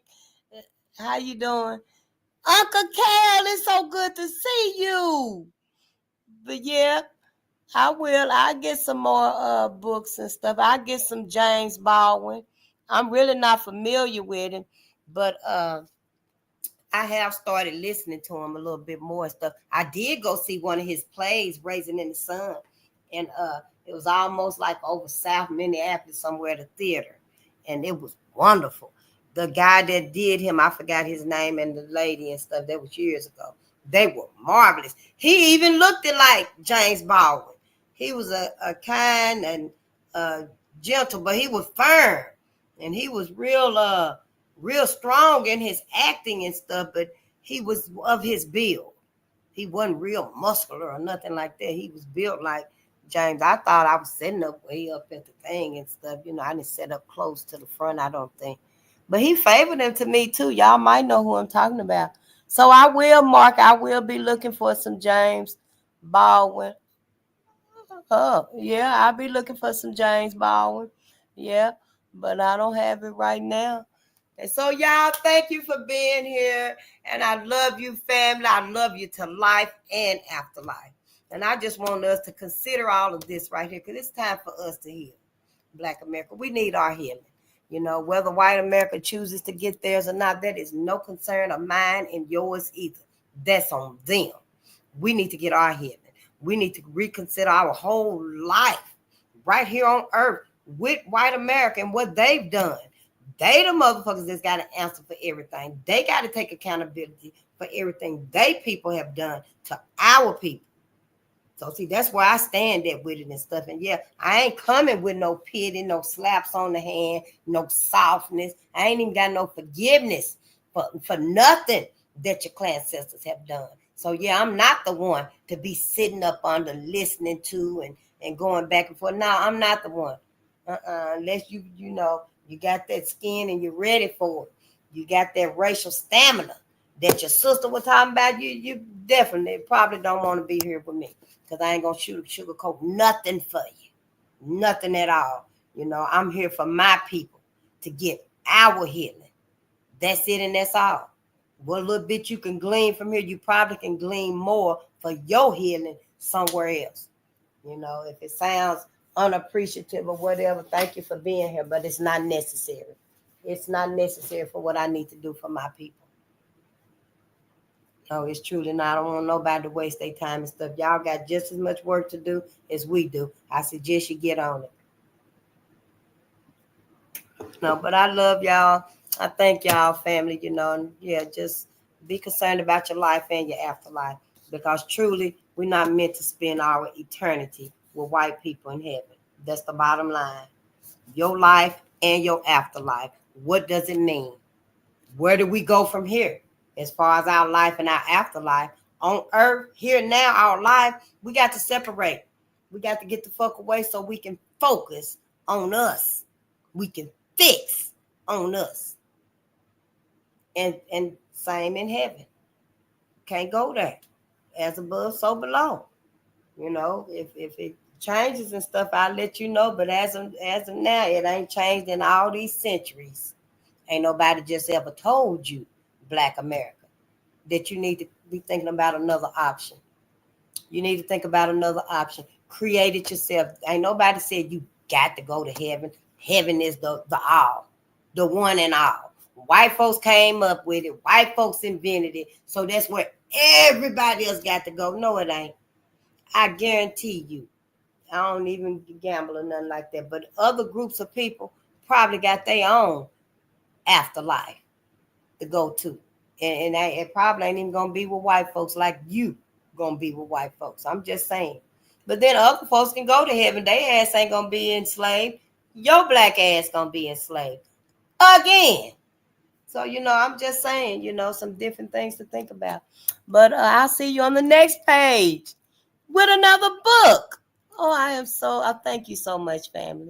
How you doing? Uncle Cal, it's so good to see you. But yeah, I will. I get some more books and stuff. I get some James Baldwin. I'm really not familiar with him, but I have started listening to him a little bit more and stuff. I did go see one of his plays, Raising in the Sun, and it was almost like over South Minneapolis somewhere at a theater, and it was wonderful. The guy that did him, I forgot his name, and the lady and stuff, that was years ago. They were marvelous. He even looked like James Baldwin. He was a kind and gentle, but he was firm, and he was real strong in his acting and stuff, but he was of his build. He wasn't real muscular or nothing like that. He was built like James. I thought I was sitting up way up at the thing and stuff. I didn't sit up close to the front, I don't think. But he favored him to me too. Y'all might know who I'm talking about. So I will be looking for some James Baldwin. Oh, yeah, I'll be looking for some James Baldwin. Yeah, but I don't have it right now. And so, y'all, thank you for being here. And I love you, family. I love you to life and afterlife. And I just want us to consider all of this right here, because it's time for us to heal. Black America, we need our healing. Whether white America chooses to get theirs or not, that is no concern of mine and yours either. That's on them. We need to get our healing. We need to reconsider our whole life right here on earth with white America and what they've done. They the motherfuckers that's got to answer for everything. They got to take accountability for everything they people have done to our people. So see, that's where I stand at with it and stuff. And yeah, I ain't coming with no pity, no slaps on the hand, no softness. I ain't even got no forgiveness for nothing that your clan ancestors have done. So yeah, I'm not the one to be sitting up under listening to and going back and forth. No, I'm not the one. Unless you got that skin and you're ready for it. You got that racial stamina that your sister was talking about. You definitely probably don't want to be here with me, because I ain't gonna sugarcoat nothing for you. Nothing at all. I'm here for my people to get our healing. That's it and that's all. What little bit you can glean from here, you probably can glean more for your healing somewhere else. If it sounds unappreciative or whatever, thank you for being here, but it's not necessary. It's not necessary for what I need to do for my people. No, it's truly not. I don't want nobody to waste their time and stuff. Y'all got just as much work to do as we do. I suggest you get on it. No, but I love y'all. I thank y'all, family, and yeah, just be concerned about your life and your afterlife, because truly, we're not meant to spend our eternity with white people in heaven. That's the bottom line. Your life and your afterlife. What does it mean? Where do we go from here? As far as our life and our afterlife, on earth, here now, our life, we got to separate. We got to get the fuck away so we can focus on us. We can fix on us. And same in heaven. Can't go there. As above, so below. You know, if it changes and stuff, I'll let you know. But as of now, it ain't changed in all these centuries. Ain't nobody just ever told you, Black America, that you need to be thinking about another option. You need to think about another option. Create it yourself. Ain't nobody said you got to go to heaven. Heaven is the all, the one and all. White folks came up with it. White folks invented it. So that's where everybody else got to go. No, it ain't. I guarantee you. I don't even gamble or nothing like that. But other groups of people probably got their own afterlife to go to. And it probably ain't even going to be with white folks like you going to be with white folks. I'm just saying. But then other folks can go to heaven. Their ass ain't going to be enslaved. Your black ass going to be enslaved. Again. So, I'm just saying, some different things to think about. But I'll see you on the next page with another book. Oh, I thank you so much, family.